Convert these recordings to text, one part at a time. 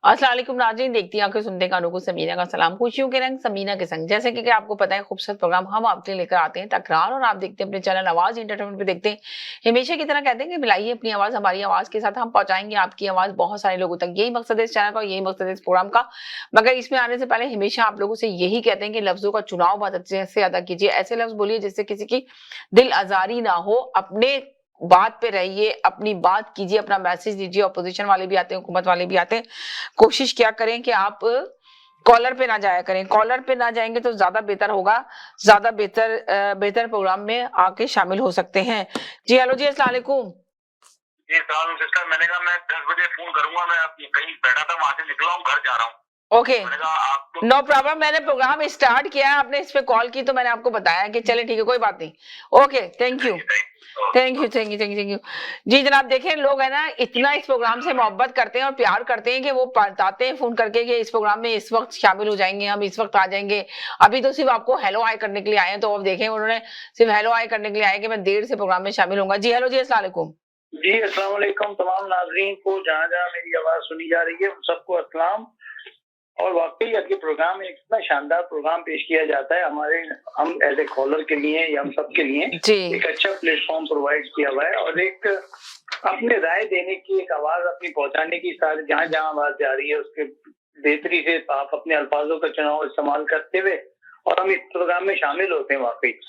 अस्सलाम वालेकुम नाज़रीन, देखती आंखें सुनते कानों को समीना का सलाम। खुशियों के रंग समीना के संग। जैसे कि आपको पता है, खूबसूरत प्रोग्राम हम आपके लिए लेकर आते हैं तकरार, और आप देखते हैं अपने चैनल आवाज एंटरटेनमेंट पे देखते हैं। हमेशा की तरह कहते हैं कि मिलाइए अपनी आवाज हमारी आवाज के साथ, हम पहुंचाएंगे आपकी आवाज बहुत सारे लोगों तक। यही मकसद है इस चैनल का, यही मकसद है इस प्रोग्राम का। मगर इसमें आने से पहले हमेशा आप लोगों से यही कहते हैं कि लफ्जों का चुनाव बहुत अच्छे से अदा कीजिए। ऐसे लफ्ज बोलिए जिससे किसी की दिल आजारी ना हो। अपने बात पे रहिए, अपनी बात कीजिए, अपना मैसेज दीजिए। ऑपोजिशन वाले भी आते हैं, हुकूमत वाले भी आते हैं। कोशिश क्या करें कि आप कॉलर पे ना जाया करें। कॉलर पे ना जाएंगे तो ज्यादा बेहतर होगा, ज्यादा बेहतर प्रोग्राम में आके शामिल हो सकते हैं। जी हेलो जी, अस्सलाम वालेकुम। जी सलाम सिस्टर, मैंने कहा मैं 10 बजे फोन करूंगा। मैं कहीं बैठा था, वहां से निकला हूँ, घर जा रहा हूँ। ओके, मैंने कहा आपको नो प्रॉब्लम। मैंने प्रोग्राम स्टार्ट किया है, आपने इस पे कॉल की तो मैंने आपको बताया कि चले ठीक है, कोई बात नहीं। Okay, thank you thank you thank you thank you thank you. जी जनाब, देखें लोग है ना इतना इस प्रोग्राम से मोहब्बत करते हैं और प्यार करते हैं कि वो बताते हैं फोन करके कि इस प्रोग्राम में इस वक्त शामिल हो जाएंगे, हम इस वक्त आ जाएंगे। अभी तो सिर्फ आपको हेलो हाई करने के लिए आए हैं, तो अब देखें उन्होंने सिर्फ हेलो हाई करने के लिए आए कि मैं देर से प्रोग्राम में शामिल होऊंगा। जी हेलो जी, अस्सलाम वालेकुम। जी अस्सलाम वालेकुम तमाम नाजरीन को, जहाँ जहाँ मेरी आवाज सुनी जा रही है उन सबको अस्सलाम। और वाकई आपके प्रोग्राम में इतना शानदार प्रोग्राम पेश किया जाता है हमारे, हम एज ए कॉलर के लिए या हम सब के लिए जी एक अच्छा प्लेटफॉर्म प्रोवाइड किया हुआ है, और एक अपने राय देने की, एक आवाज अपनी पहुंचाने की, सारी जहाँ जहाँ आवाज जा रही है उसके बेहतरी से आप अपने अल्फाजों का चुनाव इस्तेमाल करते हुए और हम इस प्रोग्राम में शामिल होते हैं वाकई,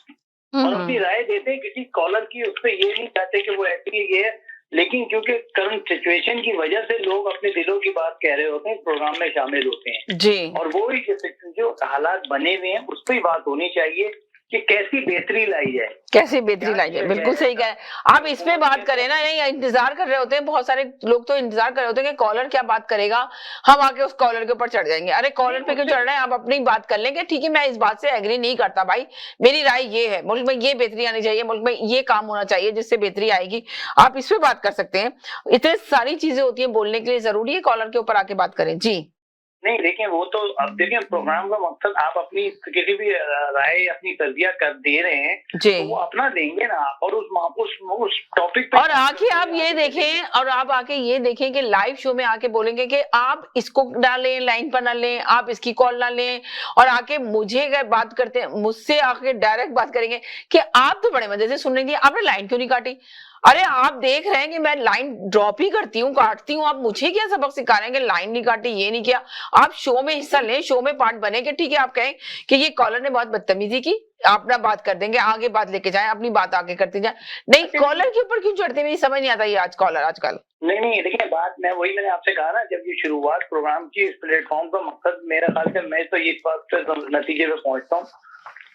और अपनी राय देते हैं। किसी कॉलर की उस पर ये नहीं चाहते कि वो ऐसी है ये है, लेकिन क्योंकि करंट सिचुएशन की वजह से लोग अपने दिलों की बात कह रहे होते हैं, प्रोग्राम में शामिल होते हैं जी, और वो ही जो हालात बने हुए हैं उस पर ही बात होनी चाहिए कि कैसी बेहतरी लाई जाए, कैसी बेहतरी लाई जाए। बिल्कुल सही कह रहे हैं आप। इस पे बात करें ना, नहीं इंतजार कर रहे होते हैं बहुत सारे लोग, तो इंतजार कर रहे होते हैं कि कॉलर क्या बात करेगा, हम आके उस कॉलर के ऊपर चढ़ जाएंगे। अरे कॉलर पे क्यों चढ़ रहे हैं, आप अपनी बात कर लेंगे। ठीक है, मैं इस बात से एग्री नहीं करता भाई, मेरी राय ये है, मुल्क में ये बेहतरी आनी चाहिए, मुल्क में ये काम होना चाहिए जिससे बेहतरी आएगी। आप इस पे बात कर सकते हैं। इतनी सारी चीजें होती है बोलने के लिए, जरूरी है कॉलर के ऊपर आके बात करें। जी नहीं देखिए, वो तो अब देखिए प्रोग्राम का मकसद आप अपनी किसी भी राय अपनी तरबिया कर दे रहे हैं जी, तो वो अपना देंगे ना आप, और उस टॉपिक पे और आके आप ये देखें, और आप आके ये देखें कि लाइव शो में आके बोलेंगे कि आप इसको ना लें, लाइन पर ना लें, आप इसकी कॉल ना लें, और आके मुझे अगर बात करते हैं, मुझसे आके डायरेक्ट बात करेंगे कि आप तो बड़े मजे से सुन रही थी, आपने लाइन क्यों नहीं काटी। अरे आप देख रहे हैं कि मैं लाइन ड्रॉप ही करती हूँ, काटती हूँ, आप मुझे क्या सबक सिखा रहे हैं कि लाइन नहीं काटी, ये नहीं किया। आप शो में हिस्सा लें, शो में पार्ट बने कि ठीक है आप कहें कि ये कॉलर ने बहुत बदतमीजी की, आप ना बात कर देंगे, आगे बात लेके जाए, अपनी बात आगे करते जाए। नहीं कॉलर के ऊपर क्यों चढ़ते, मेरी समझ नहीं आता ये आज कॉलर आजकल। नहीं देखिए, बात मैं वही मैंने आपसे कहा ना, जब ये शुरुआत प्रोग्राम की, इस प्लेटफॉर्म का मकसद मेरे ख्याल से, मैं तो ये बात पे नतीजे पे पहुंचता हूँ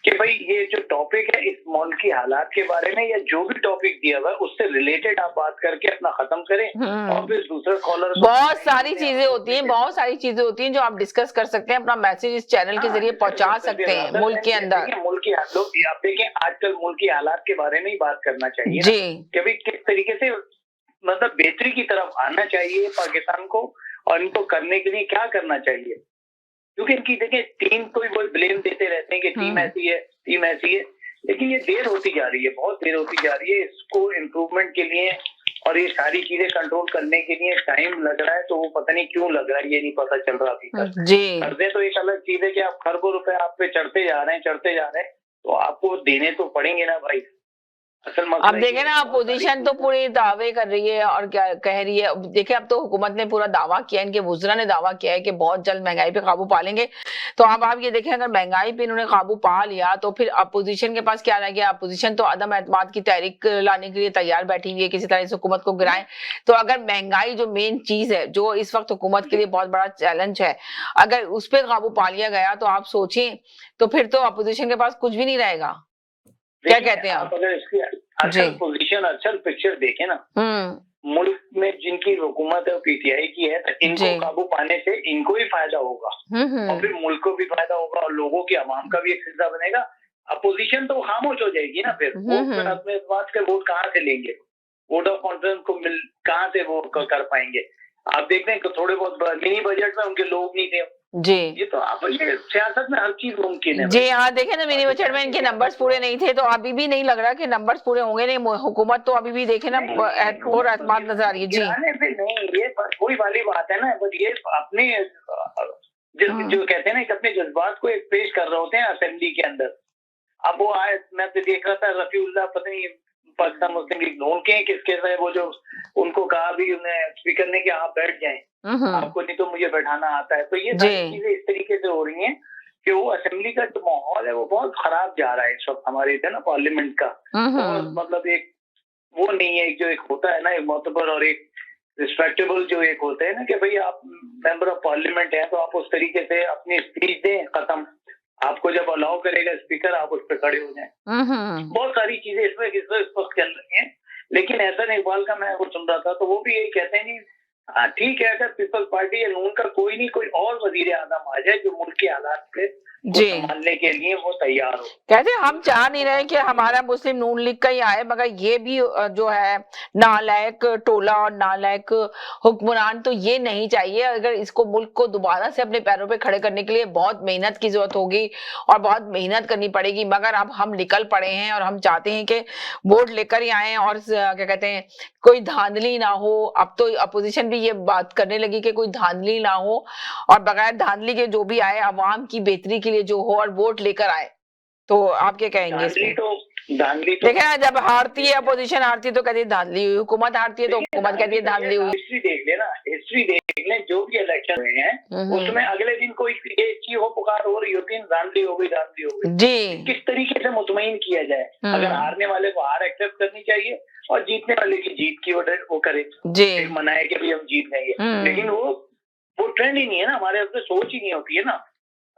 कि भाई ये जो टॉपिक है इस मुल्क की हालात के बारे में, या जो भी टॉपिक दिया हुआ है उससे रिलेटेड आप बात करके अपना खत्म करें, और फिर दूसरे कॉलर बहुत सारी चीजें होती हैं, बहुत सारी चीजें होती हैं जो आप डिस्कस कर सकते हैं, अपना मैसेज इस चैनल के जरिए पहुंचा सकते हैं मुल्क के अंदर। मुल्क की हालात, आप देखें आजकल मुल्क की हालात के बारे में ही बात करना चाहिए जी कि भाई किस तरीके से मतलब बेहतरी की तरफ आना चाहिए पाकिस्तान को, और इनको करने के लिए क्या करना चाहिए। क्योंकि इनकी देखिए टीम को भी वो ब्लेम देते रहते हैं कि टीम ऐसी है, टीम ऐसी है, लेकिन ये देर होती जा रही है, बहुत देर होती जा रही है इसको इम्प्रूवमेंट के लिए, और ये सारी चीजें कंट्रोल करने के लिए टाइम लग रहा है, तो वो पता नहीं क्यों लग रहा है, ये नहीं पता चल रहा अभी तक। जी, कर्जे तो एक अलग चीज है कि आप खरबों रुपए आप पे चढ़ते जा रहे हैं, तो आपको देने तो पड़ेंगे ना भाई। असल अब मसला देखे ना, अपोजिशन तो पूरी दावे कर रही है और क्या कह रही है। अब देखे, अब तो हुकूमत ने पूरा दावा किया, इनके वुज़रा ने दावा किया है कि बहुत जल्द महंगाई पे काबू पा लेंगे। तो अब आप ये देखें, अगर महंगाई पे इन्होंने काबू पा लिया तो फिर अपोजिशन के पास क्या रह गया। अपोजिशन तो अदम एतमाद की तहरीक लाने के लिए तैयार बैठी हुई है, किसी तरह इस हुकूमत को गिराएं। तो अगर महंगाई जो मेन चीज है, जो इस वक्त हुकूमत के लिए बहुत बड़ा चैलेंज है, अगर उस पर काबू पा लिया गया तो आप सोचें, तो फिर तो अपोजिशन के पास कुछ भी नहीं रहेगा। क्या कहते हैं आप? अगर इसकी असल पोजीशन, असल पिक्चर देखें ना, मुल्क में जिनकी हुकूमत है पीटीआई की है, तो इनको काबू पाने से इनको ही फायदा होगा, और फिर मुल्क को भी फायदा होगा, और लोगों की आवाम का भी एक हिस्सा बनेगा। अपोजिशन तो खामोश हो जाएगी ना, फिर वोट अपने बात के वोट कहाँ से लेंगे, वोट ऑफ कॉन्फिडेंस को कहाँ से वो कर पाएंगे। आप देखते हैं कि थोड़े बहुत मिनी बजट में उनके लोग नहीं थे, जी ये तो आप ये सियासत में हर चीज मुमकिन है जी भाई। हाँ, देखे ना मिनी बजट में इनके नंबर्स पूरे नहीं थे, तो अभी भी नहीं लग रहा कि नंबर्स पूरे होंगे नहीं। हुकूमत तो अभी भी देखे ना नहीं, बहुत एतमाद नजर आ रही है। जी गिराने पे नहीं, ये वही वाली बात है ना, बट ये अपने जो कहते हैं ना कि अपने जज्बात को एक पेश कर रहे होते हैं असेंबली के अंदर। अब वो आए, मैं तो देख रहा था रफीउल्लाह, पता नहीं पाकिस्तान मुस्लिम लीग नून के हैं किसके है वो, जो उनको कहा भी उन्हें स्पीकर ने कि आप बैठ जाएं, आपको नहीं तो मुझे बैठाना आता है। तो ये सारी चीजें इस तरीके से हो रही हैं कि वो असेंबली का जो माहौल है वो बहुत खराब जा रहा है इस वक्त हमारे इधर ना, पार्लियामेंट का। और मतलब एक वो नहीं है, जो एक होता है ना एक मोतबर और एक रिस्पेक्टेबल जो एक होते हैं ना कि भाई आप मेंबर ऑफ पार्लियामेंट हैं तो आप उस तरीके से अपनी स्पीच दें, खत्म। आपको जब अलाउ करेगा स्पीकर आप उस पर खड़े हो जाएं। बहुत सारी चीजें इसमें इस वक्त चल रही हैं। लेकिन एहसन इकबाल का मैं वो सुन रहा था तो वो भी यही कहते हैं कि हाँ ठीक है, अगर पीपल्स पार्टी या नून का कोई नहीं कोई और वजीर आजम आ जाए जो मुल्क के हालात पे संभालने के लिए वो तैयार हो। कहते हम चाह नहीं रहे कि हमारा मुस्लिम नून लीग का ही आए, मगर ये भी जो है नालायक टोला और नालायक हुक्मरान तो ये नहीं चाहिए। अगर इसको मुल्क को दोबारा से अपने पैरों पे खड़े करने के लिए बहुत मेहनत की जरूरत होगी और बहुत मेहनत करनी पड़ेगी, मगर अब हम निकल पड़े हैं और हम चाहते हैं कि वोट लेकर ही आए और क्या कहते हैं कोई धांधली ना हो। अब तो अपोजिशन भी ये बात करने लगी कि कोई धांधली ना हो और बगैर धांधली के जो भी आए अवाम की बेहतरी के लिए जो हो और वोट लेकर आए। तो आप क्या कहेंगे इसमें? धांधली तो देखिए ना, जब हारती है अपोजिशन हारती है तो कहती है धांधली हुई, हुकूमत हारती है तो हुकूमत कहती है धांधली हुई। हिस्ट्री देख लेना, हिस्ट्री देख ले, जो भी इलेक्शन हुए हैं उसमें अगले दिन कोई एक चीज हो पुकार हो रही होती है, धांधली हो गई, धांधली हो गई। जी किस तरीके से मुतमईन किया जाए? अगर हारने वाले को हार एक्सेप्ट करनी चाहिए और जीतने वाले की जीत की वो करे, जी मनाए कि भाई हम जीत गए। लेकिन वो ट्रेंड ही नहीं है ना, हमारे अपने सोच ही नहीं होती है ना।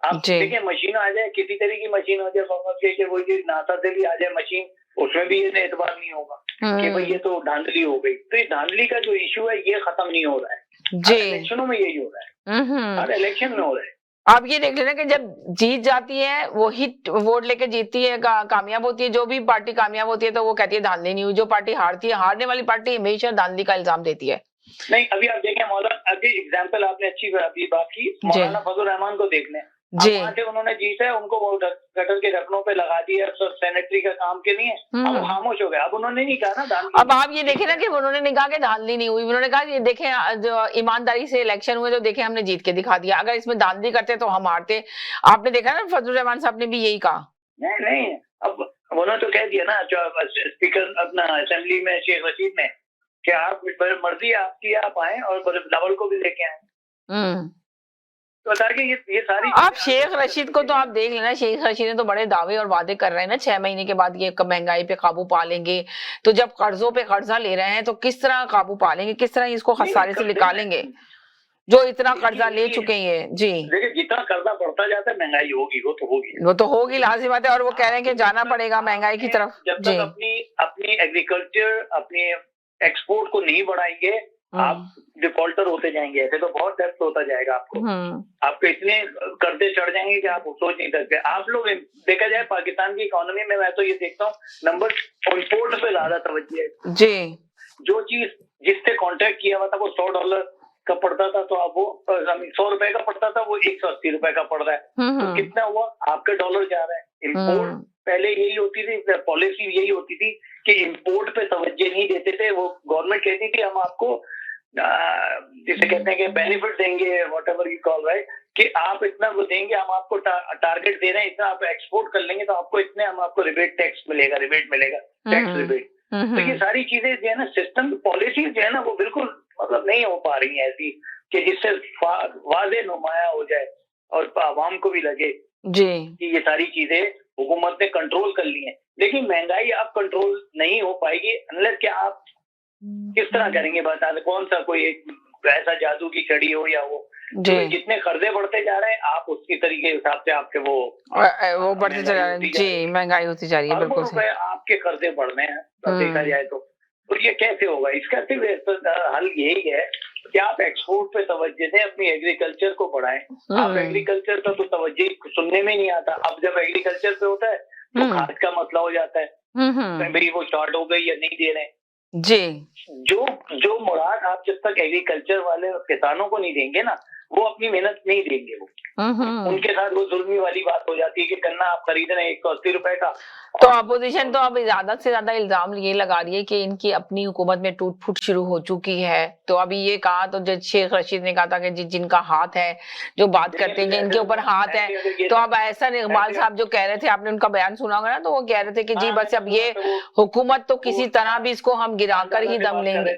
आप देखिए मशीन आ जाए, किसी तरह की मशीन आ जाए, वो नासा से भी आ जाए मशीन, उसमें भी ये एतबार नहीं होगा कि भाई ये तो धांधली हो गई। तो ये धांधली का जो इशू है ये खत्म नहीं हो रहा है। जी इलेक्शनों में यही हो रहा है, हर इलेक्शन में हो रहा है। आप ये देख लेना कि जब जीत जाती है वो हिट वोट लेके जीतती है, कामयाब होती है, जो भी पार्टी कामयाब होती है तो वो कहती है धांधली नहीं हुई। जो पार्टी हारती है, हारने वाली पार्टी हमेशा धांधली का इल्जाम देती है। नहीं, अभी आप देखें मौलाना, अभी एग्जाम्पल आपने अच्छी अभी बात की, मौलाना फजल रहमान को देख लें। वहां से उन्होंने जीता है, उनको वो गटर के ढक्कनों पे लगा दिया, सैनिटरी का काम के लिए। अब वो खामोश हो गया, अब उन्होंने नहीं कहा ना धांधली। अब आप ये देखे ना कि उन्होंने नहीं कहा कि धांधली नहीं हुई, उन्होंने कहा ये देखे जो ईमानदारी से इलेक्शन हुए तो देखे हमने जीत के दिखा दिया, अगर इसमें धांधली करते तो हम हारते। आपने देखा ना फजल रहमान साहब ने भी यही कहा। नहीं, अब उन्होंने तो कह दिया ना स्पीकर अपना असेंबली में शेख रशीद ने कि आप मर्जी आपकी, आप आए और लवल को भी लेके आए। तो ये सारी आप शेख रशीद को तो आप देख लेना, शेख रशीद ने तो बड़े दावे और वादे कर रहे हैं ना 6 महीने के बाद ये महंगाई पे काबू पा लेंगे। तो जब कर्जों पे कर्जा ले रहे हैं तो किस तरह काबू पा लेंगे, किस तरह इसको खसारे से निकालेंगे जो इतना कर्जा ले चुके हैं। जी देखिए, जितना कर्जा बढ़ता जाता है महंगाई होगी, वो तो होगी लाजिम बात है। और वो कह रहे हैं कि जाना पड़ेगा महंगाई की तरफ। जब तक अपनी एग्रीकल्चर, अपनी एक्सपोर्ट को नहीं बढ़ाएंगे आप डिफॉल्टर होते जाएंगे। ऐसे तो बहुत डेप्थ होता जाएगा आपको, आपके इतने कर्जे चढ़ जाएंगे कि आप सोच नहीं सकते। आप लोग देखा जाए पाकिस्तान की इकोनॉमी में, मैं तो ये देखता हूँ नंबर इंपोर्ट पे ज्यादा तवज्जो है। जी, जो चीज जिससे कॉन्ट्रैक्ट किया हुआ था वो $100 का पड़ता था तो अब वो 100 रुपए का पड़ता था, वो 180 रुपए का पड़ रहा है। तो कितना हुआ? आपका डॉलर जा रहा है। इम्पोर्ट पहले यही होती थी, पॉलिसी यही होती थी कि इम्पोर्ट पे तवज्जो नहीं देते थे। वो गवर्नमेंट कहती थी हम आपको जिसे कहते हैं कि बेनिफिट देंगे, what ever you call, right, कि आप इतना वो देंगे, हम आपको टारगेट दे रहे हैं इतना, आप एक्सपोर्ट कर लेंगे तो आपको इतने, हम आपको रिबेट टैक्स मिलेगा, टैक्स रिबेट। तो ये सारी चीजें जो है ना, सिस्टम पॉलिसी जो है ना, वो बिल्कुल मतलब नहीं हो पा रही है ऐसी कि जिससे वाज़े नुमाया हो जाए और आवाम को भी लगे जी कि ये सारी चीजें हुकूमत ने कंट्रोल कर ली है। लेकिन महंगाई अब कंट्रोल नहीं हो पाएगी अनलेस कि आप किस तरह करेंगे, बता दे कौन सा कोई एक ऐसा जादू की छड़ी हो या वो जितने कर्जे बढ़ते जा रहे हैं आप उसकी तरीके हिसाब से आपके वो बढ़ते चले जा रहे हैं। जी, महंगाई होती जा रही है, बिल्कुल सही। आपके कर्जे बढ़ रहे हैं तो देखा जाए तो ये कैसे होगा? इसका सिर्फ हल यही है कि आप एक्सपोर्ट पे तवज्जो दें, अपनी एग्रीकल्चर को बढ़ाएं। आप एग्रीकल्चर का तो तवज्जो सुनने में नहीं आता। अब जब एग्रीकल्चर पे होता है तो खाद का मसला हो जाता है, मेरी वो स्टार्ट हो गई या नहीं दे रहे जी। जो मुराद आप जब तक एग्रीकल्चर वाले किसानों को नहीं देंगे ना, वो अपनी मेहनत नहीं देंगे। वो उनके साथ वो जुल्मी वाली बात हो जाती है कि गन्ना आप खरीद रहे हैं 180 रुपए का। तो अपोजिशन तो अब ज्यादा से ज्यादा इल्जाम ये लगा रही है कि इनकी अपनी हुकूमत में टूट फूट शुरू हो चुकी है। तो अभी ये कहा, तो जज शेख रशीद ने कहा था कि जिनका हाथ है, जो बात करते हैं कि इनके ऊपर हाथ है, तो अब एहसन इकबाल साहब जो कह रहे थे, आपने उनका बयान सुना होगा ना, तो वो कह रहे थे कि जी बस अब ये हुकूमत तो किसी तरह भी इसको हम गिराकर ही दम लेंगे।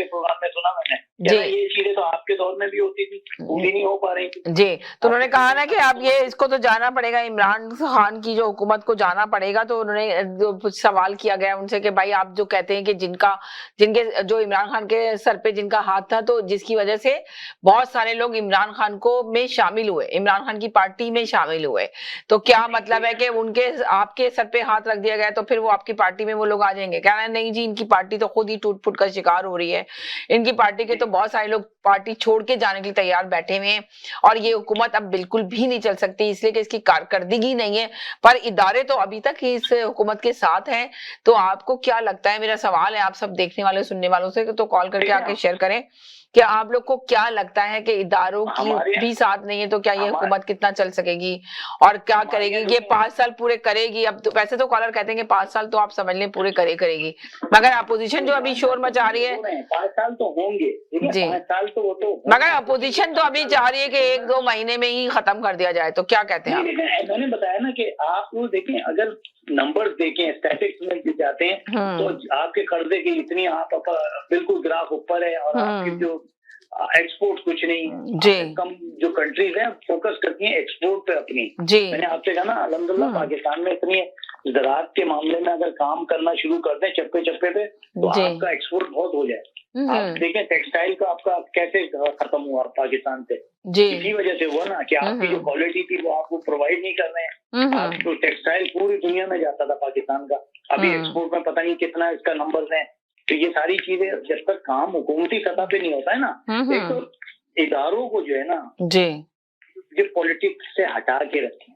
प्रोग्राम में सुना मैंने जी, ये चीजें तो आपके दौर में भी होती थी, पूरी नहीं हो पा रही थी। जी, तो उन्होंने कहा ना कि अब ये इसको तो जाना पड़ेगा, इमरान खान की जो हुकूमत को जाना पड़ेगा। तो उन्होंने सवाल किया गया उनसे कि भाई आप जो कहते हैं कि जिनके जो इमरान खान के सर पे जिनका हाथ था, तो जिसकी वजह से बहुत सारे लोग इमरान खान को में शामिल हुए, इमरान खान की पार्टी में शामिल हुए, तो क्या मतलब है कि उनके आपके सर पे हाथ रख दिया गया तो फिर वो आपकी पार्टी में वो लोग आ जाएंगे? कहना नहीं जी, इनकी पार्टी तो खुद ही टूट फूट का शिकार हो रही है। इनकी पार्टी के तो बहुत सारे लोग पार्टी छोड़ के जाने के लिए तैयार बैठे हुए हैं, और ये हुकूमत अब बिल्कुल भी नहीं चल सकती, इसलिए कि इसकी कारकर्दगी नहीं है, पर इदारे तो अभी तक इस हुकूमत के साथ हैं। तो आपको क्या लगता है, मेरा सवाल है आप सब देखने वाले सुनने वालों से, तो कॉल करके आके शेयर करें कि आप लोग को क्या लगता है कि इदारों की भी साथ नहीं है तो क्या ये हुकूमत कितना चल सकेगी और क्या करेगी? ये 5 साल पूरे करेगी? अब तो वैसे तो कॉलर कहते हैं कि 5 साल तो आप समझ लें पूरे करेगी, मगर अपोजिशन जो अभी शोर मचा रही है, 5 साल तो होंगे जी, 5 साल तो वो तो, मगर अपोजिशन तो अभी चाह रही है कि 1-2 महीने में ही खत्म कर दिया जाए, तो क्या कहते हैं आप? मैंने बताया ना कि आप वो देखें, अगर नंबर्स देखें, स्टैटिस्टिक्स में जाते हैं तो आपके कर्जे की इतनी आप बिल्कुल ग्राफ ऊपर है, और आपकी जो एक्सपोर्ट कुछ नहीं जी, कम जो कंट्रीज हैं फोकस करती हैं एक्सपोर्ट पे अपनी जी। मैंने आपसे कहा ना, अल्हम्दुलिल्लाह पाकिस्तान में इतनी ज़राअत के मामले में अगर काम करना शुरू कर दें चप्पे चप्पे पे, तो आपका एक्सपोर्ट बहुत हो जाए। आप देखें टेक्सटाइल का आपका कैसे खत्म हुआ पाकिस्तान से, इसी वजह से हुआ ना कि आपकी जो क्वालिटी थी वो आपको प्रोवाइड नहीं कर रहे हैं। आपको टेक्सटाइल पूरी दुनिया में जाता था पाकिस्तान का, अभी एक्सपोर्ट में पता नहीं कितना इसका नंबर है। तो ये सारी चीजें जब तक काम हुकूमती सतह पे नहीं होता है ना, एक तो इदारों को जो है ना जी, ये पॉलिटिक्स से हटा के रखें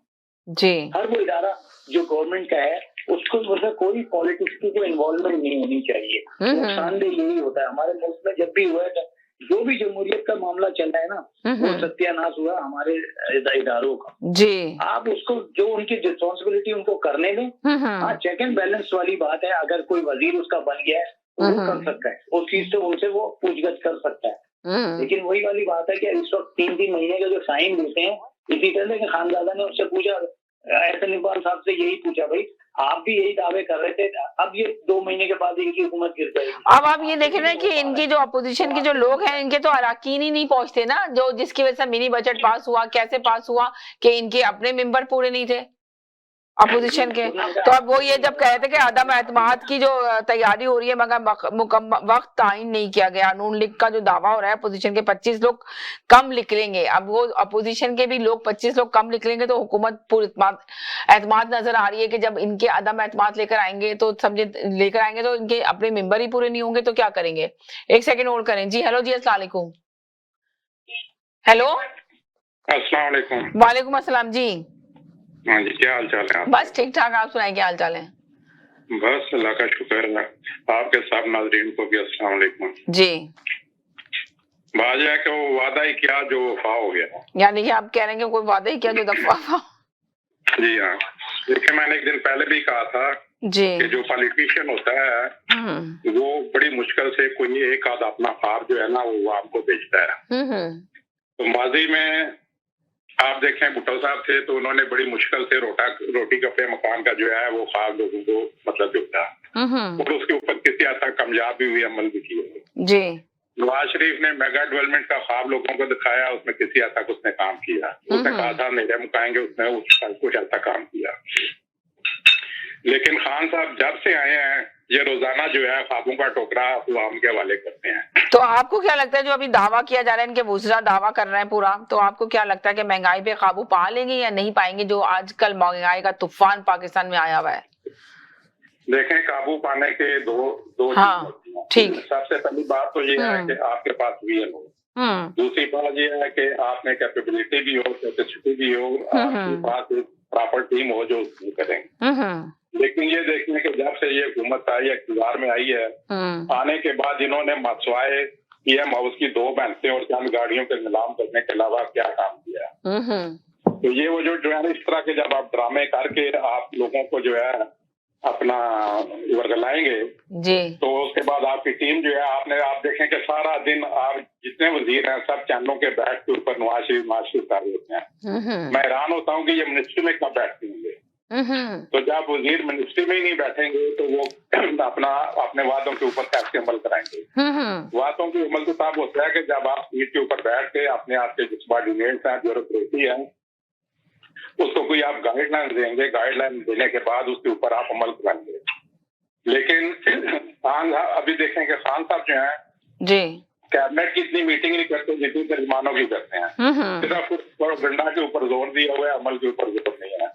जी। हर वो इदारा जो गवर्नमेंट का है उसको मतलब कोई पॉलिटिक्स की कोई इन्वॉल्वमेंट नहीं होनी चाहिए। नुकसानदेह यही होता है हमारे मुल्क में, जब भी हुआ है जो भी जमहूरियत का मामला चल रहा है ना, वो सत्यानाश हुआ हमारे इदारों का जी। आप उसको जो उनकी रिस्पॉन्सिबिलिटी उनको करने दें। हाँ, चेक एंड बैलेंस वाली बात है, अगर कोई वजीर उसका बन गया है वो कर सकता है, उस चीज से उनसे वो पूछगछ कर सकता है। लेकिन वही वाली बात है कि इस वक्त 3-3 महीने का जो साइन देते हैं, इसी तरह के खानजादा ने उससे पूछा, एहसन इकबाल साहब से यही पूछा, भाई आप भी यही दावे कर रहे थे, अब ये 2 महीने के बाद इनकी हुकूमत गिर जाएगी। अब आप ये देखें ना कि इनकी जो अपोजिशन के जो लोग हैं, इनके तो अरकान ही नहीं पहुंचते ना, जो जिसकी वजह से मिनी बजट पास हुआ। कैसे पास हुआ कि इनके अपने मेंबर पूरे नहीं थे अपोजिशन के। तो अब वो ये जब कह रहे थे कि अदम एतमाद की जो तैयारी हो रही है मगर मुकम्मल वक्त तायन नहीं किया गया, नून लीग का जो दावा हो रहा है अपोजिशन के 25 लोग कम निकलेंगे, अब वो अपोजिशन के भी लोग 25 लोग कम निकलेंगे, तो हुकूमत पूरी एतमाद नजर आ रही है कि जब इनके अदम एतमाद लेकर आएंगे तो इनके अपने मेंबर ही पूरे नहीं होंगे, तो क्या करेंगे? 1 सेकंड होल्ड करें जी। हेलो जी, अस्सलाम वालेकुम। हेलो, अस्सलाम वालेकुम। वालेकुम अस्सलाम जी। हाँ जी, क्या हाल चाल है? बस ठीक ठाक, आप सुनाइए क्या हाल चाल है? बस अल्लाह का शुक्र है। आपके सब नाज़रीन को भी अस्सलाम वालेकुम जी। बात है कि वो वादा ही किया जो वफा हो गया, यानी कि आप कह रहे हैं कि कोई वादा ही किया जो दफा जी हाँ। देखिए, मैंने एक दिन पहले भी कहा था जी कि जो पॉलिटिशियन होता है वो बड़ी मुश्किल से कोई एक आध अपना ख्वाब जो है ना वो आपको बेचता है। तो माजी में आप देखें भुट्टो साहब थे तो उन्होंने बड़ी मुश्किल से रोटी कपड़े मकान का जो है वो ख्वाब लोगों को मतलब जुटा, और उसके ऊपर किसी हद तक कामयाब भी हुई, अमल भी किया जी। नवाज शरीफ ने मेगा डेवलपमेंट का ख्वाब लोगों को दिखाया, उसमें किसी हद तक उसने काम किया। उसने कहा था मेरे मुकाएंगे, उसने कुछ हद तक काम किया। लेकिन खान साहब जब से आए हैं ये रोजाना जो है ख्वाबों का टोकरा अवाम के हवाले करते हैं। तो आपको क्या लगता है जो अभी दावा किया जा रहा है, इनके वुज़रा दावा कर रहे हैं पूरा, तो आपको क्या लगता है कि महंगाई पे काबू पा लेंगे या नहीं पाएंगे, जो आजकल महंगाई का तूफान पाकिस्तान में आया हुआ है? देखें, काबू पाने के दो हाँ, ठीक। सबसे पहली बात तो ये है कि आपके पास विजन हो। दूसरी बात ये है कि आप में कैपेबिलिटी भी हो, कैपेसिटी भी हो, आपके पास एक प्रॉपर टीम हो जो करेंगे। लेकिन ये देखने के जब से ये हुकूमत आई इक़्तिदार में आई है, आने के बाद इन्होंने मसवाए पीएम हाउस की 2 भैंसें और चंद गाड़ियों के नीलाम करने के अलावा क्या काम किया। तो ये वो जो है इस तरह के जब आप ड्रामे करके आप लोगों को जो है अपना वर्गलाएंगे जी, तो उसके बाद आपकी टीम जो है आप देखें कि सारा दिन आप जितने वजीर हैं सब चैनलों के बैठ के ऊपर नवाज शरीफ कर देते हैं। मैं हैरान होता हूँ कि ये मिनिस्ट्री में कब बैठते होंगे। तो जब वजीर मिनिस्ट्री में ही नहीं बैठेंगे तो वो अपने वादों के ऊपर कैसे अमल कराएंगे। वादों के अमल तो तब होता है कि जब आप सीट के ऊपर बैठ के अपने आप के सबॉर्डिनेट्स हैं, ब्यूरोक्रेसी है, उसको कोई आप गाइडलाइन देंगे, गाइडलाइन देने के बाद उसके ऊपर आप अमल कराएंगे। लेकिन खान अभी देखें कि खान साहब जो है जी कैबिनेट की इतनी मीटिंग नहीं करते जितनी तर्जमानों की करते हैं। सिर्फ प्रोपेगेंडा के ऊपर जोर दिया हुआ है, अमल के ऊपर जोर नहीं है।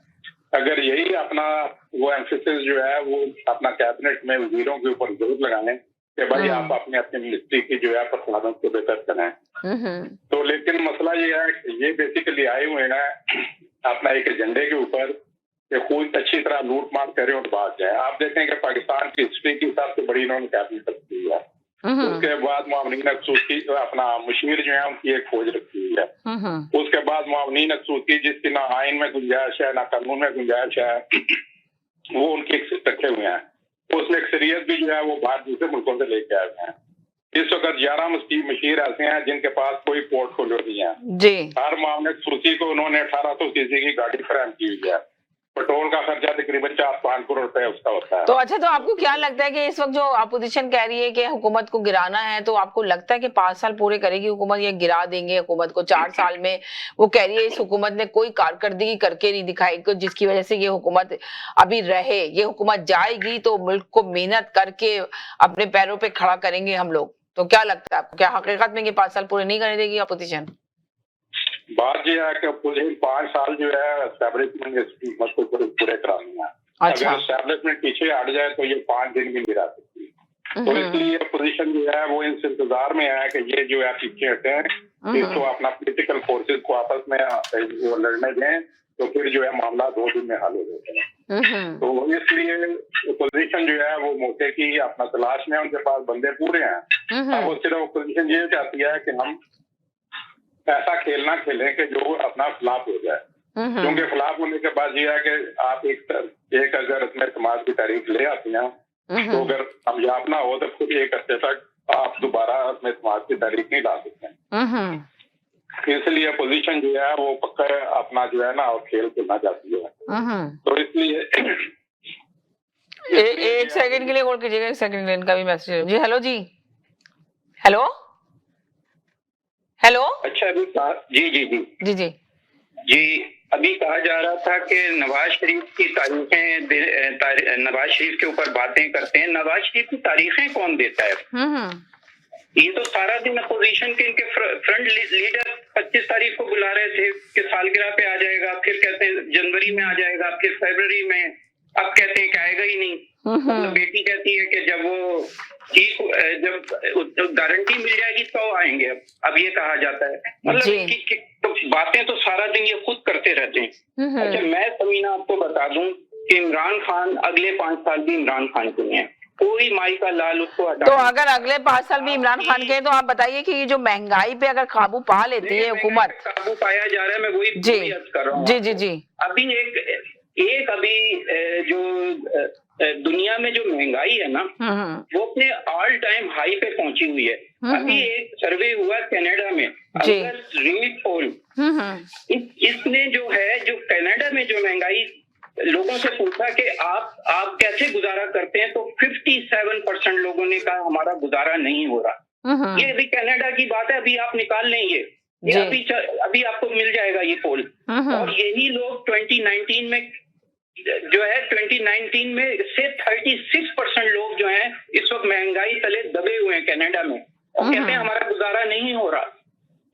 अगर यही अपना वो एम्फेसिस जो है वो अपना कैबिनेट में वजीरों के ऊपर जोर लगाएं कि भाई आप अपने अपनी मिनिस्ट्री की जो है परफॉर्मेंस को बेहतर करें। तो लेकिन मसला ये है कि ये बेसिकली आए हुए हैं अपना एक एजेंडे के ऊपर कि खुद अच्छी तरह लूट मार करें और बात जाए। आप देखें कि पाकिस्तान की हिस्ट्री की सबसे बड़ी इन्होंने कैबिनेट रखी हुई है। उसके बाद मुआवनीन अकसूद की अपना मुशीर जो है उनकी एक फौज रखी हुई है। उसके बाद मुआवनीन अकसूद की जिसकी ना आइन में गुंजाइश है ना कानून में गुंजाइश है वो उनके रखे हुए हैं। उसमें अक्सरियत भी जो है वो बाहर दूसरे मुल्कों से लेके आए हुए हैं। इस वक्त 11 मशीर ऐसे हैं जिनके पास कोई पोर्टफोलियो नहीं है जी। हर मामले सूची को उन्होंने 1800 सीसी की गाड़ी फराहम की हुई है। पेट्रोल का खर्चा तकरीबन 4-5 करोड़ रुपए उसका होता है। तो अच्छा, तो आपको क्या लगता है कि इस वक्त जो अपोजिशन कह रही है कि हुकूमत को गिराना है, तो आपको लगता है कि 5 साल पूरे करेगी हुकूमत, ये गिरा देंगे हुकूमत को 4 साल में? वो कह रही है इस हुकूमत ने कोई कारकर्दगी करके नहीं दिखाई जिसकी वजह से ये हुकूमत अभी रहे। ये हुकूमत जाएगी तो मुल्क को मेहनत करके अपने पैरों पे खड़ा करेंगे हम लोग। तो क्या लगता है आपको, क्या हकीकत में ये 5 साल पूरे नहीं करने देगी अपोजिशन? बात यह है कि पूरे 5 साल जो है एस्टैब्लिशमेंट हुकूमत को पूरे करानी है। अच्छा। अगर एस्टैब्लिशमेंट पीछे हट जाए तो ये 5 दिन भी नहीं रह सकती। तो इसलिए अपोजिशन जो है वो इस इंतजार में है कि ये जो है पीछे हटे, इसको अपना पॉलिटिकल फोर्सेस को आपस में वो लड़ने दें तो फिर जो है मामला 2 दिन में हल हो जाता है। तो इसलिए अपोजिशन जो है वो मौके की अपना तलाश में, उनके पास बंदे पूरे हैं। अब वो सिर्फ अपोजिशन ये चाहती है कि हम ऐसा खेलना खेलें कि जो अपना फ्लॉप हो जाए। क्योंकि फ्लॉप होने के बाद ये है कि आप एक अगर अपने समाज की तारीफ ले आती हैं तो अगर कामयाब ना हो तो खुद एक हफ्ते तक आप दोबारा अपने समाज की तारीफ नहीं ला सकते। इसलिए अपोजिशन जो है वो पक्का अपना जो है ना खेल खेलना चाहती है। तो इसलिए एक सेकंड के लिए होल्ड कीजिएगा, एक सेकंड के लिए इनका भी मैसेज जी। हेलो जी, हेलो हेलो। अच्छा, अभी जी जी जी जी जी जी अभी कहा जा रहा था कि नवाज शरीफ की तारीखें, नवाज शरीफ के ऊपर बातें करते हैं। नवाज शरीफ की तारीखें कौन देता है? ये तो सारा दिन अपोजिशन के इनके फ्रंट लीडर 25 तारीख को बुला रहे थे कि सालगिरह पे आ जाएगा, फिर कहते हैं जनवरी में आ जाएगा, फिर फरवरी में, अब कहते हैं कि आएगा ही नहीं। मतलब बेटी कहती है कि जब वो जब गारंटी मिल जाएगी तो आएंगे। अब ये कहा जाता है, मतलब तो बातें तो सारा दिन ये खुद करते रहते हैं। अच्छा, मैं समीना आपको बता दूं कि इमरान खान अगले 5 साल भी इमरान खान के हैं, कोई माई का लाल उसको हटा। तो अगर अगले 5 साल भी इमरान खान के, तो आप बताइए कि ये जो महंगाई पे अगर काबू पा लेती है हुकूमत, काबू पाया जा रहा है, मैं वही कर रहा हूँ। जी जी जी। अभी एक अभी जो दुनिया में जो महंगाई है ना वो अपने ऑल टाइम हाई पे पहुंची हुई है। अभी एक सर्वे हुआ कनाडा में, रीड पोल, इसने जो है जो कनाडा में जो महंगाई, लोगों से पूछा कि आप कैसे गुजारा करते हैं, तो 57% लोगों ने कहा हमारा गुजारा नहीं हो रहा। ये अभी कनाडा की बात है, अभी आप निकाल लें ये अभी आपको मिल जाएगा ये पोल। और यही लोग 2019 में जो है 2019 में से 36% लोग जो हैं इस वक्त महंगाई तले दबे हुए हैं कनाडा में, और कहते हैं हमारा गुजारा नहीं हो रहा।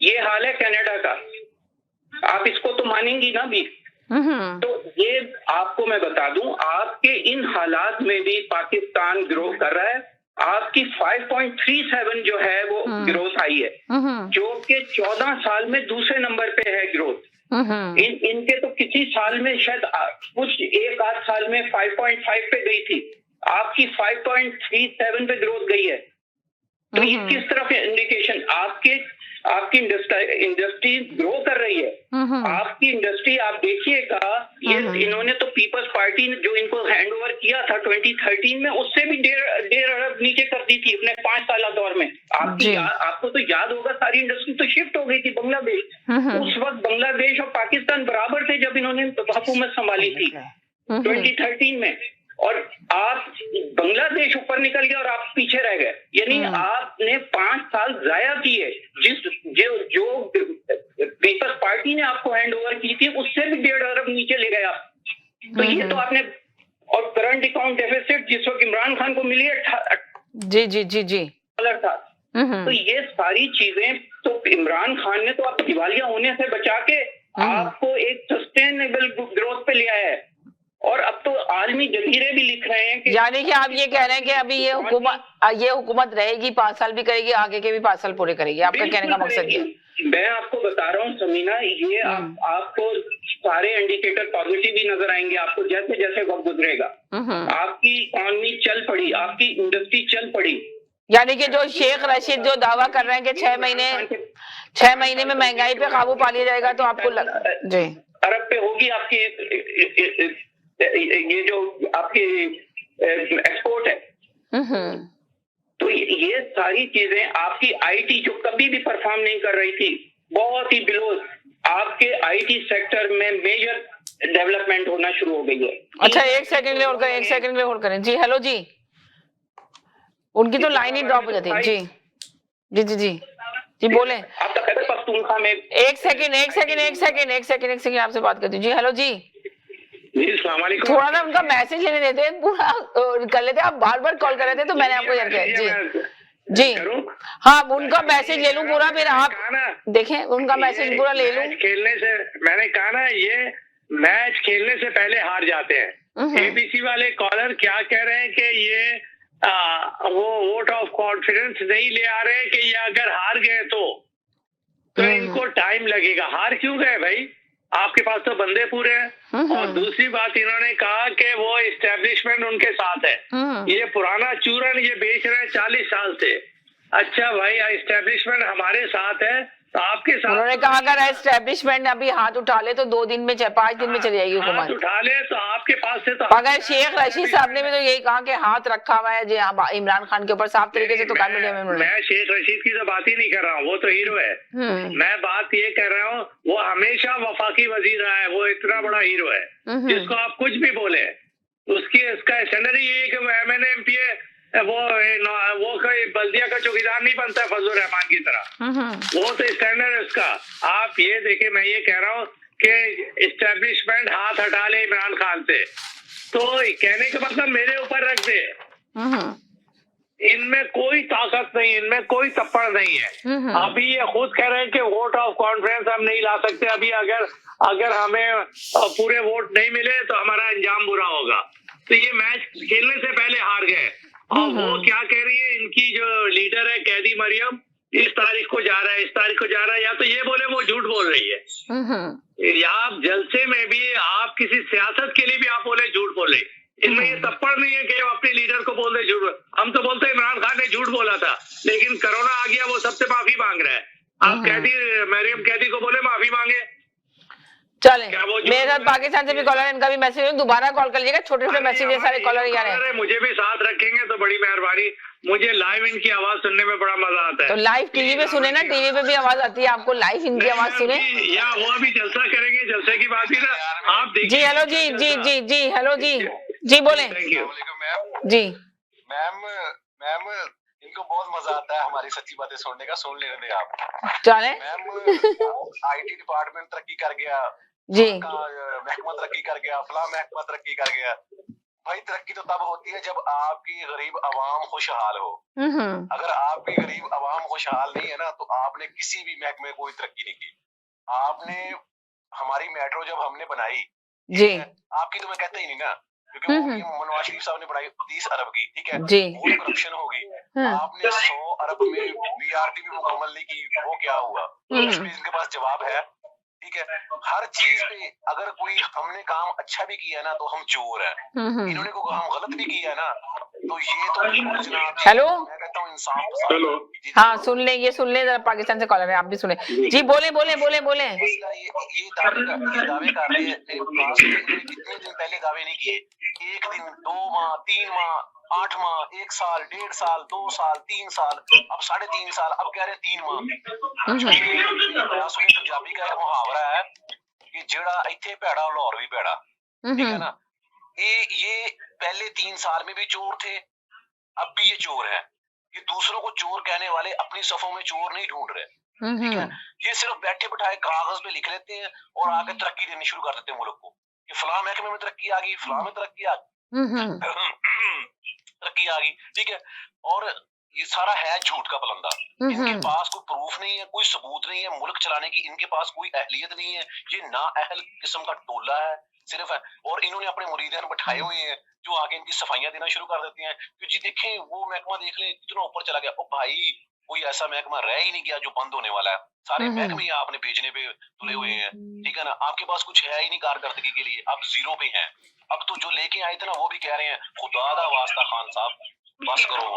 ये हाल है कनाडा का, आप इसको तो मानेंगी ना भी। तो ये आपको मैं बता दूं, आपके इन हालात में भी पाकिस्तान ग्रो कर रहा है। आपकी 5.37 जो है वो ग्रोथ आई है, जो कि 14 साल में दूसरे नंबर पे है ग्रोथ। इनके तो किसी साल में शायद कुछ एक आध साल में 5.5 पे गई थी, आपकी 5.37 पे ग्रोथ गई है। तो ये किस तरफ इंडिकेशन? आपकी इंडस्ट्री ग्रो कर रही है, आपकी इंडस्ट्री आप देखिएगा। ये इन्होंने तो पीपल्स पार्टी ने जो इनको हैंड ओवर किया था 2013 में, उससे भी 1.5 अरब नीचे कर दी थी अपने 5 साल दौर में। आपको तो याद होगा, सारी इंडस्ट्री तो शिफ्ट हो गई थी बांग्लादेश। उस वक्त बांग्लादेश और पाकिस्तान बराबर थे जब इन्होंने हुकूमत संभाली थी 2013 में, और आप बांग्लादेश ऊपर निकल गया और आप पीछे रह गए। यानी आपने 5 साल जाया किए। जो पीपल्स पार्टी ने आपको हैंड ओवर की थी, उससे भी 1.5 अरब नीचे ले गए आप। तो ये तो आपने, और करंट अकाउंट डेफिसिट जिस वक्त इमरान खान को मिली है जी डॉलर था। तो ये सारी चीजें तो इमरान खान ने तो आप दिवालिया होने से बचा के आपको एक सस्टेनेबल ग्रोथ पे ले आया है। और अब तो आलमी जजीरे भी लिख रहे हैं कि, यानी कि आप ये कह रहे हैं कि अभी ये हुकूमत रहेगी, 5 साल भी करेगी, आगे के भी 5 साल पूरे करेगी। आपका कहने का मकसद ये? मैं आपको बता रहा हूँ समीना, ये आपको सारे इंडिकेटर पॉजिटिव ही नजर आएंगे आपको जैसे जैसे वक्त गुजरेगा। आपकी इकॉनमी चल पड़ी, आपकी इंडस्ट्री चल पड़ी। यानी कि जो शेख रशीद जो दावा कर रहे हैं कि 6 महीने में महंगाई पे काबू पा लिया जाएगा, तो आपको जी अरब पे होगी आपकी ये जो आपकी एक्सपोर्ट है। तो ये सारी चीजें, आपकी आईटी जो कभी भी परफॉर्म नहीं कर रही थी, बहुत ही बिलो, आपके आईटी सेक्टर में मेजर डेवलपमेंट होना शुरू हो गई है। अच्छा, एक सेकंड होल्ड करें जी। हेलो जी, उनकी तो लाइन ही ड्रॉप हो जाती है। जी बोले। आप तो कहते पख्तूनख्वा में एक सेकंड आपसे बात करती हूँ जी। हेलो जी, थोड़ा ना उनका मैसेज लेने देते हैं, पूरा कर लेते हैं। आप बार कॉल कर रहे थे तो मैंने आपको याद किया जी। हाँ, उनका मैसेज ले लूं पूरा, फिर आप देखें उनका मैसेज पूरा ले लूं। खेलने से मैंने कहा ना, ये मैच खेलने से पहले हार जाते हैं। एबीसी वाले कॉलर क्या कह रहे हैं कि ये वो वोट ऑफ कॉन्फिडेंस नहीं ले आ रहे हैं कि ये अगर हार गए तो इनको टाइम लगेगा। हार क्यों गए भाई? आपके पास तो बंदे पूरे हैं। और दूसरी बात, इन्होंने कहा कि वो इस्टेब्लिशमेंट उनके साथ है। ये पुराना चूरन ये बेच रहे हैं 40 साल से। अच्छा भाई, इस्टेब्लिशमेंट हमारे साथ है तो आपके साथ। उन्होंने कहा अगर इस्टेब्लिशमेंट अभी हाथ उठा ले तो 2 दिन में 5 दिन में चली जाएगी हुकूमत। हाथ उठा ले तो आपके पास से तो, अगर शेख रशीद साहब ने भी तो यही कहा कि हाथ रखा हुआ है जी इमरान खान के ऊपर, साफ तरीके से तो कहा मीडिया में। मैं शेख रशीद की तो बात ही नहीं कर रहा हूँ, वो तो हीरो है। मैं बात ये कर रहा हूँ, वो हमेशा वफाकी वजीर रहा है, वो इतना बड़ा हीरो है जिसको आप कुछ भी बोले उसका स्टैंडर्ड ये है कि वो MNA MPA वो कोई बल्दिया का चौकीदार नहीं बनता है फजलुर रहमान की तरह। वो तो स्टैंडर्ड है उसका। आप ये देखे, मैं ये कह रहा हूँ कि इस्टेब्लिशमेंट हाथ हटा ले इमरान खान से, तो कहने का मतलब मेरे ऊपर रख दे। इनमें कोई ताकत नहीं, इनमें कोई तप्पड़ नहीं है। अभी ये खुद कह रहे हैं कि वोट ऑफ कॉन्फिडेंस हम नहीं ला सकते। अभी अगर हमें पूरे वोट नहीं मिले तो हमारा अंजाम बुरा होगा। तो ये मैच खेलने से पहले हार गए। और वो क्या कह रही है, इनकी जो लीडर है कैदी मरियम, इस तारीख को जा रहा है, इस तारीख को जा रहा है, या तो ये बोले वो झूठ बोल रही है, या आप जलसे में भी आप किसी सियासत के लिए भी आप बोले झूठ बोले। इनमें ये तप्पड़ नहीं है कि अपने लीडर को बोल दे झूठ। हम तो बोलते इमरान खान ने झूठ बोला था, लेकिन कोरोना आ गया, वो सबसे माफी मांग रहा है। आप मरियम कैदी को बोले माफी मांगे। चले, मेरे साथ पाकिस्तान से भी कॉलर, इनका भी मैसेज, दोबारा कॉल कर लीजिएगा। छोटे मैसेज है, सारे कॉलर आ रहे हैं। मुझे भी साथ रखेंगे तो बड़ी मेहरबानी। मुझे लाइव इनकी आवाज सुनने में बड़ा मजा आता है। तो लाइव टीवी पे सुने ना, टीवी पे भी आवाज आती है आपको, लाइव इनकी आवाज सुने। या वो अभी जलसा करेंगे, जलसे की बात ही ना आप देखिए। जी हेलो जी हेलो जी बोले। Thank you ji. मैम इनको बहुत मजा आता है हमारी सच्ची बातें सुनने का। सुन लेने दें आप। चले। मैम IT डिपार्टमेंट तरक्की कर गया जी, महकमा तरक्की कर गया, फला महकमा तरक्की कर गया। भाई तरक्की तो तब होती है जब आपकी गरीब आवाम खुशहाल हो। अगर आपकी गरीब आवाम खुशहाल नहीं है ना, तो आपने किसी भी महकमे कोई तरक्की नहीं की। आपने हमारी मेट्रो जब हमने बनाई जी, आपकी तो मैं कहता ही नहीं ना, क्योंकि वो नवाज शरीफ साहब ने बढ़ाई 30 अरब की, ठीक है जी। वो करप्शन होगी। आपने 100 अरब में BRT भी मुकम्मल नहीं की, वो क्या हुआ? इनके पास जवाब है, ठीक है। हर चीज पे अगर कोई हमने काम अच्छा भी किया ना तो हम चोर हैं, इन्होंने को हम गलत भी किया ना तो ये तो जनाब, हेलो मैं कहता हूँ इंसाफ पसंद हेलो। हाँ सुन ले, ये सुन ले जरा, पाकिस्तान से कॉलर है, आप भी सुने जी, बोले बोले बोले बोले। मसला ये दावे कर रहे हैं, कितने दिन पहले दावे नहीं किए, 1 दिन, 2 माह, 3 माह, 8 माह, 1 साल, 1.5 साल, 2 साल, 3 साल, अब 3.5 साल, अब कह रहे 3 माह। सुने पंजाबी का एक मुहावरा है कि जेड़ा इत्थे भैड़ा लाहौर भी भैड़ा, ठीक है ना। ये पहले 3 साल में भी चोर थे, अब भी ये चोर है। ये दूसरों को चोर कहने वाले अपनी सफों में चोर नहीं ढूंढ रहे, ठीक है। ये सिर्फ बैठे बिठाए कागज पे लिख लेते हैं और आगे तरक्की देनी शुरू कर देते हैं मुल्क को, कि फलां महकमे में तरक्की आ गई, फलां में तरक्की आ गई, ठीक है। और ये सारा है झूठ का पलंदा। इनके पास कोई प्रूफ नहीं है, कोई सबूत नहीं है मुल्क चलाने की, इनके पास कोई अहलियत नहीं है, ये नाअहल किस्म का टोला है सिर्फ है। और इन्होंने अपने मुरीदान बैठाए हुए हैं जो आगे इनकी सफाइयां देना शुरू कर देते हैं कि जी देखें वो महकमा देख लें कितना ऊपर चला गया। ओ भाई, कोई ऐसा महकमा रह ही नहीं गया जो बंद होने वाला है, सारे महकमे आपने बेचने पे तुले हुए हैं, ठीक है ना। आपके पास कुछ है ही नहीं कारकर्दगी के लिए, आप जीरो पे हैं। अब तो जो लेके आए थे ना वो भी कह रहे हैं खुदा दा वास्ता खान साहब बस करो,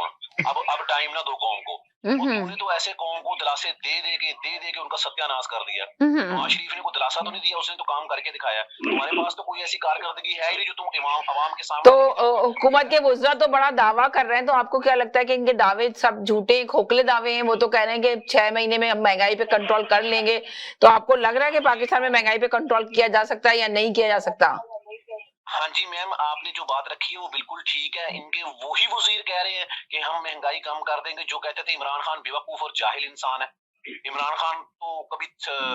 अब टाइम ना दो कौम को। उन्होंने तो ऐसे कौम को दिलासे दे के उनका सत्यानाश कर दिया। नवाज शरीफ ने कोई दिलासा तो नहीं दिया, उसने तो काम करके दिखाया। तुम्हारे पास तो कोई ऐसी कारकर्दगी है ही नहीं जो तुम अवाम के सामने। तो हुकूमत के वुज़रा तो बड़ा दावा कर रहे हैं, तो आपको क्या लगता है कि इनके दावे सब झूठे खोखले दावे हैं? वो तो कह रहे हैं कि 6 महीने में हम महंगाई पे कंट्रोल कर लेंगे, तो आपको लग रहा है कि पाकिस्तान में महंगाई पे कंट्रोल किया जा सकता है या नहीं किया जा सकता? हाँ जी मैम, आपने जो बात रखी है वो बिल्कुल ठीक है। इनके वही वजीर कह रहे हैं कि हम महंगाई कम कर देंगे, जो कहते थे इमरान खान बेवकूफ और जाहिल इंसान है। इमरान खान तो कभी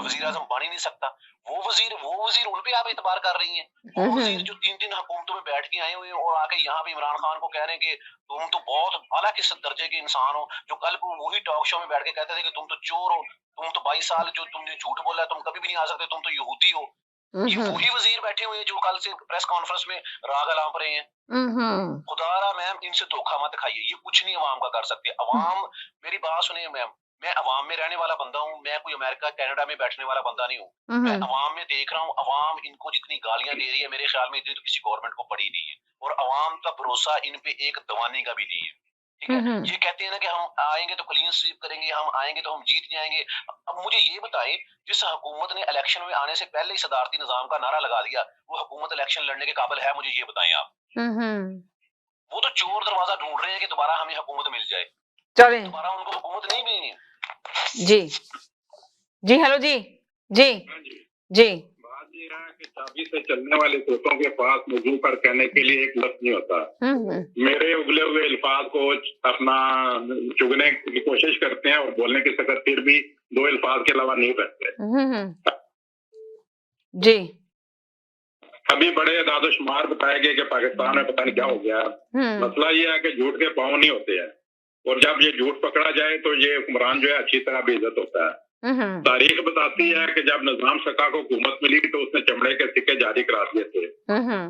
वजीर आजम बन ही नहीं सकता। वो वजीर उन पे आप एतबार कर रही हैं। वो वजीर जो 3 हुकूमतों में बैठ के आए हुए हैं और आके यहाँ पे इमरान खान को कह रहे हैं कि तुम तो बहुत आला किस दर्जे के इंसान हो, जो कल को वही टॉक शो में बैठ के कहते थे कि तुम तो चोर हो, तुम तो 22 साल जो तुमने झूठ बोला है तुम कभी भी नहीं आ सकते, तुम तो यहूदी हो। ये वही वजीर बैठे हुए हैं जो कल से प्रेस कॉन्फ्रेंस में राग अलाप रहे हैं। खुदारा मैम, इनसे धोखा मत खाइए, ये कुछ नहीं अवाम का कर सकते। अवाम, मेरी बात सुनिए मैम, मैं अवाम में रहने वाला बंदा हूँ, मैं कोई अमेरिका कनाडा में बैठने वाला बंदा नहीं हूँ। मैं अवाम में देख रहा हूँ, अवाम इनको जितनी गालियां दे रही है मेरे ख्याल में इतनी तो किसी गवर्नमेंट को पड़ी नहीं है, और अवाम का भरोसा इन पे एक दवाने का भी नहीं है, ठीक है। ये कहते हैं ना कि हम आएंगे तो क्लीन स्वीप करेंगे, हम आएंगे तो हम जीत जाएंगे। अब मुझे ये बताएं, जिस हुकूमत ने इलेक्शन में आने से पहले ही सदारती निजाम का नारा लगा दिया, वो हुकूमत इलेक्शन लड़ने के काबिल है? मुझे ये बताएं आप। वो तो चोर दरवाजा ढूंढ रहे हैं कि दोबारा हमें हुकूमत मिल जाए, चले दोबारा उनको हुकूमत नहीं मिली। जी हेलो जी जी बात ये है कि चाबी से चलने वाले तोतों के पास मौजू पर कहने के लिए एक लफ्ज नहीं होता। मेरे उगले हुए अल्फाज को अपना चुगने की कोशिश करते हैं और बोलने की सकत फिर भी 2 अल्फाज के अलावा नहीं रखते। जी अभी बड़े दादोशुमार बताए गए कि पाकिस्तान में पता नहीं क्या हो गया। मसला ये है कि झूठ के पाँव नहीं होते हैं, और जब ये झूठ पकड़ा जाए तो ये हुक्मरान जो है अच्छी तरह बेइज्जत होता है। तारीख बताती है कि जब निजाम सका को हुकूमत मिली तो उसने चमड़े के सिक्के जारी करा दिए थे,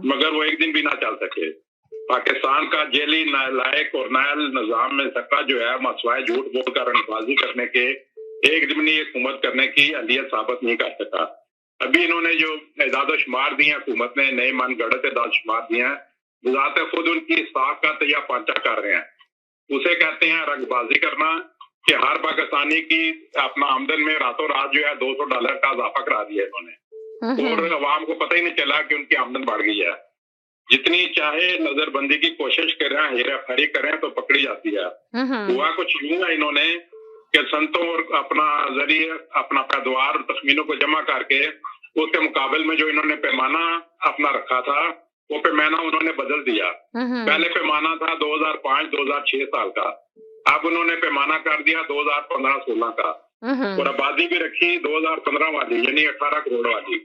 मगर वो एक दिन भी ना चल सके। पाकिस्तान का जेली नालायक और नायल निजाम में सका जो है मसवाए झूठ बोलकर रंगबाजी करने के एक दिमनी हुकूमत करने की अहलियत साबित नहीं कर सका। अभी इन्होंने जो एजाद शुमार दिए, हुकूमत ने नए मन गढ़त एजाद शुमार दिए हैं, गुजाते खुद उनकी साख का तैयार पांचा कर रहे हैं। उसे कहते हैं रंगबाजी करना, कि हर पाकिस्तानी की अपना आमदन में रातों रात जो है $200 का इजाफा करा दिया इन्होंने, और अवाम को पता ही नहीं चला कि उनकी आमदन बढ़ गई है। जितनी चाहे नजरबंदी की कोशिश करें, हेराफेरी करें तो पकड़ी जाती है। हुआ कुछ यूं है इन्होंने कि संतों और अपना जरिए अपना पैदावार तखमीनों को जमा करके उसके मुकाबले में जो इन्होंने पैमाना अपना रखा था वो पैमाना उन्होंने बदल दिया। पहले पैमाना था 2005-2006 साल का, अब उन्होंने पैमाना कर दिया 2015-16 का, और आबादी भी रखी 2015 वाली यानी 18 करोड़ वाली।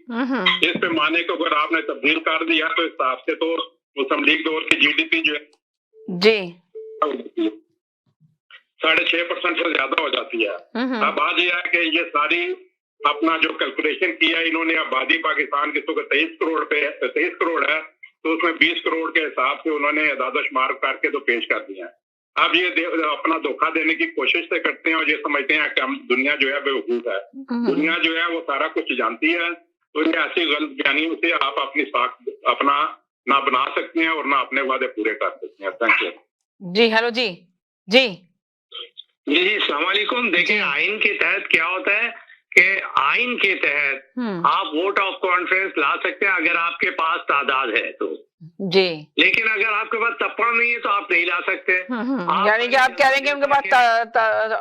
इस पैमाने को अगर आपने तब्दील कर दिया तो इस हिसाब से तो मुस्लिम लीग दौर की GDP जो है जी 6.5% से ज्यादा हो जाती है। अब आज यह है कि ये सारी अपना जो कैलकुलेशन किया इन्होंने, आबादी पाकिस्तान की तो 23 करोड़ है, तो उसमें 20 करोड़ के हिसाब से उन्होंने आदादोशुमार करके तो पेश कर दिया। अब ये अपना धोखा देने की कोशिश से करते हैं और ये समझते हैं कि हम दुनिया जो है बेवकूफ है। दुनिया जो है वो सारा कुछ जानती है, तो ये ऐसी गलत बयानियों से आप अपनी साख अपना ना बना सकते हैं और ना अपने वादे पूरे कर सकते हैं। Thank you. जी हेलो जी जी जी, अस्सलाम वालेकुम। देखिए, आइन के तहत क्या होता है कि आइन के तहत आप वोट ऑफ कॉन्फ्रेंस ला सकते हैं अगर आपके पास तादाद है तो जी, लेकिन अगर आपके पास तप्पड़ नहीं है तो आप नहीं ला सकते। यानी कि आप कह रहे हैं कि उनके पास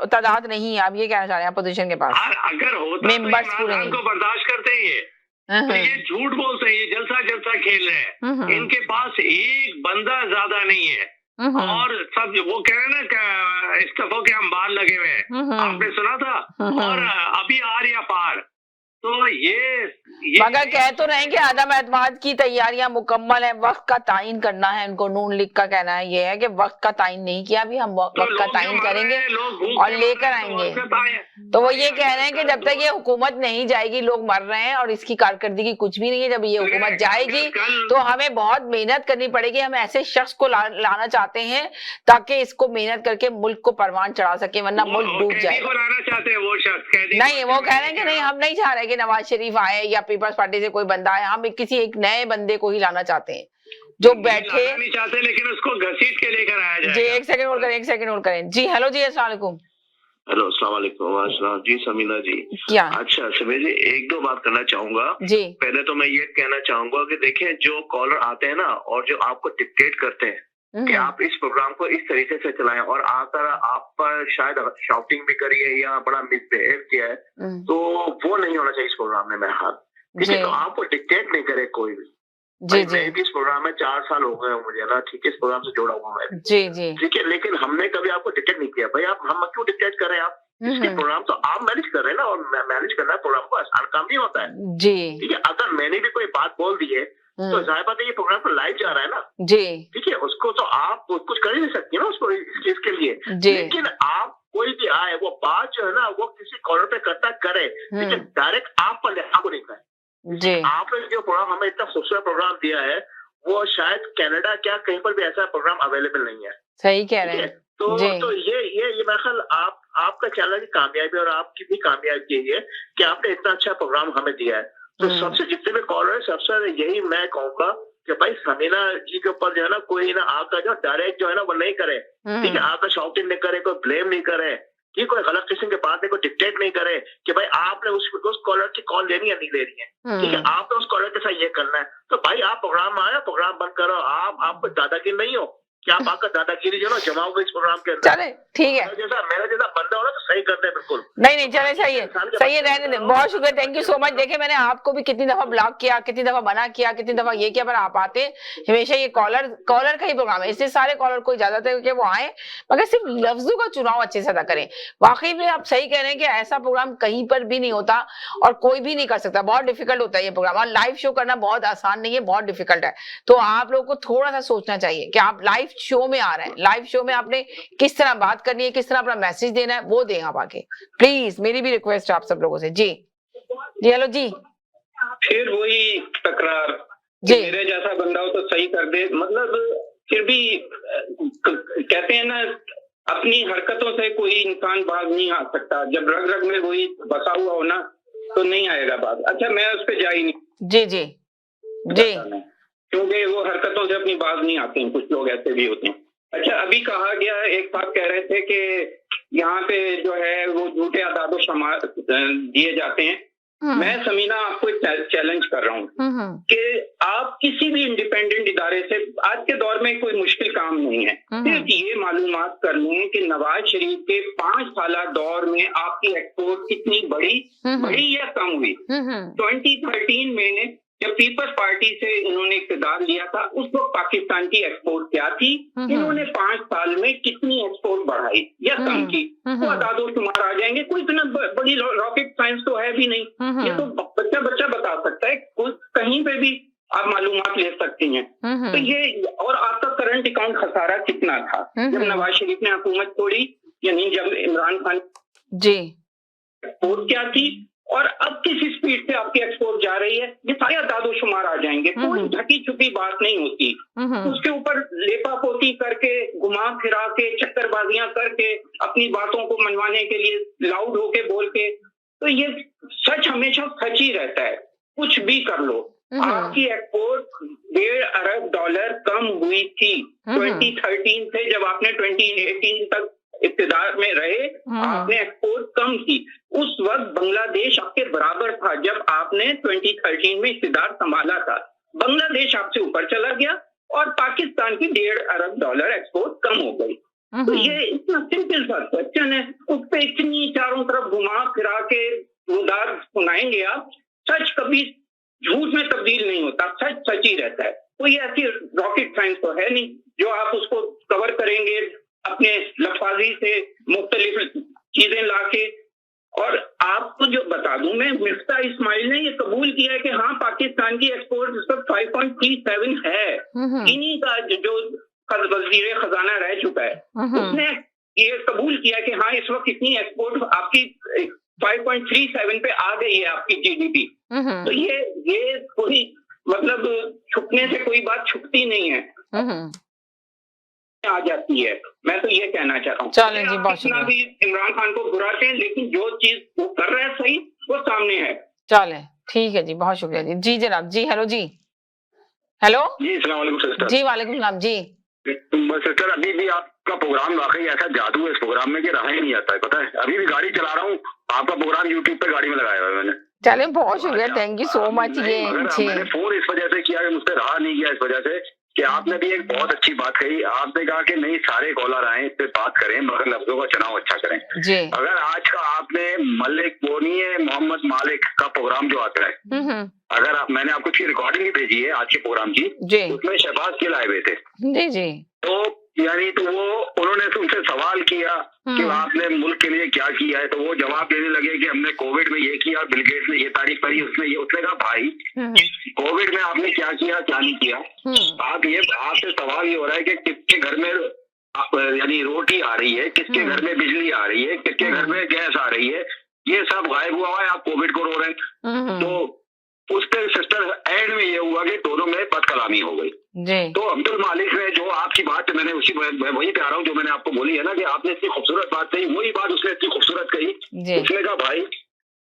तादाद नहीं है, आप ये कहना चाह रहे हैं अपोजिशन के पास अगर होता मेंबर्स तो पूरे इमरान नहीं। खान को बर्दाश्त करते हैं ये, तो ये झूठ बोलते हैं, ये जलसा जलसा खेल रहे हैं। इनके पास एक बंदा ज्यादा नहीं है और सब वो कह रहे हैं ना इस्तीफों के अंबार लगे हुए हैं, आपने सुना था, और अभी आ रही पार। तो ये मगर कह तो रहे हैं कि आदम एतमाद की तैयारियां मुकम्मल है, वक्त का तायन करना है उनको। नून लीग का कहना है ये है कि वक्त का तायन नहीं किया, अभी हम वक्त का तायन करेंगे और लेकर आएंगे। तो वो ये कह रहे हैं कि जब तक ये हुकूमत नहीं जाएगी लोग मर रहे हैं और इसकी कारकर्दगी कुछ भी नहीं है। जब ये हुकूमत जाएगी तो हमें बहुत मेहनत करनी पड़ेगी। हम ऐसे शख्स को लाना चाहते हैं ताकि इसको मेहनत करके मुल्क को परवान चढ़ा सके, वरना मुल्क डूब जाए। वो शख्स नहीं, वो कह रहे हैं कि नहीं, हम नहीं चाह रहे कि नवाज शरीफ आए या पीपल्स पार्टी से कोई बंदा आए, हम किसी एक नए बंदे को ही लाना चाहते हैं जो बैठे नहीं चाहते, लेकिन उसको घसीट के लेकर आया जाए। जी, एक सेकंड होल्ड करें। जी हेलो जी, अस्सलाम वालेकुम। हेलो, अस्सलाम वालेकुम जी, समीना जी। क्या? अच्छा समीर जी, एक दो बात करना चाहूंगा जी। पहले तो मैं ये कहना चाहूंगा कि देखें, जो कॉलर आते हैं ना और जो आपको डिक्टेट करते हैं कि आप इस प्रोग्राम को इस तरीके से चलाएं और आकर आप पर शायद शाउटिंग भी करी है या बड़ा मिसबिहेव किया है, तो वो नहीं होना चाहिए इस प्रोग्राम में। मेरा हाथ ठीक है, तो आपको डिक्टेट नहीं करे कोई भी। जी जी, मैं भी इस प्रोग्राम में 4 साल हो गए मुझे ना, ठीक है, इस प्रोग्राम से जुड़ा हुआ मैं। जी जी, ठीक है, लेकिन हमने कभी आपको डिक्टेट नहीं किया। भाई आप हम क्यों डिक्टेट कर रहे हैं? आप इसके प्रोग्राम तो आप मैनेज कर रहे हैं ना, और मैनेज करना है प्रोग्राम को आसान काम नहीं होता है। जी ठीक है, अगर मैंने भी कोई बात बोल दी है तो जाहिर बात है ये प्रोग्राम तो लाइव जा रहा है ना। जी, ठीक है, उसको तो आप कुछ कर ही नहीं सकती ना उसको इस चीज के लिए। जी। लेकिन आप कोई भी आए, वो बात जो है ना वो किसी कॉलर पे करता करे, लेकिन डायरेक्ट आप पर आपको नहीं करे। जी, आपने जो प्रोग्राम हमें इतना खूबसूरत प्रोग्राम दिया है, वो शायद कनाडा क्या कहीं पर भी ऐसा प्रोग्राम अवेलेबल नहीं है। सही कह रहे हैं। तो ये मेरा ख्याल आपका चैनल की कामयाबी और आपकी भी कामयाबी यही है कि आपने इतना अच्छा प्रोग्राम हमें दिया है। तो सबसे जितने भी कॉलर है, सबसे यही मैं कहूँगा कि भाई समीना जी के ऊपर जो है ना कोई ना आकर जो डायरेक्ट जो है ना वो नहीं करे। ठीक है, आकर शाउटिंग नहीं करे, कोई ब्लेम नहीं करे, ठीक, कोई गलत किस्म की बात नहीं, कोई डिक्टेट नहीं करे कि भाई आपने उस कॉलर की कॉल लेनी है नहीं लेनी है। ठीक है, आपने उस कॉलर के साथ ये करना है। तो भाई आप प्रोग्राम आया, प्रोग्राम बंद करो। आप दादागिरी नहीं हो कि आप आकर दादागिरी जो ना जमाओगे इस प्रोग्राम के अंदर। चले ठीक है, मेरा जैसा बंदा हो ना तो सही करते हैं बिल्कुल। नहीं चले, सही है, रहने दें। बहुत शुक्रिया, थैंक यू सो मच। देखिए मैंने आपको भी कितनी दफा ब्लॉक किया, कितनी दफा मना किया, कितनी दफा ये किया, पर आप आते हमेशा। ये कॉलर का ही प्रोग्राम है, इसलिए सारे कॉलर को इजाजत है कि वो आए, मगर सिर्फ लफ्जों का चुनाव अच्छे से अदा करें। वाकई में आप सही कह रहे हैं कि ऐसा प्रोग्राम कहीं पर भी नहीं होता और कोई भी नहीं कर सकता। बहुत डिफिकल्ट होता है ये प्रोग्राम, और लाइव शो करना बहुत आसान नहीं है, बहुत डिफिकल्ट है। तो आप लोगों को थोड़ा सा सोचना चाहिए कि आप लाइव शो में आ रहे हैं, लाइव शो में आपने किस तरह बात करनी है, किस तरह अपना मैसेज देना है, वो दें आप आके। प्लीज मेरी भी रिक्वेस्ट है आप सब लोगों से। जी हेलो जी। फिर वही तकरार, मेरे जैसा बंदा हो तो सही कर दे। मतलब फिर भी कहते हैं ना, अपनी हरकतों से कोई इंसान बाज नहीं आ सकता। जब रग रग में वही बसा हुआ हो ना तो नहीं आएगा बाज। अच्छा, मैं उस पर जा ही नहीं। जी जी जी, क्योंकि वो हरकतों से अपनी बाज नहीं आते हैं, कुछ लोग ऐसे भी होते हैं। अच्छा, अभी कहा गया, एक साहब कह रहे थे कि यहाँ पे जो है वो झूठे अदादो शुमार दिए जाते हैं। मैं समीना आपको चैलेंज कर रहा हूँ कि आप किसी भी इंडिपेंडेंट इदारे से, आज के दौर में कोई मुश्किल काम नहीं है, सिर्फ ये मालूमात कर लें कि नवाज शरीफ के 5 साल दौर में आपकी एक्सपोर्ट कितनी बढ़ी या कम हुई। 2013 में जब पीपल्स पार्टी से इन्होंने इक़्तिदार लिया था, उस वक्त पाकिस्तान की एक्सपोर्ट क्या थी, इन्होंने 5 साल में कितनी एक्सपोर्ट बढ़ाई या कम की, वो अदादो शुमार आ जाएंगे। कोई इतना बड़ी रॉकेट साइंस तो है भी नहीं, ये तो बच्चा बता सकता है। कहीं पे भी आप मालूमात ले सकती हैं। तो ये, और आपका करंट अकाउंट खसारा कितना था जब नवाज शरीफ ने हुकूमत छोड़ी, यानी जब इमरान खान जी, एक्सपोर्ट क्या थी और अब किस स्पीड से आपकी एक्सपोर्ट जा रही है, ये सारे अदादो शुमार आ जाएंगे। कोई ढकी छुपी बात नहीं होती। उसके ऊपर लेपा पोती करके, घुमा फिरा के, चक्करबाजियां करके, अपनी बातों को मनवाने के लिए लाउड होके बोल के, तो ये सच हमेशा सच ही रहता है। कुछ भी कर लो, आपकी एक्सपोर्ट $1.5 अरब कम हुई थी 2013 से, जब आपने 2018 तक इब्तिदा में रहे, आपने एक्सपोर्ट कम की। उस वक्त बांग्लादेश आपके बराबर था जब आपने 2013 में इब्तिदा संभाला था। बांग्लादेश आपसे ऊपर चला गया और पाकिस्तान की $1.5 अरब एक्सपोर्ट कम हो गई। तो ये इतना सिंपल सा क्वेश्चन है, उस पर इतनी चारों तरफ घुमा फिरा के उदार सुनाएंगे आप। सच कभी झूठ में तब्दील नहीं होता, सच सच ही रहता है। कोई ऐसी रॉकेट साइंस तो है नहीं जो आप उसको कवर करेंगे अपने लफाजी से मुख्तलिफ चीजें लाके। और आपको जो बता दूं मैं, मिफ्ता इस्माइल ने ये कबूल किया है कि हाँ पाकिस्तान की एक्सपोर्ट इस वक्त 5.37 है। इन्हीं का जो वज़ीर खजाना रह चुका है उसने ये कबूल किया कि हाँ इस वक्त इतनी एक्सपोर्ट आपकी 5.37 पे आ गई है आपकी जीडीपी। तो ये कोई मतलब छुपने से कोई बात छुपती नहीं है, आ जाती है। मैं तो ये कहना चाह रहा हूँ, चलें जी, बहुत कितना भी इमरान खान को बुरा कहें लेकिन जो चीज वो कर रहा है सही वो सामने है। चलें, ठीक है जी, बहुत शुक्रिया जी। जी जनाब, जी हेलो जी, हेलो जी अस्सलाम वालेकुम सिस्टर। जी वालेकुम सलाम जी। सिस्टर अभी भी आपका प्रोग्राम वाकई ऐसा जादू है इस प्रोग्राम में कि रहा ही नहीं आता है, पता है। अभी भी गाड़ी चला रहा हूँ, आपका प्रोग्राम यूट्यूब पे गाड़ी में लगाया हुआ है मैंने। चले बहुत शुक्रिया, थैंक यू सो मच। ये मैंने फोन इस वजह से किया कि मुझसे रहा नहीं गया, इस वजह से कि आपने भी एक बहुत अच्छी बात कही। आपने कहा कि नहीं सारे कॉलर आए इस पे बात करें मगर लफ्जों का चुनाव अच्छा करें जी। अगर आज का आपने मलिक वो नहीं है मोहम्मद मालिक का प्रोग्राम जो आता है, अगर मैंने आपको उसकी रिकॉर्डिंग भी भेजी है आज के प्रोग्राम की, उसमें शहबाज गिल आए हुए थे जी जी। तो यानी तो वो उन्होंने उनसे सवाल किया कि आपने मुल्क के लिए क्या किया है, तो वो जवाब देने लगे कि हमने कोविड में ये किया, बिल गेट्स ने ये तारीफ करी, उसने कहा भाई कोविड में आपने क्या किया क्या नहीं किया। आपसे सवाल ये हो रहा है कि किसके घर में यानी रोटी आ रही है, किसके घर में बिजली आ रही है, किसके घर में गैस आ रही है, ये सब गायब हुआ है, आप कोविड को रो रहे हैं। तो उसके सिस्टर एंड में ये हुआ कि दोनों में बदकलामी हो गई। तो अब्दुल मालिक ने जो आपकी बात मैंने वही पे आ रहा हूँ जो मैंने आपको बोली है ना कि आपने इतनी खूबसूरत बात कही, वही बात उसने इतनी खूबसूरत कही। उसने कहा भाई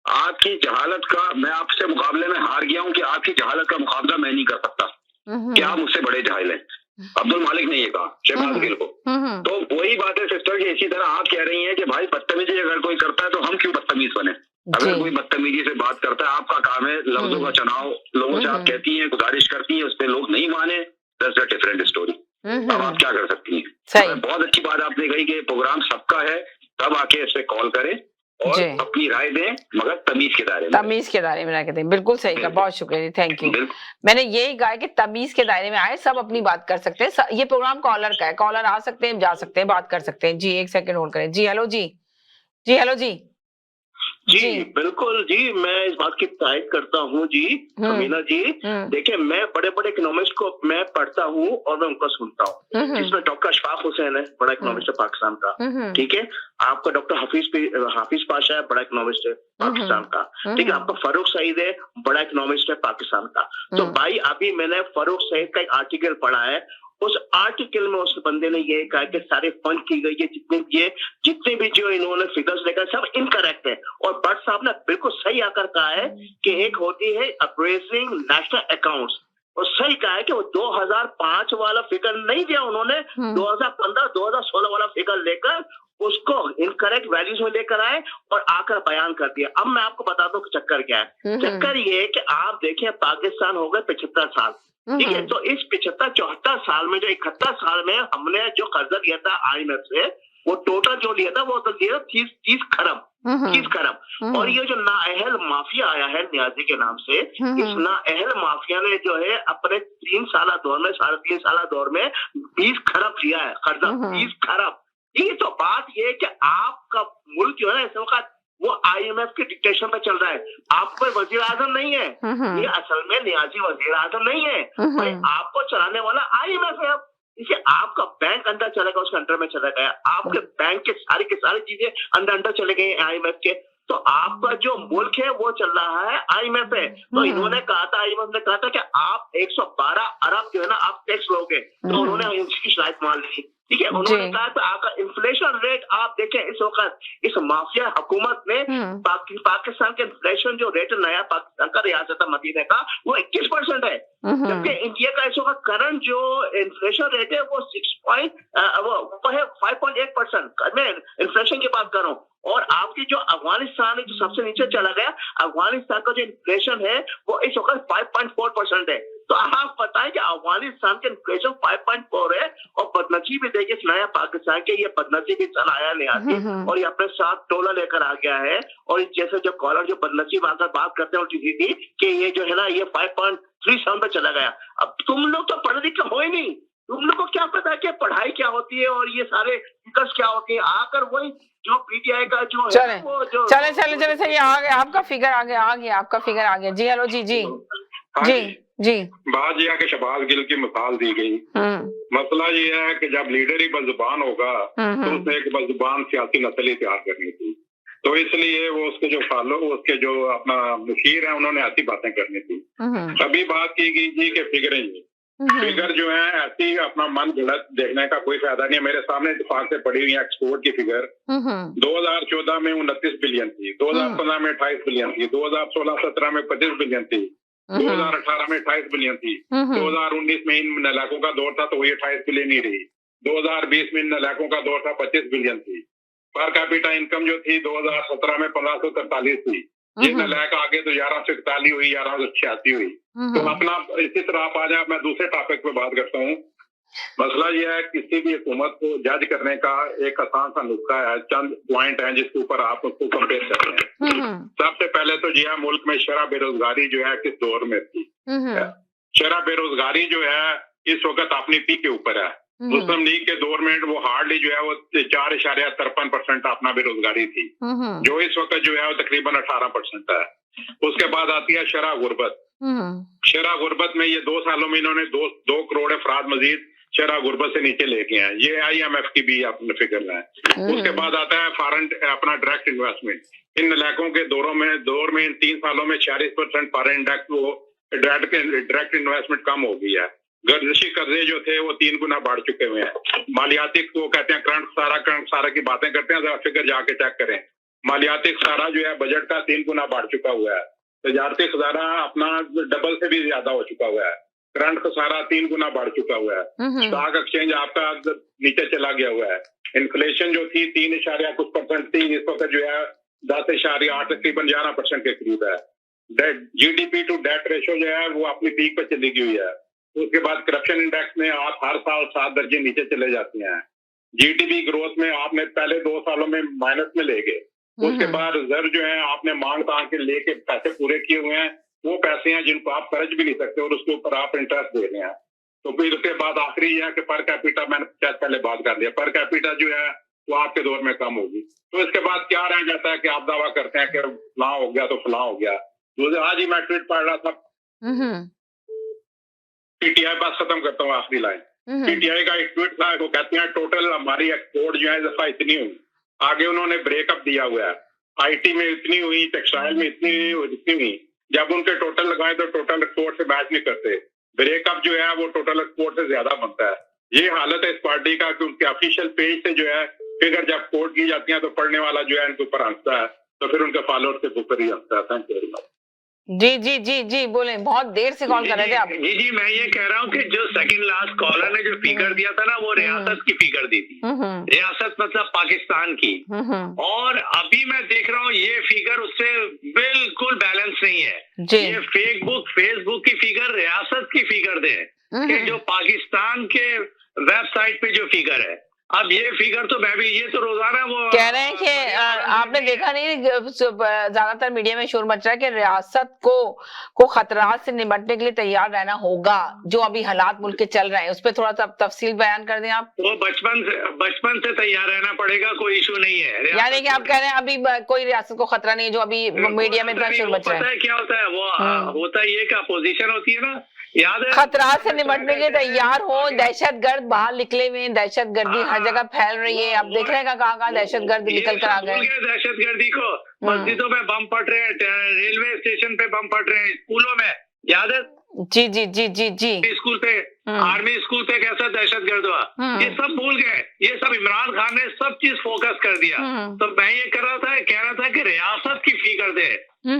आपकी जहालत का मैं आपसे मुकाबले में हार गया हूँ कि आपकी जहालत का मुकाबला मैं नहीं कर सकता, कि आप मुझसे बड़े जाहिल हैं। अब्दुल मालिक ने ये कहा शहबाज गिल को। तो वही बात है सिस्टर कि इसी तरह आप कह रही हैं कि भाई बदतमीजी अगर कोई करता है तो हम क्यों बदतमीज बने। अगर कोई बदतमीजी से बात करता है, आपका काम है लफ्जों का चुनाव, लोगों से आप कहती हैं गुजारिश करती हैं, उस पर लोग नहीं माने, दैट्स अ डिफरेंट स्टोरी। अब आप क्या कर सकती हैं। बहुत अच्छी बात आपने कही कि प्रोग्राम सबका है, सब आके इस पे कॉल करें और अपनी राय दें मगर तमीज के दायरे में रह के दें। बिल्कुल सही का, बहुत शुक्रिया जी, थैंक यू। मैंने यही कहा कि तमीज के दायरे में आए, सब अपनी बात कर सकते हैं। ये प्रोग्राम कॉलर का है, कॉलर आ सकते हैं, जा सकते हैं, बात कर सकते हैं। जी एक सेकंड होल्ड करें। जी हेलो जी, जी हेलो जी। जी बिल्कुल जी, मैं इस बात की तायद करता हूँ जी अमीना जी। देखिए मैं बड़े बड़े इकोनॉमिस्ट को मैं पढ़ता हूँ और मैं उनको सुनता हूँ। इसमें डॉक्टर अशफाक हुसैन है, बड़ा इकोनॉमिस्ट है पाकिस्तान का, ठीक है। आपका डॉक्टर हाफिज पाशा है, बड़ा इकोनॉमिस्ट है पाकिस्तान का, ठीक है। आपका फारूक सईद है, बड़ा इकोनॉमिस्ट है पाकिस्तान का। तो भाई अभी मैंने फारूक सईद का एक आर्टिकल पढ़ा है, उस आर्टिकल में उस बंदे ने ये कहा कि सारे फंड की गई है जितने भी जो इन्होंने फिगर्स देखा सब इनकरेक्ट है। और भट्ट साहब ने बिल्कुल सही आकर कहा है कि एक होती है अप्रेजिंग नेशनल अकाउंट्स, और सही कहा है कि वो 2005 वाला फिगर नहीं दिया उन्होंने, 2015-2016 वाला फिगर लेकर उसको इनकरेक्ट वैल्यूज में लेकर आए और आकर बयान कर दिया। अब मैं आपको बताता हूँ चक्कर क्या है। चक्कर ये है कि आप देखिए पाकिस्तान हो गए 75 साल, ठीक है। तो इस 75-74 साल में जो 71 साल में हमने जो कर्जा लिया था IMF से, वो टोटल जो लिया था वो तो लिया 30 खरब। और ये जो नाअहल माफिया आया है नियाजी के नाम से, इस नाअहल माफिया ने जो है अपने 3 साल दौर में 3.5 साल दौर में 20 खरब लिया है कर्जा, 20 खरब। ये तो बात ये है कि आपका मुल्क जो है इस वक्त वो IMF के डिक्टेशन पे चल रहा है। आप कोई वजीर आजम नहीं है, ये असल में नियाजी वजीर आजम नहीं है भाई, आपको चलाने वाला IMF है। अब इसे आपका बैंक अंदर चलेगा, उसके अंडर में चला गया, आपके बैंक के सारी चीजें अंदर चले गए IMF के। तो आपका जो मुल्क है वो चल रहा है IMF है। तो इन्होंने कहा था, IMF ने कहा था कि आप 112 अरब जो है ना आप टैक्स लोगे, तो उन्होंने इसकी शराइत मान ली। ठीक है। उन्होंने कहा तो आपका इन्फ्लेशन रेट आप देखें इस वक्त इस माफिया हुकूमत में पाकिस्तान के इन्फ्लेशन जो रेट नया पाकिस्तान का रियासत मदीना का वो 21% है, जबकि इंडिया का इस वक्त करंट जो इन्फ्लेशन रेट है वो 5.8%। मैं इन्फ्लेशन की बात कर रहा हूँ। और आपकी जो अफगानिस्तान है जो सबसे नीचे चला गया, अफगानिस्तान का जो इन्फ्लेशन है वो इस वक्त 5.4% है। तो आप बताएं कि अफगानिस्तान के इन्फ्लेशन 5.4 है और बदनसीबी देखिए इस नया पाकिस्तान के ये बदनसीबी चलाया नहीं आती और ये अपने साथ टोला लेकर आ गया है। और जैसे जो कॉलर जो बदनसीब आकर बात करते हैं उल्टी सीधी कि ये जो है ना ये 5.37 पे चला गया। अब तुम लोग तो पढ़े लिखे हो ही नहीं, तुम लोग को क्या पता है कि पढ़ाई क्या होती है और ये सारे फिगर्स क्या होती है। आकर वही जो पीटीआई का जो चले है वो जो चले सही आ गया आपका फिगर आ गया आपका फिगर आ गया। जी हेलो जी जी जी जी बात यह है कि शहबाज गिल की मिसाल दी गई। मसला ये है कि जब लीडर ही बज़ुबान होगा तो उसने एक बज़ुबान सियासी नस्ल ही तैयार करनी थी, तो इसलिए वो उसके जो उसके जो अपना मुशीर है उन्होंने ऐसी बातें करनी थी। अभी बात की गई थी कि फिगर जो है ऐसी अपना मन गलत देखने का कोई फायदा नहीं है। मेरे सामने इत्तेफाक से पड़ी हुई है एक्सपोर्ट की फिगर 2014 में 29 बिलियन थी, 2015 में 28 बिलियन थी, 2016-17 में 25 बिलियन थी, 2018 में 28 बिलियन थी, 2019 में इन नलाकों का दौर था तो ये 28 बिलियन ही रही, 2020 में इन नलाकों का दौर था 25 बिलियन थी। पर कैपिटा इनकम जो थी 2017 में 1543 थी, ये नलायक आगे तो 1141 हुई, 1186 हुई। तो अपना इसी तरह आप आ जाए, मैं दूसरे टॉपिक पे बात करता हूँ। मसला यह है किसी भी हुकूमत को जज करने का एक आसान सा नुस्खा है, चंद पॉइंट हैं जिसके ऊपर आप उसको कंपेयर कर रहे हैं। सबसे पहले तो यह मुल्क में शरह बेरोजगारी जो है किस दौर में थी। शरह बेरोजगारी जो है इस वक्त अपनी पीक के ऊपर है। मुस्लिम लीग के दौर में वो हार्डली जो है वो 4.53% अपना बेरोजगारी थी, जो इस वक्त जो है वो तकरीबन 18% है। उसके बाद आती है शरह गुर्बत। शरह गुर्बत में ये 2 सालों में इन्होंने 2 करोड़ अफराद मजीद शरह गुर्बत से नीचे लेके हैं, ये IMF की भी अपने फिगर है। उसके बाद आता है फॉरेन अपना डायरेक्ट इन्वेस्टमेंट। इन इलाकों के दौर में इन 3 सालों में 46% फॉरेन डायरेक्ट इन्वेस्टमेंट कम हो गई है। गर्दिशी कर्जे जो थे वो 3 गुना बढ़ चुके हुए हैं। मालियाती को कहते हैं करंट सारा की बातें करते हैं, जरा फिगर जाके चेक करें। मालियाती खसारा जो है बजट का 3 गुना बढ़ चुका हुआ है। तजारती खसारा अपना डबल से भी ज्यादा हो चुका हुआ है। करंट खसारा 3 गुना बढ़ चुका हुआ है। स्टॉक एक्सचेंज आपका नीचे चला गया हुआ है। इन्फ्लेशन जो थी 3% थी, इस वक्त जो है 10.8 तकरीबन 11% के करीब है। GDP टू डेट रेशो जो है वो अपनी पीक पे चली गई हुई है। उसके बाद करप्शन इंडेक्स में आप हर साल 7 दर्जे नीचे चले जाते हैं। GDP ग्रोथ में आपने पहले 2 सालों में माइनस में ले गए। उसके बाद रिजर्व जो है आपने मांग तांग के लेके पैसे पूरे किए हुए हैं, वो पैसे हैं जिनको आप खर्च भी नहीं सकते और उसके ऊपर आप इंटरेस्ट दे रहे हैं। तो फिर उसके बाद आखिरी है कि पर कैपिटा, मैंने पहले बात कर दिया, पर कैपिटा जो है वो आपके दौर में कम होगी। तो इसके बाद क्या रह जाता है कि आप दावा करते हैं कि फलां हो गया तो फलां हो गया। तो आज ही मैं ट्वीट पढ़ रहा था PTI, बस खत्म करता हूँ आखिरी लाइन। PTI का एक ट्वीट था, वो कहते हैं टोटल हमारी एक्सपोर्ट जो है दफा इतनी हुई। आगे उन्होंने ब्रेकअप दिया हुआ है, IT में इतनी हुई, टेक्सटाइल में इतनी हुई। जब उनके टोटल लगाए तो टोटल एक्सपोर्ट से मैच नहीं करते। ब्रेकअप जो है वो टोटल एक्सपोर्ट से ज्यादा बनता है। ये हालत है इस पार्टी का कि उनके ऑफिशियल पेज से जो है फिगर जब कोट की जाती है तो पढ़ने वाला जो है इनके ऊपर हंसता है, तो फिर उनके फॉलोअर्स के ऊपर ही हंसता है। Thank you very much. जी बोले, बहुत देर से कॉल कर रहे थे आप। जी मैं ये कह रहा हूँ कि जो सेकंड लास्ट कॉलर ने जो फिगर दिया था ना वो रियासत की फिगर दी थी। रियासत मतलब पाकिस्तान की। और अभी मैं देख रहा हूँ ये फिगर उससे बिल्कुल बैलेंस नहीं है। ये फेसबुक की फिगर रियासत की फिगर दे कि जो पाकिस्तान के वेबसाइट पे जो फिगर है। अब ये फिगर तो मैं भी, ये तो रोजाना वो कह रहे हैं कि आपने देखा नहीं, ज्यादातर मीडिया में शोर मच रहा है कि रियासत को खतरात से निपटने के लिए तैयार रहना होगा, जो अभी हालात मुल्क के चल रहे हैं उस पर थोड़ा सा तफसील बयान कर दें आप। वो बचपन से तैयार रहना पड़ेगा, कोई इशू नहीं है। यानी कि आप कह रहे हैं अभी कोई रियासत को खतरा नहीं है, जो अभी मीडिया में इतना शोर मच रहा है। पता है क्या होता है, वो होता है ये कि अपोजिशन होती है ना, याद है, खतरात से निपटने के तैयार हो। दहशतगर्द बाहर निकले हुए, दहशतगर्दी हर जगह फैल रही है। आप देख रहे हैं कहाँ दहशतगर्द निकल कर आ गए। दहशतगर्दी को मस्जिदों में बम फट रहे हैं, रेलवे स्टेशन पे बम फट रहे हैं, स्कूलों में याद है? जी जी जी जी जी। स्कूल पे, आर्मी स्कूल पे कैसा दहशतगर्द हुआ, ये सब भूल गए। ये सब इमरान खान ने सब चीज फोकस कर दिया। तो मैं ये कह रहा था कि रियासत की फिक्र दे।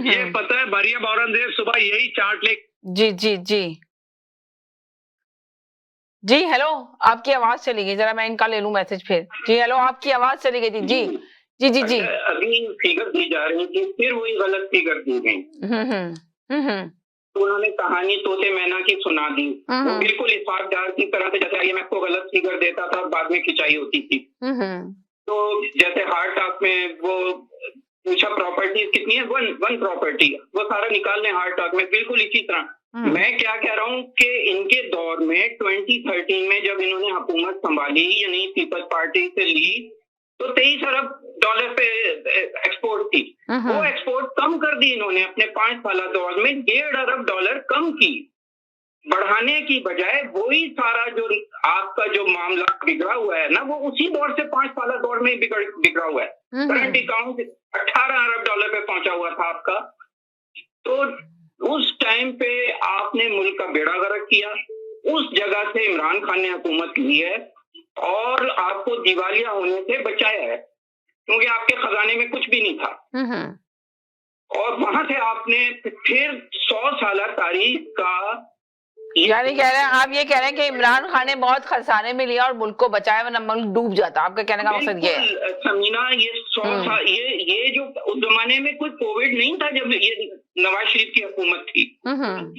ये पता है मरियम औरंगजेब सुबह यही चार्ट ले। जी जी जी जी। हेलो, आपकी आवाज चली गई, जरा मैं इनका ले लूं मैसेज फिर। जी हेलो, आपकी आवाज चली गई थी। जी जी जी जी। अभी फिगर दी जा रही थी, फिर वही गलत फिगर दी गई। उन्होंने कहानी तोते मैना की सुना दी, वो बिल्कुल इत्तेफाकदार की तरह से, जैसे मैं को गलत फिगर देता था और बाद में खिंचाई होती थी। तो जैसे हार्ट टॉक में वो पूछा प्रॉपर्टी कितनी है, वन प्रॉपर्टी, वो सारा निकाल लें हार्ट टॉक में, बिल्कुल इसी तरह। मैं क्या कह रहा हूँ कि इनके दौर में 2013 में जब इन्होंने हुकूमत संभाली, यानी पीपल्स पार्टी से ली, तो $23 अरब पे एक्सपोर्ट थी। वो एक्सपोर्ट कम कर दी इन्होंने अपने 5 साल दौर में, $1.5 अरब कम की, बढ़ाने की बजाय। वही सारा जो आपका जो मामला बिगड़ा हुआ है ना, वो उसी दौर से 5 साल दौर में बिगड़ा हुआ है। करंट अकाउंट $18 अरब पे पहुंचा हुआ था आपका। तो उस टाइम पे आपने मुल्क का बेड़ा गर्क किया, उस जगह से इमरान खान ने हुकूमत ली है और आपको दिवालिया होने से बचाया है, क्योंकि आपके खजाने में कुछ भी नहीं था। और वहां से आपने फिर 100 साल तारीख का, यानी कह रहे हैं आप, ये कह रहे हैं कि इमरान खान ने बहुत खजाने में लिया और मुल्क को बचाया, वरना मुल्क डूब जाता। आपका कहने का मकसद ये है? समीना, ये 100 साल, ये जो उस जमाने में कोई कोविड नहीं था जब ये नवाज शरीफ की हुकूमत थी।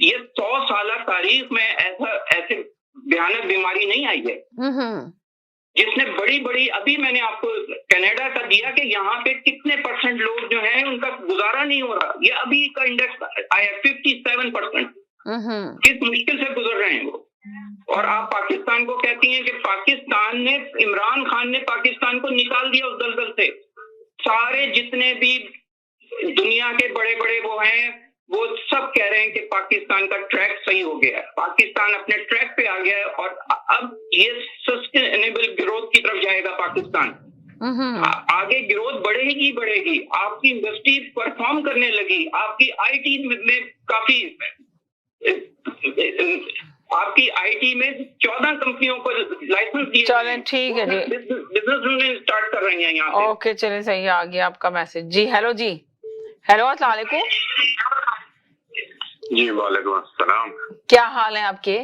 ये 100 साल तारीख में ऐसे भयानक बीमारी नहीं आई है जिसने बड़ी, अभी मैंने आपको कनाडा का दिया कि यहाँ पे कितने % लोग जो हैं उनका गुजारा नहीं हो रहा। ये अभी का इंडेक्स आया 57%। किस मुश्किल से गुजर रहे हैं वो। और आप पाकिस्तान को कहती हैं कि पाकिस्तान ने, इमरान खान ने पाकिस्तान को निकाल दिया उस दलदल से। सारे जितने भी दुनिया के बड़े बड़े वो हैं, वो सब कह रहे हैं कि पाकिस्तान का ट्रैक सही हो गया है, पाकिस्तान अपने ट्रैक पे आ गया है और अब ये सस्टेनेबल ग्रोथ की तरफ जाएगा पाकिस्तान। आगे ग्रोथ बढ़ेगी। आपकी इंडस्ट्री परफॉर्म करने लगी, आपकी आईटी में काफी, आपकी आईटी में 14 कंपनियों को लाइसेंस दिए। चलें, ठीक है जी, बिजनेस स्टार्ट कर रही हैं यहाँ पे। ओके, चलें, सही आ गया आपका मैसेज। जी हेलो, जी हेलो, अस्सलाम वालेकुम। जी वालेकुम अस्सलाम। क्या हाल है आपके?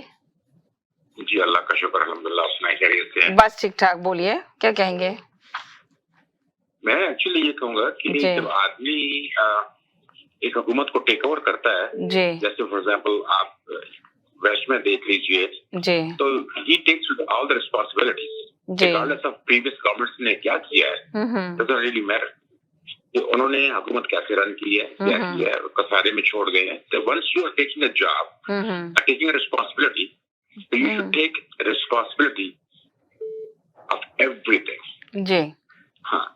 जी अल्लाह का शुक्र, अल्हम्दुलिल्लाह, अपना खैरियत से। बस ठीक ठाक, बोलिए क्या कहेंगे? मैं एक्चुअली ये कहूंगा कि जब आदमी एक हुकूमत को टेक ओवर करता है, जैसे फॉर एग्जांपल आप वेस्ट में देख लीजिए, तो he takes all the responsibilities regardless of previous governments ने क्या किया है, डजंट रियली मैटर। उन्होंने हुकूमत कैसे रन की है, क्या किया है, कसारे में छोड़ गए हैं। तो once you are taking a job, taking a responsibility, you should take responsibility of everything. जी हाँ,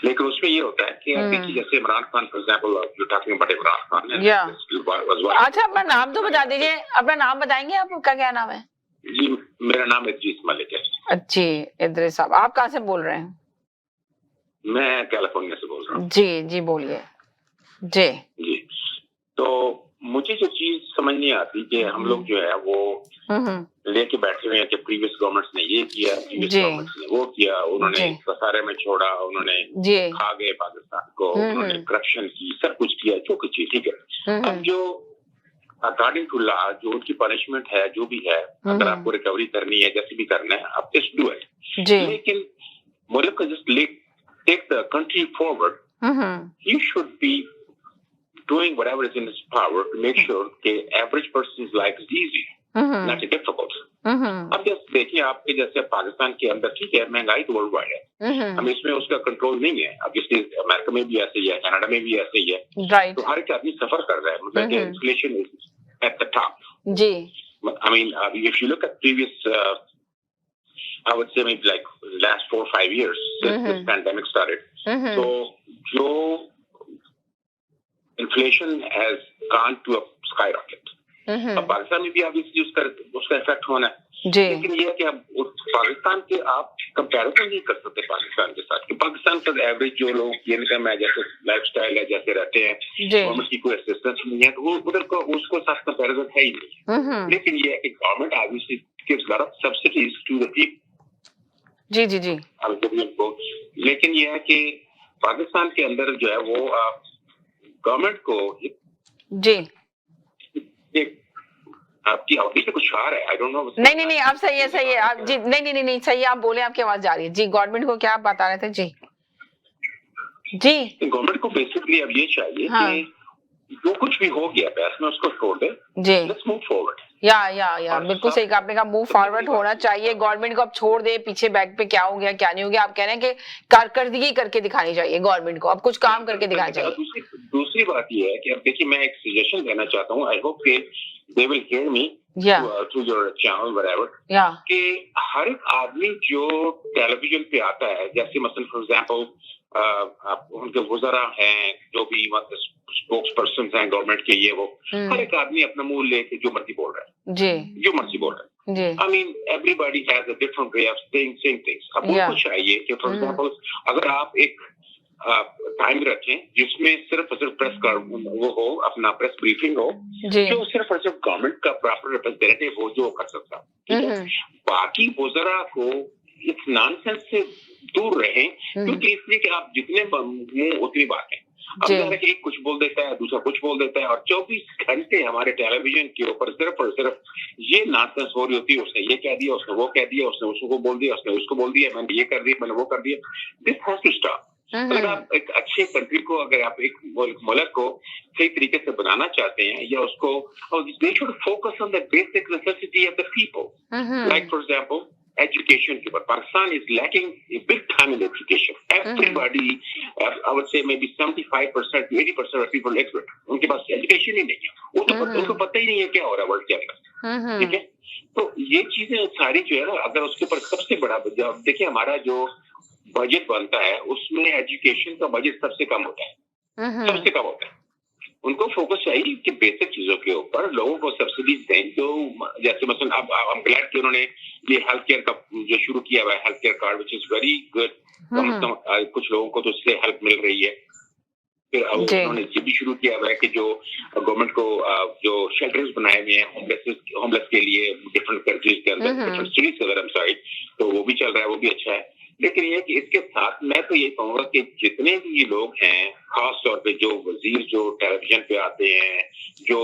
लेकिन उसमें ये होता है कि देखिए जैसे Imran Khan for example, you talking about Imran Khan. अच्छा, अपना नाम तो बता दीजिए, अपना नाम बताएंगे, आपका क्या नाम है? जी मेरा नाम इद्रीस मलिक है। अच्छी इद्रीस साहब, आप कहाँ से बोल रहे हैं? मैं कैलिफोर्निया से बोल रहा हूँ। जी बोलिए। जी, तो मुझे जो चीज समझ नहीं आती कि हम लोग जो है वो लेके बैठे हुए हैं कि प्रीवियस गवर्नमेंट्स ने ये किया, प्रीवियस गवर्नमेंट्स ने वो किया, उन्होंने कसारे में छोड़ा, उन्होंने खा गए पाकिस्तान को, उन्होंने करप्शन की, सब कुछ किया, जो कुछ चीज, ठीक है। अब जो अकॉर्डिंग टू लॉ जो उनकी पनिशमेंट है, जो भी है, अगर आपको रिकवरी करनी है, जैसे भी करना है, आप जस्ट डू इट। लेकिन मुल्क का just take the country forward, he should be doing whatever is in his power to make sure that average person's life is easy, not difficult. अब जैसे देखिए आपके जैसे पाकिस्तान के अंदर, ठीक है, महंगाई तो वर्ल्ड वाइड है, हम इसमें उसका कंट्रोल नहीं है। अब जैसे अमेरिका में भी ऐसे ही है, कनाडा में भी ऐसे ही है, तो हर एक आदमी सफर कर रहा है, मतलब कि inflation is at the top. जी, I mean, if you look at previous I would say maybe like last 4 or 5 years since this pandemic started. So, जो inflation has gone to a skyrocket. अब पाकिस्तान में भी अभी उसका effect होना है। जी। लेकिन ये है कि आप पाकिस्तान के आप कंपैरिजन नहीं कर सकते पाकिस्तान के साथ, कि पाकिस्तान का एवरेज जो लोग इनकम है, जैसे लाइफस्टाइल है, जैसे रहते हैं, गवर्नमेंट की कोई असिस्टेंस नहीं है, तो वो उधर को उसको साथ कंपैरिजन है ही नहीं। लेकिन ये है कि government obviously gives lot of subsidies to the people. जी जी जी। लेकिन ये है कि पाकिस्तान के अंदर जो है वो गवर्नमेंट को जी आपकी अवधि से कुछ आ रहा है, आई डोंट नो। नहीं आप सही है आप जी, नहीं सही है, आप बोले, आपकी आवाज जा रही है जी। गवर्नमेंट को क्या आप बता रहे थे जी? जी गवर्नमेंट को बेसिकली अब ये चाहिए कि जो कुछ भी हो गया बहस में उसको छोड़ दे जी। Let's move forward. या बिल्कुल सही कहा आपने, कहा मूव फॉरवर्ड होना चाहिए। गवर्नमेंट को अब छोड़ दे पीछे बैक पे, क्या हो गया क्या नहीं हो गया। आप कह रहे हैं कि कारकर्दगी करके दिखानी चाहिए गवर्नमेंट को, अब कुछ काम करके दिखाना चाहिए। दूसरी बात ये है कि अब देखिए, मैं एक सजेशन देना चाहता हूँ, आई होप के they will hear me through your channel whatever, कि हर एक आदमी जो टेलीविजन पे आता है, जैसे मसलन फॉर एग्जांपल उनके वज़रा हैं, जो भी स्पोक्स पर्सन हैं गवर्नमेंट के, ये वो हर एक आदमी अपना मुंह लेके जो मर्जी बोल रहा है जी, जो मर्जी बोल रहा है। I mean everybody has a different way of saying things. अब उनको चाहिए कि फॉर एग्जांपल अगर आप एक टाइम रखें जिसमें सिर्फ और सिर्फ प्रेस का वो हो, अपना प्रेस ब्रीफिंग हो, जो सिर्फ और सिर्फ गवर्नमेंट का प्रॉपर रिप्रेजेंटेटिव हो जो कर सकता, ठीक है। बाकी वज़रा को इस नॉनसेंस से दूर रहें, क्योंकि इसलिए कि आप जितने मुंह उतनी बातें। अब एक कुछ बोल देता है, दूसरा कुछ बोल देता है, और 24 घंटे हमारे टेलीविजन के ऊपर सिर्फ और सिर्फ ये नॉनसेंस हो रही होती है। उसने ये कह दिया, उसने वो कह दिया, उसने उसको बोल दिया, उसने उसको बोल दिया, मैंने ये कर दिया, मैंने वो कर दिया। This has to stop. अगर आप एक अच्छे कंट्री को, अगर आप एक मुल्क को सही तरीके से बनाना चाहते हैं, या उसको, they should focus on the basic necessity of the people. Like for example education के ऊपर Pakistan is lacking a big time in education. Everybody, I would say maybe 75% to 80% of people illiterate. उनके पास education ही नहीं है, उनको पता ही नहीं है क्या हो रहा है वर्ल्ड के अंदर, ठीक है। तो ये चीजें सारी जो है ना, अगर उसके ऊपर सबसे बड़ा, देखिए हमारा जो बजट बनता है उसमें एजुकेशन का बजट सबसे कम होता है, सबसे कम होता है। उनको फोकस चाहिए कि बेसिक चीजों के ऊपर लोगों को सब्सिडीज दें, जो जैसे मतलब अब I'm glad कि उन्होंने ये हेल्थ केयर का जो शुरू किया हुआ है, health care card, which is very good. कुछ लोगों को तो उससे हेल्प मिल रही है। फिर अब उन्होंने ये भी शुरू किया हुआ है कि जो गवर्नमेंट को जो शेल्टर्स बनाए हुए हैं होमलेस के लिए डिफरेंट कंट्रीज के अंदर, डिफरेंट सिटीज के अंदर, साइड, तो वो भी चल रहा है, वो भी अच्छा है। लेकिन ये कि इसके साथ मैं तो ये कहूंगा कि जितने भी लोग हैं, खास तौर पे जो वजीर जो टेलीविजन पे आते हैं, जो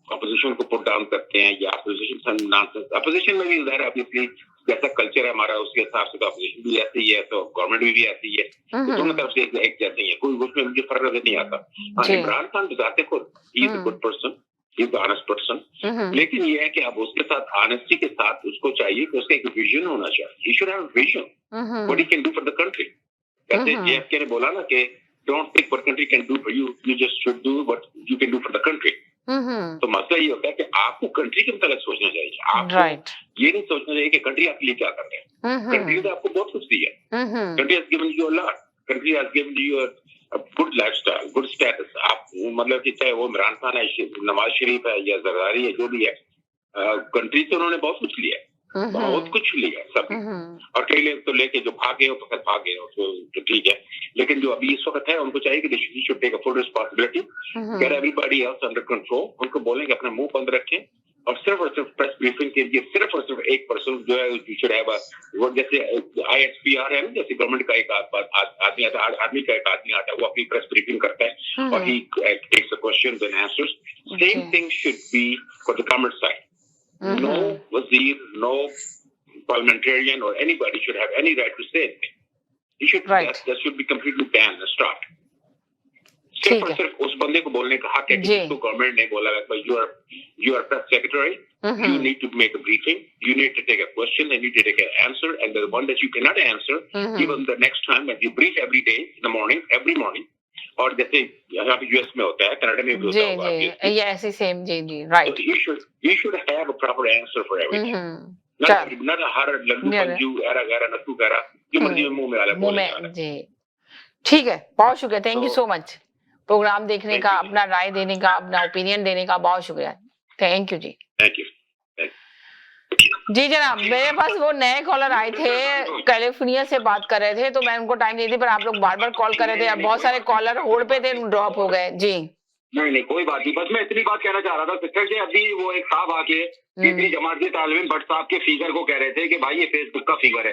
अपोजिशन को पुट डाउन करते हैं, या अपोजिशन में भी उधर ऑब्वियसली जैसा कल्चर है हमारा, उसके हिसाब से तो अपोजिशन भी ऐसी ही है, तो गवर्नमेंट भी ऐसी ही है, तो दोनों तरफ से एक जैसे ही है, कोई उसमें मुझे फर्क नजर नहीं आता। इमरान खान बताते खुद he is a good person, he is honest person, लेकिन ये है कि अब उसके साथ ऑनेस्टी के साथ उसको चाहिए कि उसका एक विजन होना चाहिए। He should have vision what he can do for the country. जैसे जेएफके ने बोला ना कि don't think what country can do for you, you just should do what you can do for the country. तो मसला ये होता है कि आपको कंट्री के मुताबिक सोचना चाहिए, आपको ये नहीं सोचना चाहिए कि कंट्री आपके लिए क्या कर रहे हैं। कंट्री ने आपको बहुत कुछ दिया, country has given you a lot, country has given you a good lifestyle, good status. आप मतलब कि चाहे वो इमरान खान है, नवाज शरीफ है, या जरदारी है, जो भी है, कंट्री से उन्होंने बहुत कुछ लिया, बहुत कुछ लिया सब। और कई लोग तो लेके जो भागे हो तो भागे हो, तो ठीक है, लेकिन जो अभी इस वक्त है उनको चाहिए कि they should take a full responsibility, get everybody else under control. उनको बोलेंगे अपना मुंह बंद रखें, और सिर्फ प्रेस ब्रीफिंग के लिए सिर्फ और सिर्फ एक पर्सन जो है शुड हैव वो, जैसे ISPR है ना, जैसे गवर्नमेंट का एक आदमी आता है, वो अपनी प्रेस ब्रीफिंग करता है और he takes the questions and answers. Same thing should be for the government side. No wazir, no parliamentarian or anybody should have any right to say anything. He should, that should be completely banned and stopped. सिर्फ और सिर्फ उस बंदे को बोलने का हक है कि जिसको गवर्नमेंट ने बोला है, you are press secretary, you need to make a briefing, you need to take a question, and you need to take an answer, and the one that you cannot answer, even the next time when you brief every day in the morning, every morning, और जैसे यहाँ पे US में होता है, Canada में भी होता होगा, ये ऐसी सेम जी right. So you should have a proper answer for everything. not हर लड्डू पंजू ऐरा गैरा नट्टू गैरा जो मर्जी मुंह में आ रहा जी। ठीक है, बहुत शुक्रिया, thank you so much programme देखने का, अपना राय देने का, अपना ओपिनियन देने का, बहुत शुक्रिया, थैंक यू जी। Thank you. जी जनाब, मेरे पास वो नए कॉलर आए थे, कैलिफोर्निया से बात कर रहे थे, तो मैं उनको टाइम नहीं दी, पर आप लोग बार बार कॉल कर रहे थे, अब बहुत सारे कॉलर होल्ड पे थे, ड्रॉप हो गए। जी नहीं कोई बात नहीं, बस मैं इतनी बात कहना चाह रहा था सिस्टर जी। अभी वो एक साहब आके तीसरी जमात के तालिब इल्म भट्ट साहब के फिगर को कह रहे थे कि भाई ये फेसबुक का फिगर है।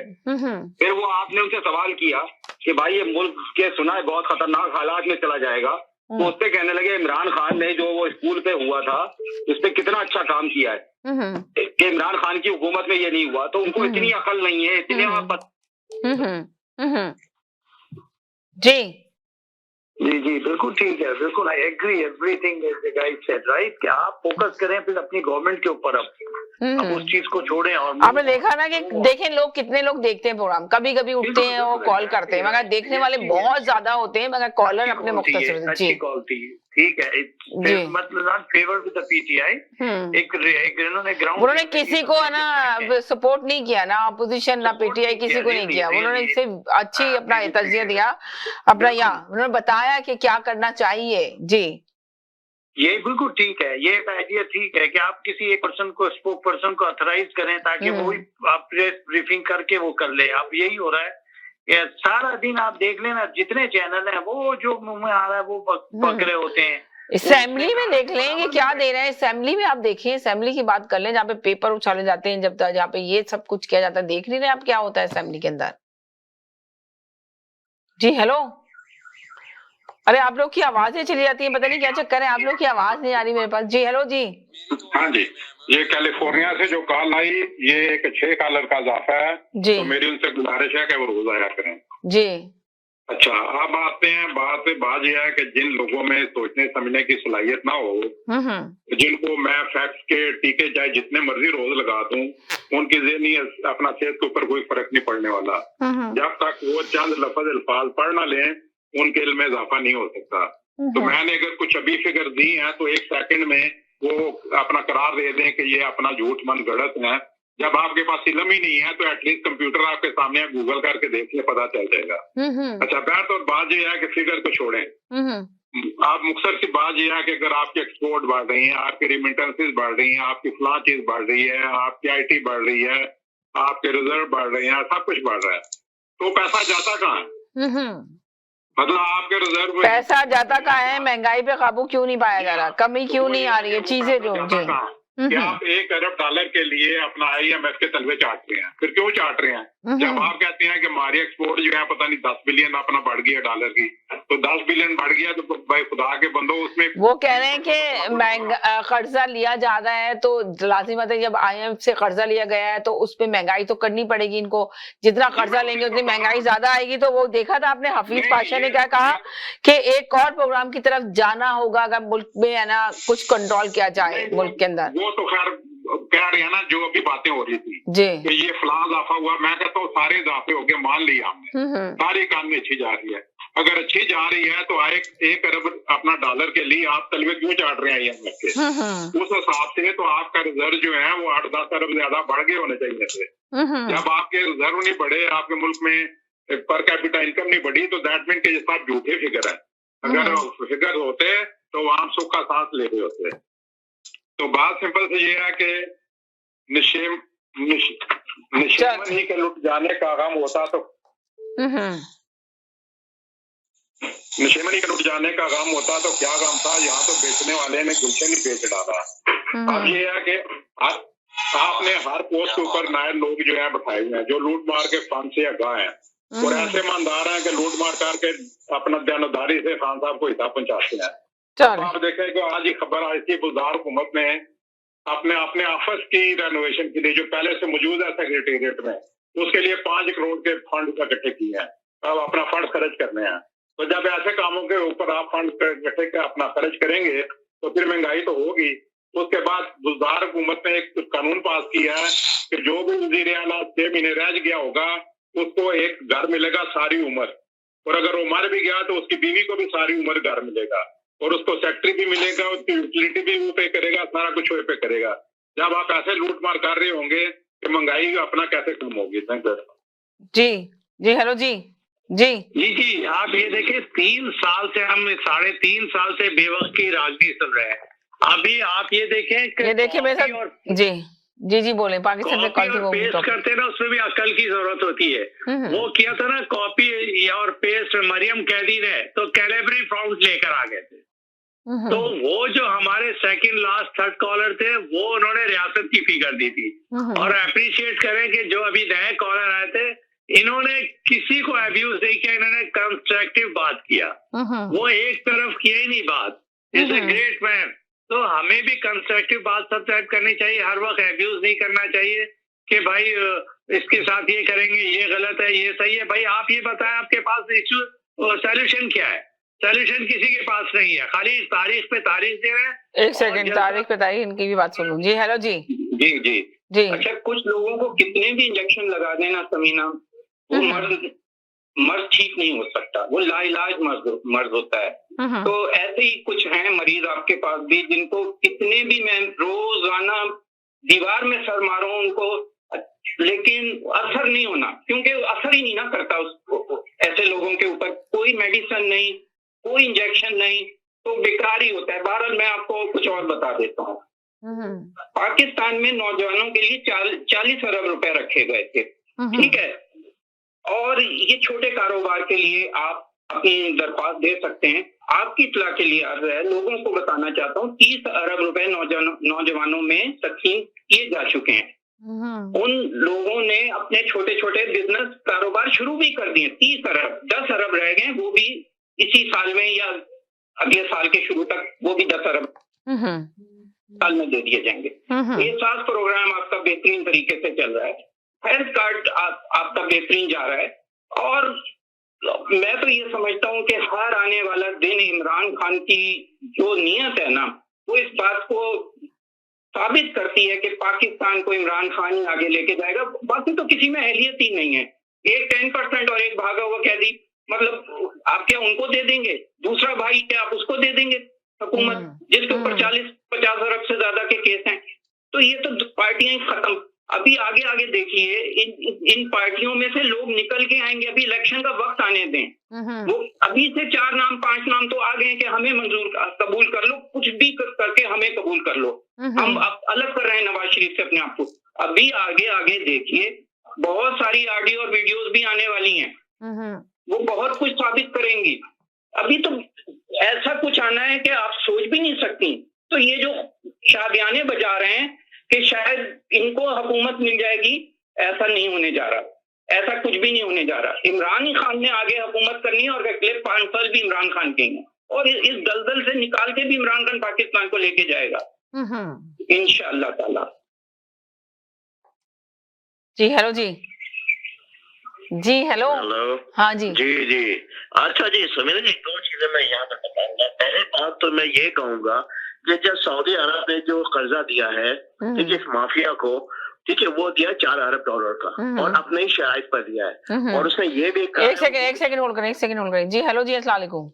फिर वो आपने उनसे सवाल किया कि भाई ये मुल्क के सुना है बहुत खतरनाक हालात में चला जाएगा, तो उससे कहने लगे इमरान खान ने जो वो स्कूल पे हुआ था उस पे कितना अच्छा काम किया है कि इमरान खान की हुकूमत में ये नहीं हुआ। तो उनको इतनी अकल नहीं है, इतने जी जी बिल्कुल ठीक है, बिल्कुल I agree everything the guide said, right, कि आप फोकस करें फिर अपनी गवर्नमेंट के ऊपर, अब उस चीज को छोड़ें। और आपने देखा ना कि देखें लोग कितने लोग देखते हैं प्रोग्राम, कभी कभी उठते हैं वो कॉल करते हैं, मगर देखने वाले बहुत ज्यादा होते हैं, मगर कॉलर अपने मुख्तसर। जी कॉल थी, ठीक है, मतलब not favour with the PTI. एक इन्होंने ग्राउंड, उन्होंने किसी को है ना सपोर्ट नहीं किया ना, अपोजिशन ना पीटीआई, किसी को नहीं किया, उन्होंने सिर्फ अच्छी अपना तजिया दिया अपना, या उन्होंने बताया कि क्या करना चाहिए। जी ये बिल्कुल ठीक है, ये आइडिया ठीक है कि आप किसी एक पर्सन को, स्पोक पर्सन को ऑथराइज करें ताकि वो आप प्रेस ब्रीफिंग करके वो कर ले। अब यही हो रहा है, सारा दिन आप देख लेना जितने चैनल हैं वो जो मुंह में आ रहा है वो पकड़े होते हैं। असेंबली में देख लेंगे क्या दे रहे हैं, असेंबली में आप देखिए, असेंबली की बात कर लें जहाँ पे पेपर उछाले जाते हैं, जब जहाँ पे ये सब कुछ किया जाता है, देख नहीं रहे आप क्या होता है असेंबली के अंदर। जी हेलो, अरे आप लोग की आवाजें चली जाती है, पता नहीं क्या चक्कर है, आप लोग की आवाज नहीं आ रही मेरे पास। जी हेलो जी। हाँ जी, ये कैलिफोर्निया से जो कॉल आई ये एक 6 कॉलर का इजाफा है जी, तो मेरी उनसे गुजारिश है कि वो रोज आया करें। जी अच्छा, अब आते हैं बात यह है कि जिन लोगों में सोचने समझने की सलाहियत ना हो, जिनको मैं फैक्ट्स के टीके चाहे जितने मर्जी रोज लगा दूं, उनकी ज़हनी अपना सेहत के ऊपर कोई फर्क नहीं पड़ने वाला। जब तक वो चंद लफ्ज अल्फाज पढ़ ना लें उनके इल्म में इजाफा नहीं हो सकता। तो मैंने अगर कुछ अभी फिगर दी है तो 1 सेकंड में वो अपना करार दे दें कि ये अपना झूठ मन गढ़त है। जब आपके पास इल्म ही नहीं है तो एटलीस्ट कंप्यूटर आपके सामने गूगल करके देखिए, पता चल जाएगा। अच्छा, बात और बात ये है कि फिगर को छोड़ें, आप मुख्तसर सी बात ये है कि अगर आपकी एक्सपोर्ट बढ़ रही है, आपकी रिमिटेंसेस बढ़ रही है, आपकी फलां चीज बढ़ रही है, आपकी IT बढ़ रही है, आपके रिजर्व बढ़ रहे हैं, सब कुछ बढ़ रहा है, तो पैसा जाता कहाँ है? मतलब आपके रिजर्व पैसा जाता कहाँ है? महंगाई पे काबू क्यों नहीं पाया जा रहा? कमी क्यों नहीं आ रही है? चीजें जो कि आप $1 अरब के लिए अपना IMF के तलवे चाट रहे हैं, फिर क्यों चाट रहे हैं? जब आप कहते हैं कि हमारी एक्सपोर्ट जो है पता नहीं 10 बिलियन अपना बढ़ गया डॉलर की, तो 10 बिलियन बढ़ गया तो भाई खुदा के बंदो उसमें वो कह रहे हैं कि कर्जा लिया ज्यादा है तो लाजिम है, जब IMF से कर्जा लिया गया है तो उस पे महंगाई तो करनी पड़ेगी इनको, जितना कर्जा लेंगे उतनी महंगाई ज्यादा आएगी। तो वो देखा था आपने हफीज पाशा ने क्या कहा कि एक और प्रोग्राम की तरफ जाना होगा अगर मुल्क में है ना कुछ कंट्रोल किया जाए मुल्क के अंदर। वो तो खैर कह रहे हैं ना जो अभी बातें हो रही थी जी कि ये फलां इजाफा हुआ, मैं कहता हूँ सारे इजाफे हो गए, मान लिया हमने, सारी इकानमी अच्छी जा रही है। अगर अच्छी जा रही है तो 1 अरब अपना डॉलर के लिए आप तलवे क्यों चाट रहे हैं IMF के? उस हिसाब से तो आपका रिजर्व जो है वो 8-10 अरब ज्यादा बढ़ गए होने चाहिए थे। जब आपके रिजर्व नहीं बढ़े, आपके मुल्क में पर कैपिटा इनकम नहीं बढ़ी, तो दैट मीन के ये सब झूठे फिगर है। अगर फिगर होते तो आम सुख का सांस ले रहे होते। तो बात सिंपल से ये है कि निशेमनी के लुट जाने का गम होता तो निशेमनी के लुट जाने का गम होता तो क्या गम था? यहाँ तो बेचने वाले ने गुलशन ही बेच डाला। अब ये है कि आपने हर पोस्ट के ऊपर नए लोग जो है बैठाए हुए हैं जो लूट मार के फंड से आगाह हैं और ऐसे ईमानदार हैं कि लूट मार करके अपना दयानतदारी से खान साहब को हिसाब पहुंचाते हैं। आप देखें कि आज ही खबर आई थी बुज़दार हुकूमत ने अपने ऑफिस की रेनोवेशन के लिए जो पहले से मौजूद है सेक्रेटेरिएट में, उसके लिए 5 करोड़ के फंड इकट्ठे किए हैं। अब अपना फंड खर्च करने हैं। तो जब ऐसे कामों के ऊपर आप फंड इकट्ठे अपना खर्च करेंगे तो फिर महंगाई तो होगी। उसके बाद बुज़दार हुकूमत ने एक कानून पास किया है कि जो भी वज़ीर आला 6 महीने रह गया होगा उसको एक घर मिलेगा सारी उम्र, और अगर वो मर भी गया तो उसकी बीवी को भी सारी उम्र घर मिलेगा, और उसको सेक्रेटरी भी मिलेगा, उसकी यूटिलिटी भी वो पे करेगा, सारा कुछ वो पे करेगा। जब आप ऐसे लूट मार कर रहे होंगे कि महंगाई अपना कैसे कम होगी? जी जी हेलो जी जी आप ये देखिए 3 साल से हम 3.5 साल से बेवक्त की राजनीति चल रहे हैं। अभी आप ये देखें मेरे साथ जी जी जी बोले, पाकिस्तान से कौन थी वो पेस्ट करते हैं ना, उसमें भी अकल की जरूरत होती है। वो किया था ना कॉपी और पेस्ट, मरियम कैदी ने तो कैलेबरी फाउंड लेकर आ गए थे। तो वो जो हमारे सेकंड लास्ट थर्ड कॉलर थे वो उन्होंने रियासत की फी कर दी थी। और अप्रिशिएट करें कि जो अभी नए कॉलर आए थे इन्होंने किसी को अब्यूज नहीं किया, इन्होंने कंस्ट्रक्टिव बात किया, वो एक तरफ किया ही नहीं बात। Is a great man. तो हमें भी कंस्ट्रक्टिव बात सब टाइप करनी चाहिए, हर वक्त अब्यूज नहीं करना चाहिए कि भाई इसके साथ ये करेंगे, ये गलत है, ये सही है। भाई आप ये बताएं आपके पास इश्यू सोल्यूशन क्या है? सोल्यूशन किसी के पास नहीं है, खाली तारीख पे तारीख दे रहे हैं। एक सेकंड, तारीख पे तारीख, इनकी भी बात सुन लूं। जी हेलो जी जी जी जी। अच्छा, कुछ लोगों को कितने भी इंजेक्शन लगा देना समीना, वो मर्ज ठीक नहीं हो सकता, वो लाइलाज मर्ज होता है। तो ऐसे ही कुछ हैं मरीज आपके पास भी जिनको कितने भी मैं रोजाना दीवार में सर मारूं उनको, लेकिन असर नहीं होना, क्योंकि असर ही नहीं ना करता उसको। ऐसे लोगों के ऊपर कोई मेडिसिन नहीं, कोई इंजेक्शन नहीं, तो बेकार ही होता है। बहरहाल मैं आपको कुछ और बता देता हूँ। पाकिस्तान में नौजवानों के लिए 40 अरब रुपए रखे गए थे, ठीक है। और ये छोटे कारोबार के लिए आप अपनी दरख्वास्त दे सकते हैं। आपकी इत्तला के लिए अर्ज है, लोगों को बताना चाहता हूँ 30 अरब रुपए नौजवानों में तकसीम किए जा चुके हैं। उन लोगों ने अपने छोटे छोटे बिजनेस कारोबार शुरू भी कर दिए। 30 अरब, 10 अरब रह गए, वो भी इसी साल में या अगले साल के शुरू तक वो भी 10 अरब साल में दे दिए जाएंगे। ये सास प्रोग्राम आपका बेहतरीन तरीके से चल रहा है, हेल्थ कार्ड आपका बेहतरीन जा रहा है। और मैं तो ये समझता हूँ कि हर आने वाला दिन इमरान खान की जो नीयत है ना, वो इस बात को साबित करती है कि पाकिस्तान को इमरान खान ही आगे लेके जाएगा। बाकी तो किसी में अहलियत ही नहीं है। एक 10% और एक भागा हुआ कैदी, मतलब आप क्या उनको दे देंगे? दूसरा भाई क्या आप उसको दे देंगे? हुकूमत जिसके ऊपर 40-50 अरब से ज्यादा के केस हैं। तो ये तो पार्टियां ही खत्म। अभी आगे आगे देखिए, इन पार्टियों में से लोग निकल के आएंगे। अभी इलेक्शन का वक्त आने दें। वो अभी से 4 नाम 5 नाम तो आ गए कि हमें मंजूर कबूल कर लो, कुछ भी करके हमें कबूल कर लो। हम अब अलग कर रहे हैं नवाज शरीफ से अपने आप को। अभी आगे आगे देखिए, बहुत सारी ऑडियो और वीडियोस भी आने वाली हैं, वो बहुत कुछ साबित करेंगी। अभी तो ऐसा कुछ आना है कि आप सोच भी नहीं सकती। तो ये जो शादियाने बजा रहे हैं कि शायद इनको हुकूमत मिल जाएगी, ऐसा नहीं होने जा रहा। ऐसा कुछ भी नहीं होने जा रहा। इमरान खान ने आगे हुकूमत करनी है और अगले 5 साल भी इमरान खान के हैं, और इस दलदल से निकाल के भी इमरान खान पाकिस्तान को लेके जाएगा इंशाअल्लाह ताला। जी हेलो जी जी हेलो हाँ जी जी अच्छा जी समीना जी, 2 चीजें मैं यहाँ पर बताऊंगा। पहले बात तो मैं ये कहूंगा कि जब सऊदी अरब ने जो कर्जा दिया है ठीक है इस माफिया को, ठीक है, वो दिया $4 अरब का और अपने ही शराइत पर दिया है। और उसने ये भी कहा, एक सेकंड होल्ड करें। जी हेलो जी, अस्सलाम वालेकुम।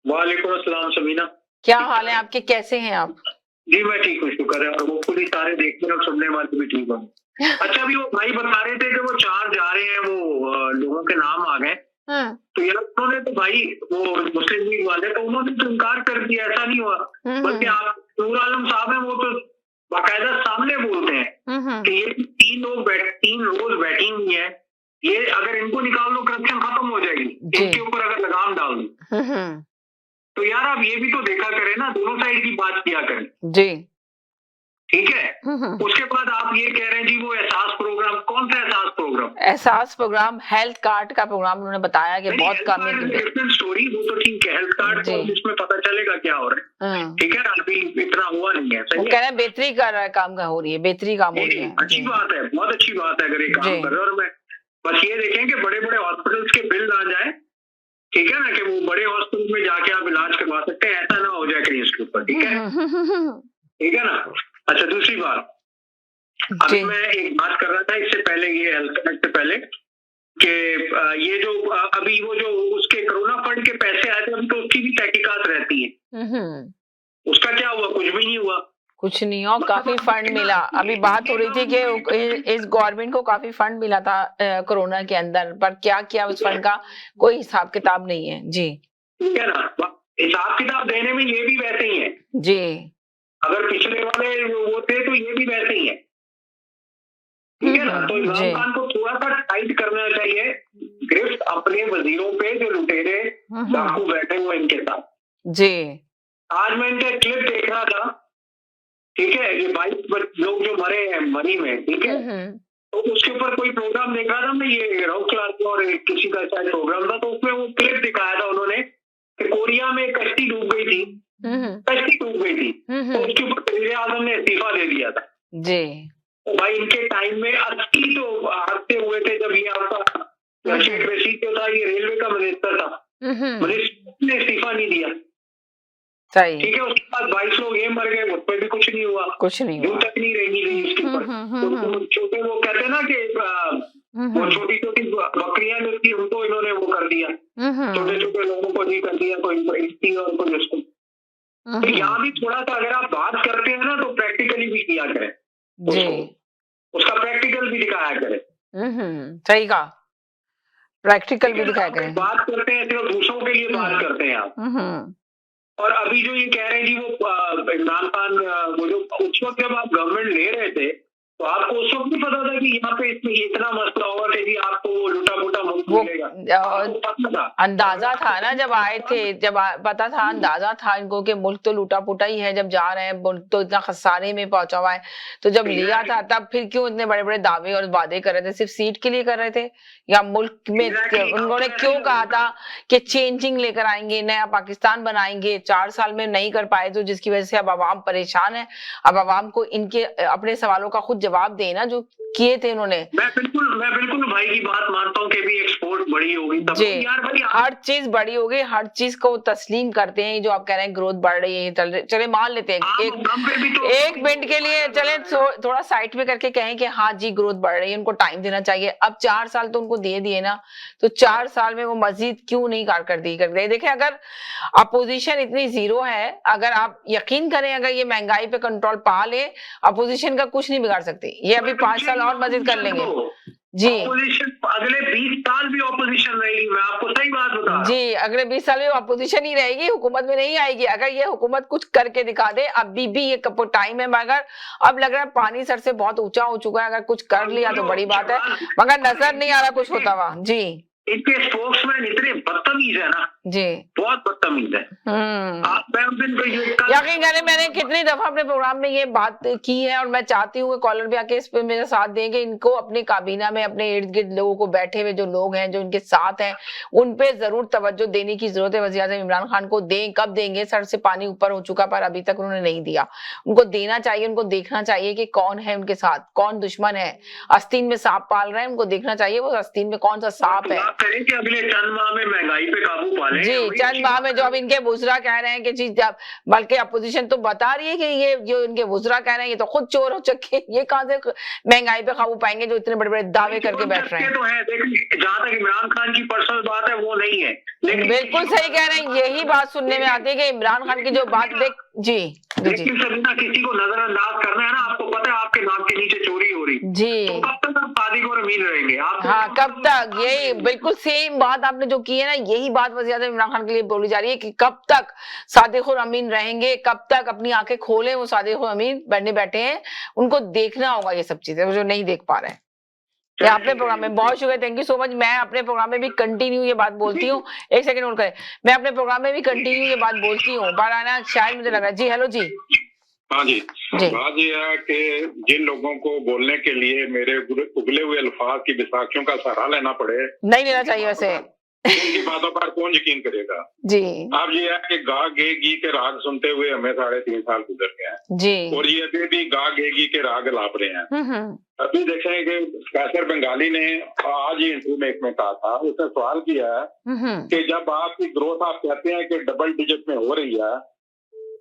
वालेकुम अस्सलाम समीना, क्या हाल है आपके, कैसे हैं आप? जी मैं ठीक हूँ, शुक्र है। और वो खुद ही सारे देखने और सुनने वाले भी ठीक हूँ। अच्छा, अभी वो भाई बता रहे थे कि वो 4 जा रहे हैं, वो लोगों के नाम आ गए। तो यार उन्होंने तो भाई वो मुस्लिम लीग वाले तो उन्होंने तो इनकार कर दिया, ऐसा नहीं हुआ। बल्कि आप नूर आलम साहब हैं, वो तो बाकायदा सामने बोलते हैं कि ये 3 रोज बैटिंग है, ये अगर इनको निकाल लो करप्शन खत्म हो जाएगी, इनके ऊपर अगर लगाम डाल दो। तो यार आप ये भी तो देखा करें ना, दोनों साइड की बात किया करें जी, ठीक है। उसके बाद आप ये कह रहे हैं जी वो एहसास प्रोग्राम, कौन सा एहसास प्रोग्राम? एहसास प्रोग्राम हेल्थ कार्ड का प्रोग्राम उन्होंने बताया कि बहुत कम है। डिफरेंट स्टोरी, वो तो ठीक है, हेल्थ कार्ड तो इसमें पता चलेगा क्या हो रहा है, ठीक है ना। अभी इतना हुआ नहीं है, सही है। कह रहे हैं बेहतरी कर रहा है, काम का हो रही है, बेहतरी काम हो रही है। अच्छी बात है, बहुत अच्छी बात है अगर ये काम कर रहे हैं। और मैं बस ये देखें कि बड़े बड़े हॉस्पिटल्स के बिल आ जाए, ठीक है ना, कि वो बड़े हॉस्पिटल में जाके आप इलाज करवा सकते हैं, ऐसा ना हो जाए कहीं इसके ऊपर, ठीक है, ठीक है ना। अच्छा, दूसरी बात, अभी मैं एक बात कर रहा था इससे पहले, ये हेल्थ कार्ड से पहले, कि ये जो अभी वो जो उसके कोरोना फंड के पैसे आए थे, अभी तो उसकी भी तहकीकात रहती है। उसका क्या हुआ? कुछ भी नहीं हुआ। कुछ नहीं हुआ, काफी फंड मिला। अभी बात हो रही थी कि इस गवर्नमेंट को काफी फंड मिला था कोरोना के अंदर, पर क्या किया उस फंड का कोई हिसाब किताब नहीं है। जी, ठीक है ना, हिसाब किताब देने में ये भी वैसे ही है जी। अगर पिछले वाले वो थे तो ये भी वैसे ही है। ठीक है ना। तो इमरान खान को थोड़ा सा टाइट करना चाहिए गिरफ्त अपने वजीरों पे जो लुटेरे डाकू बैठे हुए इनके साथ। जी आज मैं इनका क्लिप देख रहा था, ठीक है, ये 22 लोग जो मरे हैं मरी में, ठीक है, तो उसके ऊपर कोई प्रोग्राम देखा था मैं, ये राउत क्लास और किसी का शायद प्रोग्राम था, तो उसमें वो क्लिप दिखाया था उन्होंने कि कोरिया में कश्ती डूब गई थी, कश्ती डूब गई थी, तो उसके ऊपर वज़ीर आज़म ने इस्तीफा दे दिया था। जी तो भाई इनके टाइम में 80 तो हादसे हुए थे जब ये आपका शेख रशीद जो था, ये रेलवे का मिनिस्टर था, मिनिस्टर ने इस्तीफा नहीं दिया, सही, ठीक है। उसके बाद 22 लोग ये मर गए, उस पर भी कुछ नहीं हुआ, कुछ नहीं हुआ, तक नहीं रहेंगी इसके ऊपर। तो छोटे वो कहते हैं ना कि वो छोटी छोटी बकरियां जो थी उनको इन्होंने वो कर दिया, छोटे छोटे लोगों को नहीं कर दिया, कोई इसकी और कोई उसको। तो यहाँ भी थोड़ा सा अगर आप बात करते हैं ना तो प्रैक्टिकली भी किया करें, उसका प्रैक्टिकल भी दिखाया करें। सही कहा, प्रैक्टिकल भी दिखाया करें। बात करते हैं सिर्फ दूसरों के लिए बात करते हैं आप। और अभी जो ये कह रहे हैं जी वो इमरान खान, वो जो उस वक्त जब आप गवर्नमेंट ले रहे थे तो आपको उस वक्त भी पता था कि यहाँ पे इसमें इतना मसला होगा कि आपको वो लूटा फूटा मुल्क मिलेगा? अंदाजा था ना जब आए थे, जब पता था, अंदाजा था इनको कि मुल्क तो लूटा फूटा ही है, जब जा रहे हैं मुल्क तो इतना खसारे में पहुंचा हुआ है, तो जब लिया था तब फिर क्यों इतने बड़े बड़े दावे और वादे कर रहे थे? सिर्फ सीट के लिए कर रहे थे या मुल्क में उन्होंने क्यों कहा था कि चेंजिंग लेकर आएंगे, नया पाकिस्तान बनाएंगे? 4 साल में नहीं कर पाए तो जिसकी वजह से अब आवाम परेशान है। अब आवाम को इनके अपने सवालों का खुद जवाब देना जो किए थे उन्होंने। मैं बिल्कुल भाई की बात मानता हूँ कि भी एक्सपोर्ट बड़ी होगी तब यार भाई, हर चीज बड़ी होगी, हर चीज को तस्लीम करते हैं। जो आप कह रहे हैं ग्रोथ बढ़ रही है, चले मान लेते हैं एक मिनट के लिए, चले थोड़ा साइड में करके कहें कि हाँ जी ग्रोथ बढ़ रही है, उनको टाइम देना चाहिए। अब 4 साल तो उनको दे दिए ना, तो 4 साल में वो मजीद क्यों नहीं कारकर्दगी कर रहे? देखिए अगर अपोजिशन इतनी जीरो है, अगर आप यकीन करें अगर ये महंगाई पे कंट्रोल पा ले, अपोजिशन का कुछ नहीं बिगाड़ सकती। ये अभी 5 साल और मजीद कर लेंगे जी। ऑपोजिशन अगले 20 साल भी ऑपोजिशन रहेगी, मैं आपको सही बात बता रहा हूं जी। अगले 20 साल में ऑपोजिशन ही रहेगी, हुकूमत में नहीं आएगी। अगर ये हुकूमत कुछ करके दिखा दे, अभी भी ये टाइम है, मगर अब लग रहा है पानी सर से बहुत ऊंचा हो चुका है। अगर कुछ कर लिया तो बड़ी बात है, मगर नजर नहीं आ रहा कुछ होता हुआ जी। इनके स्पोक्समैन इतने बदतमीज है ना जी, बहुत बदतमीज है। यकीन करें मैंने कितनी दफा अपने प्रोग्राम में ये बात की है, और मैं चाहती हूँ कॉलर भी आके इस पे मेरा साथ देंगे। इनको अपने काबीना में अपने इर्द गिर्द लोगों को बैठे हुए जो लोग हैं जो इनके साथ हैं, उन पे जरूर तवज्जो देने की जरूरत है। वज़ीर-ए-आज़म इमरान खान को दें, कब देंगे? सर से पानी ऊपर हो चुका पर अभी तक उन्होंने नहीं दिया। उनको देना चाहिए, उनको देखना चाहिए कि कौन है उनके साथ, कौन दुश्मन है। आस्तीन में सांप पाल रहे हैं, उनको देखना चाहिए वो आस्तीन में कौन सा सांप है। कि अगले चंद माह में महंगाई पे काबू पा लें जी। चंद माह में जो अब इनके वुज़रा कह रहे हैं कि जी, बल्कि अपोजिशन तो बता रही है कि ये जो इनके वुज़रा कह रहे हैं ये तो खुद चोर हो चुके, ये कहां से महंगाई पे काबू पाएंगे जो इतने बड़े बड़े दावे करके बैठ रहे हैं। तो है, लेकिन जहां तक इमरान खान की पर्सनल बात है वो नहीं है। बिल्कुल सही कह रहे हैं, यही बात सुनने में आती है कि इमरान खान की जो बात देख जी लेकिन सबीना किसी को नजरअंदाज करना है ना, आपको पता है आपके नाक के नीचे चोरी हो रही जी, तो कब तक आप सादिक और अमीन रहेंगे? हाँ कब तक? यही बिल्कुल सेम बात आपने जो की है ना, यही बात वज़ीर-ए-आज़म इमरान खान के लिए बोली जा रही है कि कब तक सादिक और अमीन रहेंगे, कब तक अपनी आंखें खोले वो सादिक और अमीन बैठे हैं। उनको देखना होगा ये सब चीजें जो नहीं देख पा रहे हैं। अपने प्रोग्राम में बहुत शुक्रिया, थैंक यू सो मच। मैं अपने प्रोग्राम में भी कंटिन्यू ये बात बोलती हूँ, एक सेकंड होल्ड करें, मैं अपने प्रोग्राम में भी कंटिन्यू ये बात बोलती हूँ, पर आना शायद मुझे लग रहा है जी। हेलो जी। हाँ जी, बात यह है कि जिन लोगों को बोलने के लिए मेरे उगले हुए अल्फाज की विसाखियों का सहारा लेना पड़े, नहीं लेना चाहिए वैसे, उनकी बातों पर कौन यकीन करेगा जी। अब ये है कि गा गे गी के राग सुनते हुए हमें 3.5 साल गुजर गए हैं जी, और ये अभी भी गा गे गी के राग लाप रहे हैं। अभी देखें कि कैसर बंगाली ने आज ही इंटरव्यू में एक में कहा था, उसने सवाल किया है कि जब आपकी ग्रोथ आप कहते हैं कि डबल डिजिट में हो रही है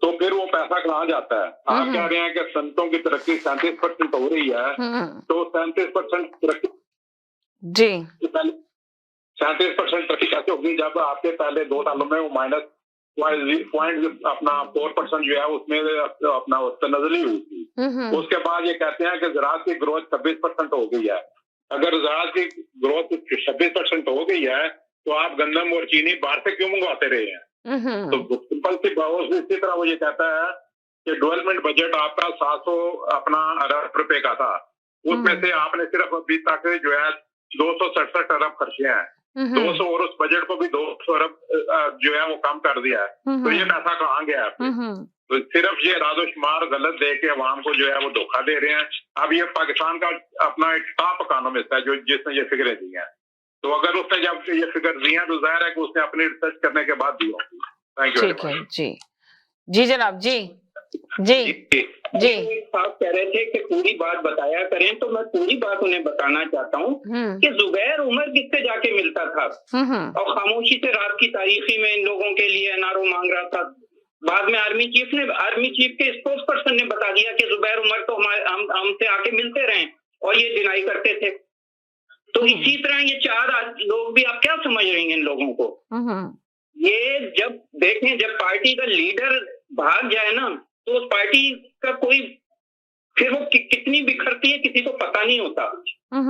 तो फिर वो पैसा कहाँ जाता है? आप कह रहे हैं कि संतों की तरक्की 37% हो रही है, तो 37% तरक्की जी 37% तरक्की कैसे होगी जब आपके पहले 2 सालों में वो माइनस पॉइंट अपना 4% जो है उसमें अपना नजरी हुई थी। उसके बाद ये कहते हैं कि ज़राअत की ग्रोथ 26% हो गई है। अगर ज़राअत की ग्रोथ 26% हो गई है तो आप गंदम और चीनी बाहर से क्यों मंगवाते रहे हैं? तो सिंपल सी बात इसी तरह वो ये कहता है कि डेवलपमेंट बजट आपका 700 अपना अरब रुपए का था, उसमें से आपने सिर्फ अभी तक जो है 267 अरब खर्चे हैं, 200 और उस बजट को भी 200 अरब जो है वो कम कर दिया है। तो ये पैसा कहाँ गया है? तो सिर्फ ये राजोशुमार गलत दे के अवाम को जो है वो धोखा दे रहे हैं। अब ये पाकिस्तान का अपना एक टॉप इकोनॉमिस्ट है जो जिसने ये फिगरें दी हैं, तो अगर उसने जब ये फिगर दी हैं तो जाहिर है कि उसने अपनी रिसर्च करने के बाद दी होगी। Thank you. ठीक है जी, जी जनाब, जी जी जी आप कह रहे थे कि पूरी बात बताया करें, तो मैं पूरी बात उन्हें बताना चाहता हूँ कि जुबैर उमर किससे जाके मिलता था और खामोशी से रात की तारीखी में इन लोगों के लिए एनआरओ मांग रहा था। बाद में आर्मी चीफ के स्पोक्स पर्सन ने बता दिया कि जुबैर उमर तो हमसे आके मिलते रहे और ये डिनाई करते थे। तो इसी तरह ये 4 लोग भी, आप क्या समझ रही हैं इन लोगों को? ये जब देखें, जब पार्टी का लीडर भाग जाए ना, तो उस पार्टी का कोई फिर वो कितनी बिखरती है किसी को पता नहीं होता।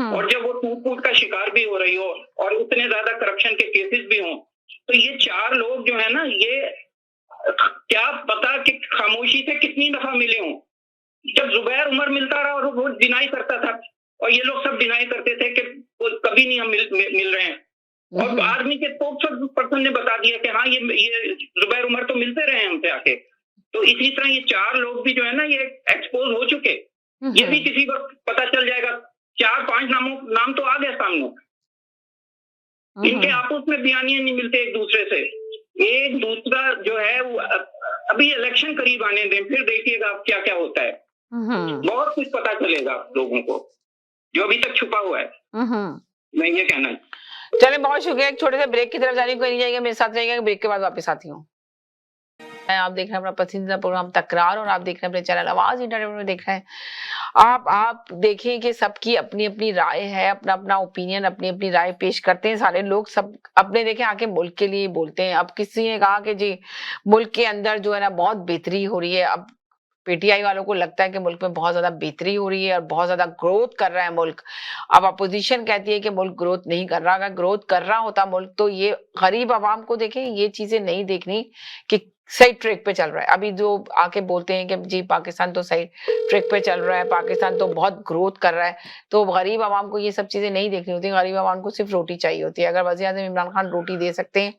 और जब वो टूट का शिकार भी हो रही हो और उतने ज्यादा करप्शन के केसेस भी हों, तो ये 4 लोग जो है ना, ये क्या पता कि खामोशी से कितनी दफा मिले हों। जब जुबैर उमर मिलता रहा और वो डिनाई करता था और ये लोग सब डिनाई करते थे कि कभी नहीं हम मिल रहे हैं, और आर्मी के स्पोक्स पर्सन ने बता दिया कि हाँ ये जुबैर उमर तो मिलते रहे हमसे आके। तो इसी तरह ये 4 लोग भी जो है ना, ये एक्सपोज हो चुके। ये भी किसी वक्त पता चल जाएगा। 4-5 नाम तो आ गए सामने। इनके आपस में बयानियां नहीं मिलते एक दूसरे से। एक दूसरा जो है वो अभी इलेक्शन करीब आने दें, फिर देखिएगा आप क्या क्या होता है। बहुत कुछ पता चलेगा आप लोगों को जो अभी तक छुपा हुआ है। मैं ये कहना है। चले, बहुत शुक्रिया। एक छोटे से ब्रेक की तरफ जाने को नहीं जाएगा, मेरे साथ रहेगा, ब्रेक के बाद वापस आती हूँ। आप देख रहे हैं अपना पसंदीदा प्रोग्राम तकरार और आप देख रहे हैं अपने चैनल आवाज इंटरटेनमेंट में देख रहे हैं। आप देखें कि सबकी अपनी अपनी राय है, अपना अपना ओपिनियन, अपनी अपनी राय पेश करते हैं सारे लोग। सब अपने देखें आके मुल्क के लिए बोलते हैं। अब किसी ने कहा कि जी मुल्क के अंदर जो है ना बहुत बेहतरी हो रही है। अब पीटीआई वालों को लगता है कि मुल्क में बहुत ज्यादा बेहतरी हो रही है और बहुत ज्यादा ग्रोथ कर रहा है मुल्क। अब अपोजिशन कहती है कि मुल्क ग्रोथ नहीं कर रहा। अगर ग्रोथ कर रहा होता मुल्क, तो ये गरीब आवाम को देखें, ये चीजें नहीं देखनी कि सही ट्रैक पे चल रहा है। अभी जो आके बोलते हैं कि जी पाकिस्तान तो सही ट्रैक पे चल रहा है, पाकिस्तान तो बहुत ग्रोथ कर रहा है, तो गरीब आवाम को ये सब चीजें नहीं देखनी होती। गरीब आवाम को सिर्फ रोटी चाहिए होती है। अगर वज़ीर आज़म इमरान खान रोटी दे सकते हैं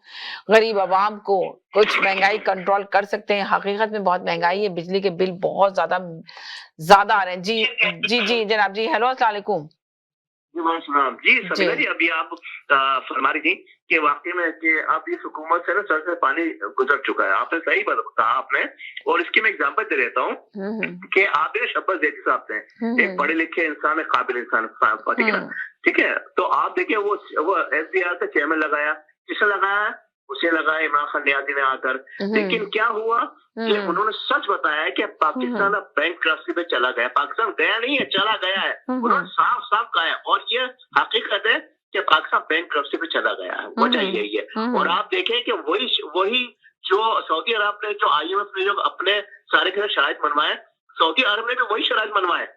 गरीब आवाम को, कुछ महंगाई कंट्रोल कर सकते हैं। हकीकत में बहुत महंगाई है, बिजली के बिल बहुत ज्यादा आ रहे हैं। जी जी जी जनाब, जी हेलो, अस्सलाम वालेकुम। जी समीना जी, अभी आप फरमा रही थी कि वाकई में कि आप इस हुकूमत से ना सर से पानी गुजर चुका है। आपने सही बात कहा आपने, और इसकी मैं एग्जांपल दे देता हूँ कि आप शब्द देखिए साहब से, एक पढ़े लिखे इंसान है, काबिल इंसान, ठीक है ना? ठीक है, तो आप देखिए वो SBR से चेयरमैन लगाया, किसे लगाया? उसे लगाया इमरान खान नियाज़ी ने आकर। लेकिन क्या हुआ कि उन्होंने सच बताया कि पाकिस्तान बैंकक्रप्सी पे चला गया। पाकिस्तान गया नहीं है, चला गया है। उन्होंने साफ साफ कहा है, और ये हकीकत है कि पाकिस्तान बैंकक्रप्सी पे चला गया है। वजह यही है। और आप देखें कि वही जो सऊदी अरब ने, जो IMF ने जो अपने सारे के शराइत बनवाए, सऊदी अरब ने भी वही शराइत बनवाए।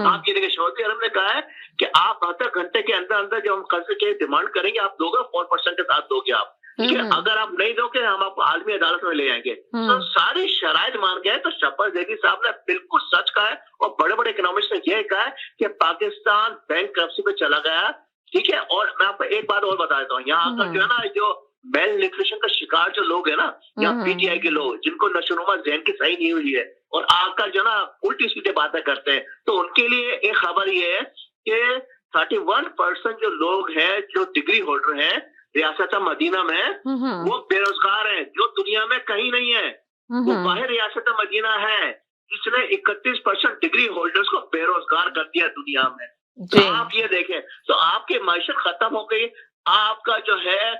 आप ये देखिए, सऊदी अरब ने कहा है कि आप 72 घंटे के अंदर अंदर जो हम कर्ज के डिमांड करेंगे आप दोगे, 4% के साथ दोगे आप। ठीक है, अगर आप नहीं दोगे हम आपको आलमी अदालत में ले जाएंगे। तो सारी शराइत मान गए। तो शफकत जैदी साहब ने बिल्कुल सच कहा है, और बड़े बड़े इकोनॉमिस्ट ने यह कहा है कि पाकिस्तान बैंकक्रप्सी पे चला गया। ठीक है, और मैं आपको एक बात और बता देता हूँ, यहाँ आकर जो है ना, जो मेल न्यूट्रिशन का शिकार जो लोग है ना, या PTI के लोग जिनको नशोनुमा ज़हन की सही नहीं हुई है और आकर जो ना उल्टी सीधे बातें करते हैं, तो उनके लिए एक खबर ये है कि 31% जो लोग हैं जो डिग्री होल्डर हैं रियासत मदीना में, वो बेरोजगार हैं, जो दुनिया में कहीं नहीं है। वो बाहर रियासत मदीना है जिसने 31% डिग्री होल्डर्स को बेरोजगार कर दिया दुनिया में। तो आप ये देखें, तो आपकी माइशत खत्म हो गई। आपका जो है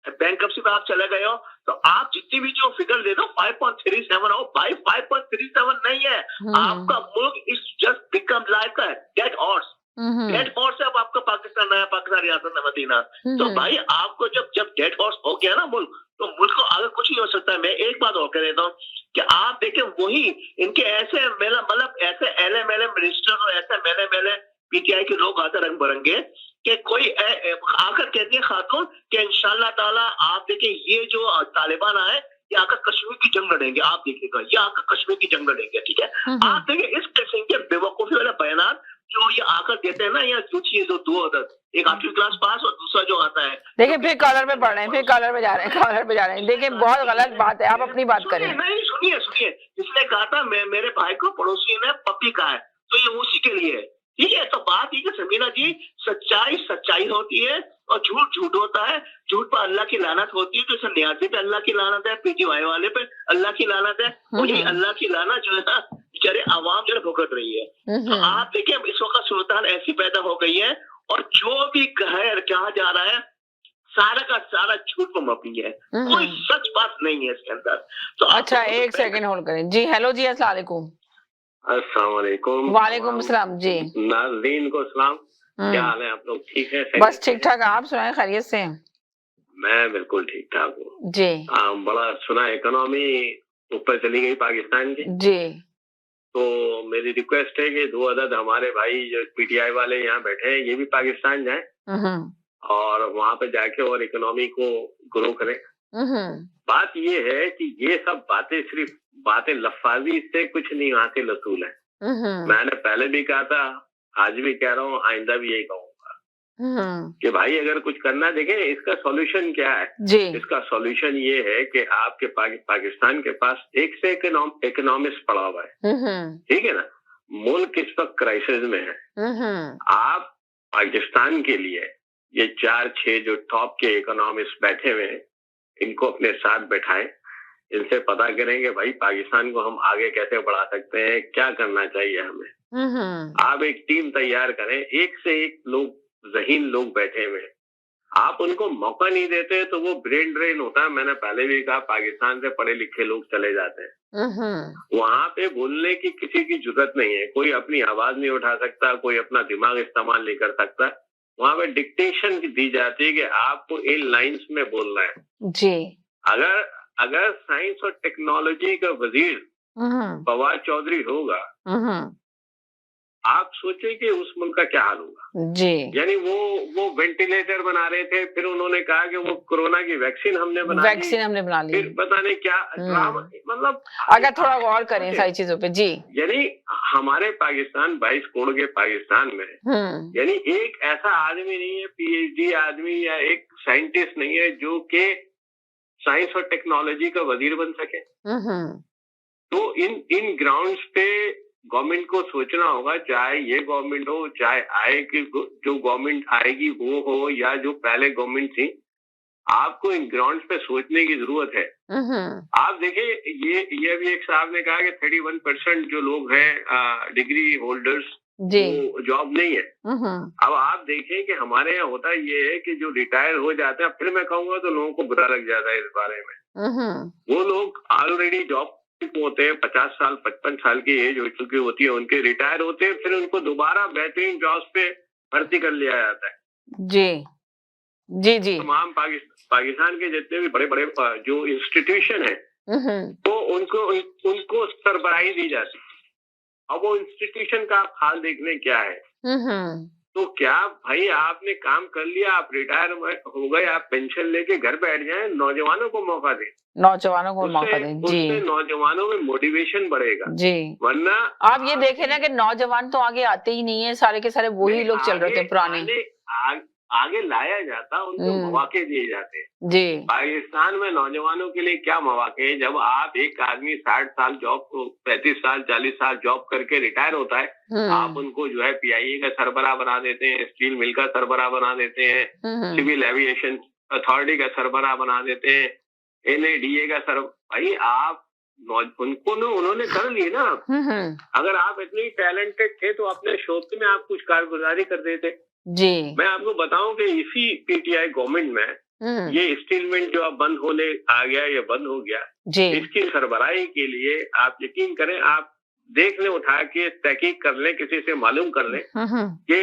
बैंकक्रप्सी में आप चले गए हो, तो आप जितनी भी जो फिगर दे दो 5.37 हो, भाई 5.37 नहीं है। आपका मुल्क is just become like a dead horse. Dead horse है अब आपका पाकिस्तान, नया पाकिस्तान रियासत मदीना। तो भाई आपको जब डेड हॉर्स हो गया ना मुल्क, तो मुल्क को आगे कुछ नहीं हो सकता है। मैं एक बात और कह देता हूँ कि आप देखें, वही इनके ऐसे मतलब ऐसे एले मिनिस्टर और ऐसे मेले PTI के लोग आते रंग बिरंगे कि कोई आकर कहती है खातून कि इंशाल्लाह ताला आप देखें ये जो तालिबान आए ये आकर कश्मीर की जंग लड़ेंगे। आप देखिएगा, ये आकर कश्मीर की जंग लड़ेंगे। ठीक है, आप देखें इस किस्म के बेवकूफी वाले बयान जो ये आकर देते हैं ना, यहाँ सोचिए दो आदत, एक 8वीं क्लास पास और दूसरा जो आता है। देखिए फिर कॉलर पे पढ़ रहे हैं, फिर कॉलर पे जा रहे हैं, कॉलर पे जा रहे हैं। देखिए बहुत गलत बात है, आप अपनी बात करें। नहीं सुनिए, इसने कहा था मेरे भाई को पड़ोसी ने पप्पी कहा है, तो ये उसी के लिए है, ठीक है। तो बात ये कि समीना जी, सच्चाई होती है और झूठ होता है। झूठ पर अल्लाह की लानत होती है, जैसे न्याजी पे अल्लाह की लानत है, पीटीआई वाले पे अल्लाह की लानत है, और ये अल्लाह की लानत जो है ना बेचारे आवाम जो है भुगत रही है। तो आप देखिए इस वक्त सूरत ऐसी पैदा हो गई है, और जो भी कहा जा रहा है सारा का सारा झूठ पर मबनी है, कोई सच बात नहीं है इसके अंदर। तो अच्छा एक सेकंड होल्ड करें जी। हेलो जी, अस्सलाम वालेकुम। अस्सलाम वालेकुम। वालेकुम सलाम जी। नाज़रीन को सलाम। क्या हाल है आप लोग? ठीक है? बस ठीक ठाक, आप सुनाए खैरियत से? मैं बिल्कुल ठीक ठाक हूँ जी। बड़ा सुना इकोनॉमी ऊपर चली गई पाकिस्तान की जी। तो मेरी रिक्वेस्ट है कि 2 अदद हमारे भाई जो पीटीआई वाले यहाँ बैठे हैं ये भी पाकिस्तान जाएं और वहाँ पे जाके और इकोनॉमी को ग्रो करें। बात ये है कि ये सब बातें सिर्फ बातें लफ्जावी से कुछ नहीं हासिल रसूल है। मैंने पहले भी कहा था, आज भी कह रहा हूँ, आइंदा भी यही कहूँगा कि भाई अगर कुछ करना, देखें इसका सॉल्यूशन क्या है जी। इसका सॉल्यूशन ये है कि आपके पाकिस्तान के पास एक से इकोनॉमिस्ट पड़ा हुआ है, ठीक है ना। मुल्क इस वक्त क्राइसिस में है। आप पाकिस्तान के लिए ये 4-6 जो टॉप के इकोनॉमिस्ट बैठे हुए हैं इनको अपने साथ बैठाएं, इनसे पता करेंगे भाई पाकिस्तान को हम आगे कैसे बढ़ा सकते हैं, क्या करना चाहिए हमें। आप एक टीम तैयार करें, एक से एक लोग ज़हीन लोग बैठे हुए, आप उनको मौका नहीं देते तो वो ब्रेन ड्रेन होता है। मैंने पहले भी कहा पाकिस्तान से पढ़े लिखे लोग चले जाते हैं, वहां पे बोलने की किसी की जरूरत नहीं है, कोई अपनी आवाज नहीं उठा सकता, कोई अपना दिमाग इस्तेमाल नहीं कर सकता। वहां पे डिक्टेशन दी जाती है कि आपको इन लाइंस में बोलना है जी। अगर साइंस और टेक्नोलॉजी का वजीर फवाद चौधरी होगा, आप सोचे कि उस मुल्क का क्या हाल होगा जी। यानी वो वेंटिलेटर बना रहे थे, फिर उन्होंने कहा कि वो कोरोना की वैक्सीन हमने बना ली, फिर पता नहीं क्या मतलब। अगर थोड़ा गौर करें सारी चीजों पे जी। यानी हमारे पाकिस्तान 22 करोड़ के पाकिस्तान में यानी एक ऐसा आदमी नहीं है, पीएचडी आदमी या एक साइंटिस्ट नहीं है जो के साइंस और टेक्नोलॉजी का वजीर बन सके। तो इन ग्राउंड्स पे गवर्नमेंट को सोचना होगा, चाहे ये गवर्नमेंट हो, चाहे आएगी जो गवर्नमेंट आएगी वो हो, या जो पहले गवर्नमेंट थी, आपको इन ग्राउंड्स पे सोचने की जरूरत है। आप देखिए ये भी एक साहब ने कहा कि 31% जो लोग हैं डिग्री होल्डर्स वो जॉब नहीं है। अब आप देखें कि हमारे यहाँ होता ये है कि जो रिटायर हो जाते हैं, फिर मैं कहूँगा तो लोगों को बुरा लग जाता है इस बारे में। वो लोग ऑलरेडी जॉब होते हैं, 50 साल 55 साल की एज हो चुकी होती है, उनके रिटायर होते हैं, फिर उनको दोबारा बेहतरीन जॉब्स पे भर्ती कर लिया जाता है। जी जी जी। तमाम पाकिस्तान के जितने भी बड़े बड़े जो इंस्टीट्यूशन है तो उनको सरबराही दी जाती है। अब वो इंस्टीट्यूशन का हाल देखने क्या है। तो क्या भाई आपने काम कर लिया, आप रिटायर हो गए, आप पेंशन लेके घर बैठ जाएं, नौजवानों को मौका दें, जी। नौजवानों में मोटिवेशन बढ़ेगा जी। वरना आप ये देखें ना कि नौजवान तो आगे आते ही नहीं है, सारे के सारे वही लोग चल रहे थे पुराने। आगे लाया जाता, उनको मौके दिए जाते हैं जी। पाकिस्तान में नौजवानों के लिए क्या मौके हैं? जब आप एक आदमी 60 साल जॉब, 35 साल 40 साल जॉब करके रिटायर होता है, आप उनको जो है पीआईए का सरबराह बना देते हैं, स्टील मिल का सरबराह बना देते हैं, सिविल एविएशन अथॉरिटी का सरबराह बना देते हैं, NADA का भाई आप उनको उन्होंने कर लिए ना। अगर आप इतने टैलेंटेड थे तो अपने शोबे में आप कुछ कारगुजारी कर देते जी। मैं आपको बताऊं कि इसी पीटीआई गवर्नमेंट में ये स्टील मिल जो अब बंद होने आ गया या बंद हो गया जी। इसकी सरबराही के लिए आप यकीन करें, आप देख लें, उठा के तहकीक कर लें, किसी से मालूम कर लें कि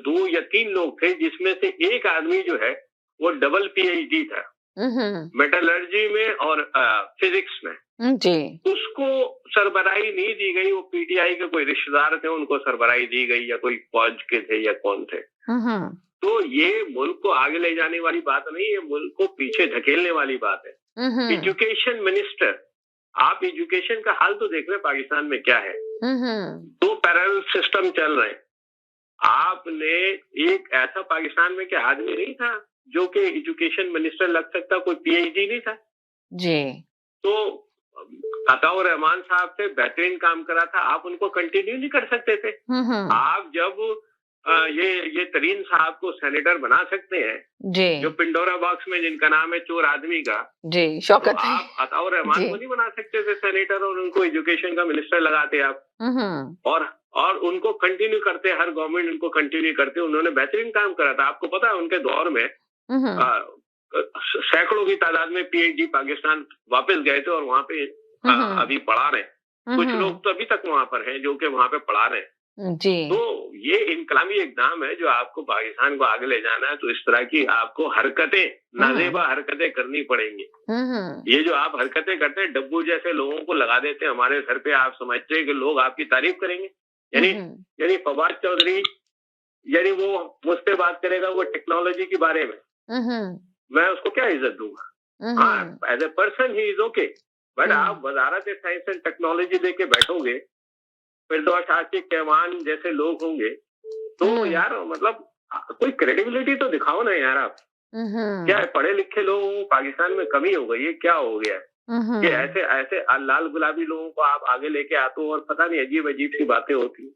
2 या 3 लोग थे जिसमें से एक आदमी जो है वो डबल PhD था मेटलर्जी में और फिजिक्स में जी। उसको सरबराही नहीं दी गई, वो पीटीआई के कोई रिश्तेदार थे उनको सरबराही दी गई, या कोई फौज के थे या कौन थे। तो ये मुल्क को आगे ले जाने वाली बात नहीं है, मुल्क को पीछे धकेलने वाली बात है। एजुकेशन मिनिस्टर, आप एजुकेशन का हाल तो देख रहे हैं पाकिस्तान में क्या है। 2 पैरेलल सिस्टम चल रहे हैं, आपने एक ऐसा पाकिस्तान में क्या आदमी नहीं था जो कि एजुकेशन मिनिस्टर लग सकता, कोई पीएचडी नहीं था जी। तो अताउर रहमान साहब से बेहतरीन काम करा था, आप उनको कंटिन्यू नहीं कर सकते थे। आप जब ये तरीन साहब को सेनेटर बना सकते हैं जी, जो पिंडोरा बॉक्स में जिनका नाम है चोर आदमी का, जी शौकत, तो आप अताउर रहमान को नहीं बना सकते थे सेनेटर और उनको एजुकेशन का मिनिस्टर लगाते आप और उनको कंटिन्यू करते, हर गवर्नमेंट उनको कंटिन्यू करते। उन्होंने बेहतरीन काम करा था। आपको पता है उनके दौर में सैकड़ों की तादाद में पीएचडी पाकिस्तान वापस गए थे और वहाँ पे अभी पढ़ा रहे। कुछ लोग तो अभी तक वहाँ पर हैं जो कि वहाँ पे पढ़ा रहे हैं जी। तो ये इनकलाबी इक़दाम है जो आपको पाकिस्तान को आगे ले जाना है, तो इस तरह की आपको हरकतें, नाजेबा हरकतें करनी पड़ेंगी। ये जो आप हरकतें करते हैं, डब्बू जैसे लोगों को लगा देते हैं हमारे सर पे, आप समझते हैं कि लोग आपकी तारीफ करेंगे? यानी फवाद चौधरी, यानी वो मुझसे बात करेगा वो टेक्नोलॉजी के बारे में, मैं उसको क्या इज्जत दूंगा? हाँ, as a person he is okay, but आप वजारत साइंस एंड टेक्नोलॉजी देके बैठोगे, फिर दो आशिक कहमान जैसे लोग होंगे, तो यार मतलब कोई क्रेडिबिलिटी तो दिखाओ ना यार आप। क्या है, पढ़े लिखे लोग पाकिस्तान में कमी हो गई है, क्या हो गया है कि ऐसे ऐसे लाल गुलाबी लोगों को आप आगे लेके आते हो और पता नहीं अजीब अजीब सी बातें होती।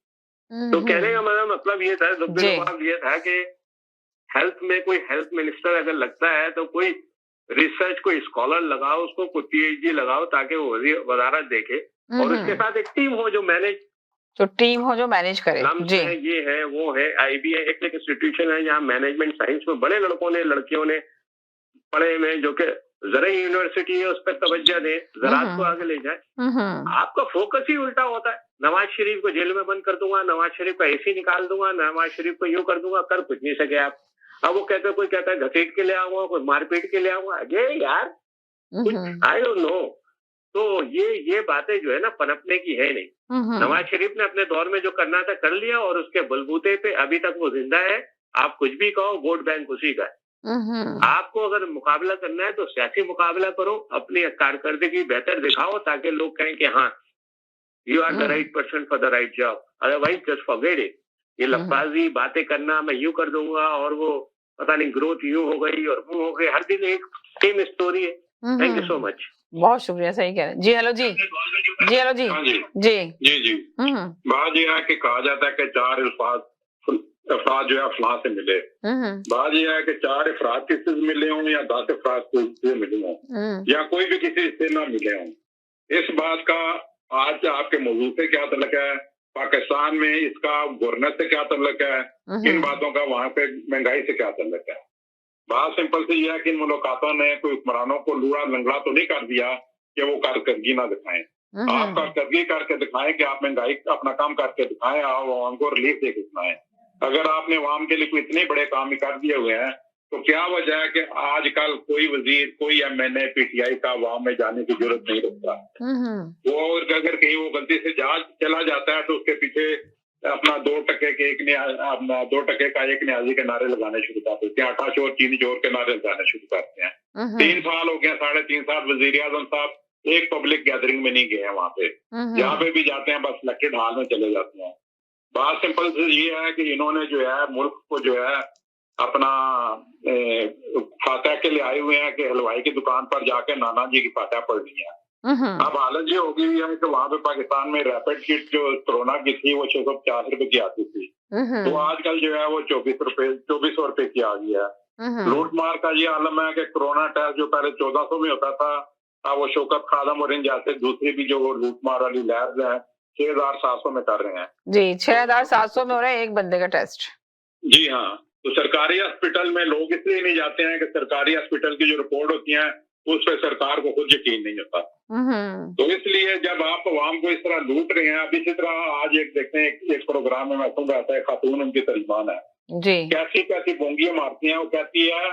तो कहने का मतलब ये था, ये था कि हेल्थ में कोई हेल्थ मिनिस्टर अगर लगता है तो कोई रिसर्च, कोई स्कॉलर लगाओ, उसको कोई पीएचडी लगाओ ताकि वो वजारत देखे और उसके साथ एक टीम हो जो मैनेज करे। जी, ये है वो है। आईबीए एक इंस्टीट्यूशन है जहाँ मैनेजमेंट साइंस में बड़े लड़कों ने लड़कियों ने पढ़े में, जो कि जरा यूनिवर्सिटी है, उस पर तवज्जो दे, ज़राअत को आगे ले जाए। आपका फोकस ही उल्टा होता है। नवाज शरीफ को जेल में बंद कर दूंगा, नवाज शरीफ का एसी निकाल दूंगा, नवाज शरीफ को यूं कर दूंगा, कर कुछ नहीं सके आप। अब वो कहते कोई कहता है घसीट के ले आऊंगा, कोई मारपीट के ले आऊंगा। अरे यार कुछ आई डोंट नो। तो ये बातें जो है ना पनपने की है नहीं। नवाज शरीफ ने अपने दौर में जो करना था कर लिया और उसके बलबूते पे अभी तक वो जिंदा है। आप कुछ भी कहो, वोट बैंक उसी का है। आपको अगर मुकाबला करना है तो सियासी मुकाबला करो, अपनी कारकर्दगी बेहतर दिखाओ ताकि लोग कहें कि हाँ you are the right person for the right job. Otherwise just forget it. ये लफ्बाजी बातें करना, मैं यूं कर दूंगा और वो पता नहीं ग्रोथ यूं हो गई और वो हो गई, हर दिन एक सेम स्टोरी है। Thank you so much. बहुत शुक्रिया, सही कह रहे हैं जी। हेलो जी, जी हेलो जी, जी बात यह है कि कहा जाता है कि चार अफराद जो है अफलाह से मिले। बात यह है कि चार अफराद किसी से मिले हों या 10 अफराद किसी से मिले हों या कोई भी किसी से ना मिले हों, इस बात का आज आपके मौजूद से क्या तल्लुक है, पाकिस्तान में इसका गवर्नर से क्या तल्लुक है, इन बातों का वहाँ पे महंगाई से क्या तल्लुक है? बात सिंपल सी यह है कि इन मुलाकातों ने कोई हुक्मरानों को लूड़ा लंगड़ा तो नहीं कर दिया कि वो कारकर्दगी ना दिखाएं। आप कारकर्दगी करके दिखाएं कि आप महंगाई अपना काम करके दिखाएं और आवाम को रिलीफ दे के दिखाएं। अगर आपने आवाम के लिए कोई इतने बड़े काम कर दिए हुए हैं तो क्या वजह है कि आजकल कोई वजीर, कोई एमएनए पीटीआई का अवाम में जाने की जरूरत नहीं रखता। वो अगर कहीं वो गलती से चला जाता है तो उसके पीछे अपना 2 टके के अपना 2 टके का एक न्याजी के नारे लगाने शुरू कर देते हैं, आटा चोर चीनी चोर के नारे लगाने शुरू करते हैं। 3 साल हो गया, 3.5 साल वजीर आजम साहब एक पब्लिक गैदरिंग में नहीं गए हैं। वहाँ पे जहाँ पे भी जाते हैं बस लक्के ढाल में चले जाते हैं। बात सिंपल से ये है कि इन्होंने जो है मुल्क को जो है अपना फातह के लिए आए हुए हैं कि हलवाई की दुकान पर जाके नाना जी की फातह पढ़नी है। अब हालत ये हो गई है कि वहाँ पे पाकिस्तान में रैपिड किट जो कोरोना की थी वो 650 रुपए की आती थी, तो आजकल जो है वो 2400 रुपए की आ गई है। लूट मार का ये आलम है कि कोरोना टेस्ट जो पहले 1400 में होता था, अब वो शौकत खादम और इन जैसे दूसरी भी जो लूट मार वाली लैब्स हैं 6700 में कर रहे हैं। जी 6700 में हो रहा है एक बंदे का टेस्ट। जी हाँ, तो सरकारी हॉस्पिटल में लोग इसलिए नहीं जाते हैं कि सरकारी हॉस्पिटल की जो रिपोर्ट होती है उस पर सरकार को खुद यकीन नहीं होता। तो इसलिए जब आप आवाम को इस तरह लूट रहे हैं, अब इसी तरह आज एक देखते हैं एक प्रोग्राम में मैं सुन रहा था, खातून उनकी तर्जमान है जी, कैसी बोंगियां मारती हैं। वो कहती है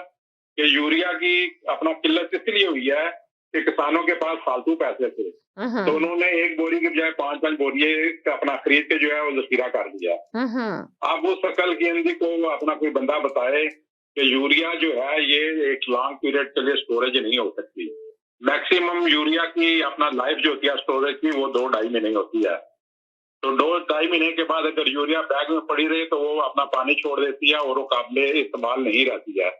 कि यूरिया की अपना किल्लत इसलिए हुई है कि किसानों के पास फालतू पैसे थे, तो उन्होंने एक बोरी की बजाय 5-5 बोरी अपना खरीद के जो है वो जखीरा कर दिया। अब उस अकल की अंधी को अपना कोई बंदा बताए कि यूरिया जो है ये एक लॉन्ग पीरियड के लिए स्टोरेज नहीं हो सकती। मैक्सिमम यूरिया की अपना लाइफ जो होती है स्टोरेज की वो 2-2.5 महीने होती है। तो 2-2.5 महीने के बाद अगर यूरिया बैग में पड़ी रही तो वो अपना पानी छोड़ देती है और वो काबिले इस्तेमाल नहीं रहती है।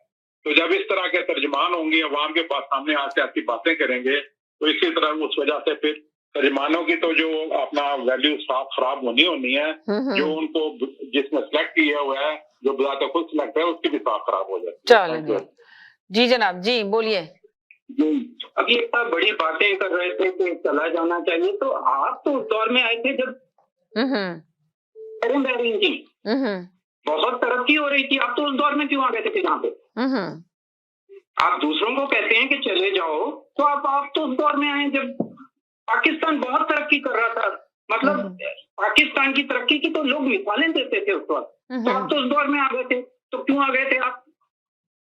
तो जब इस तरह के तर्जमान होंगे, अवाम के पास सामने आके ऐसी बातें करेंगे, तो इसी तरह उस वजह से फिर तर्जमानों की तो जो अपना वैल्यू खराब होनी है, जो उनको जिसमें सिलेक्ट किया हुआ है, जो बजाते खुद सिलेक्ट है, उसकी भी साफ खराब हो जाती है। चलो जी जनाब, जी बोलिए। अभी इतना बड़ी बातें कर रहे थे कि चला जाना चाहिए, तो आप तो उस दौर में आए थे जब की बहुत तरक्की हो रही थी, आप तो उस दौर में क्यों आ गए थे यहाँ पे? आप दूसरों को कहते हैं कि चले जाओ, तो आप तो उस दौर में आए जब पाकिस्तान बहुत तरक्की कर रहा था। मतलब पाकिस्तान की तरक्की की तो लोग मिसालें देते थे उस वक्त, तो आप तो उस दौर में आ गए थे, तो क्यों आ गए थे आप?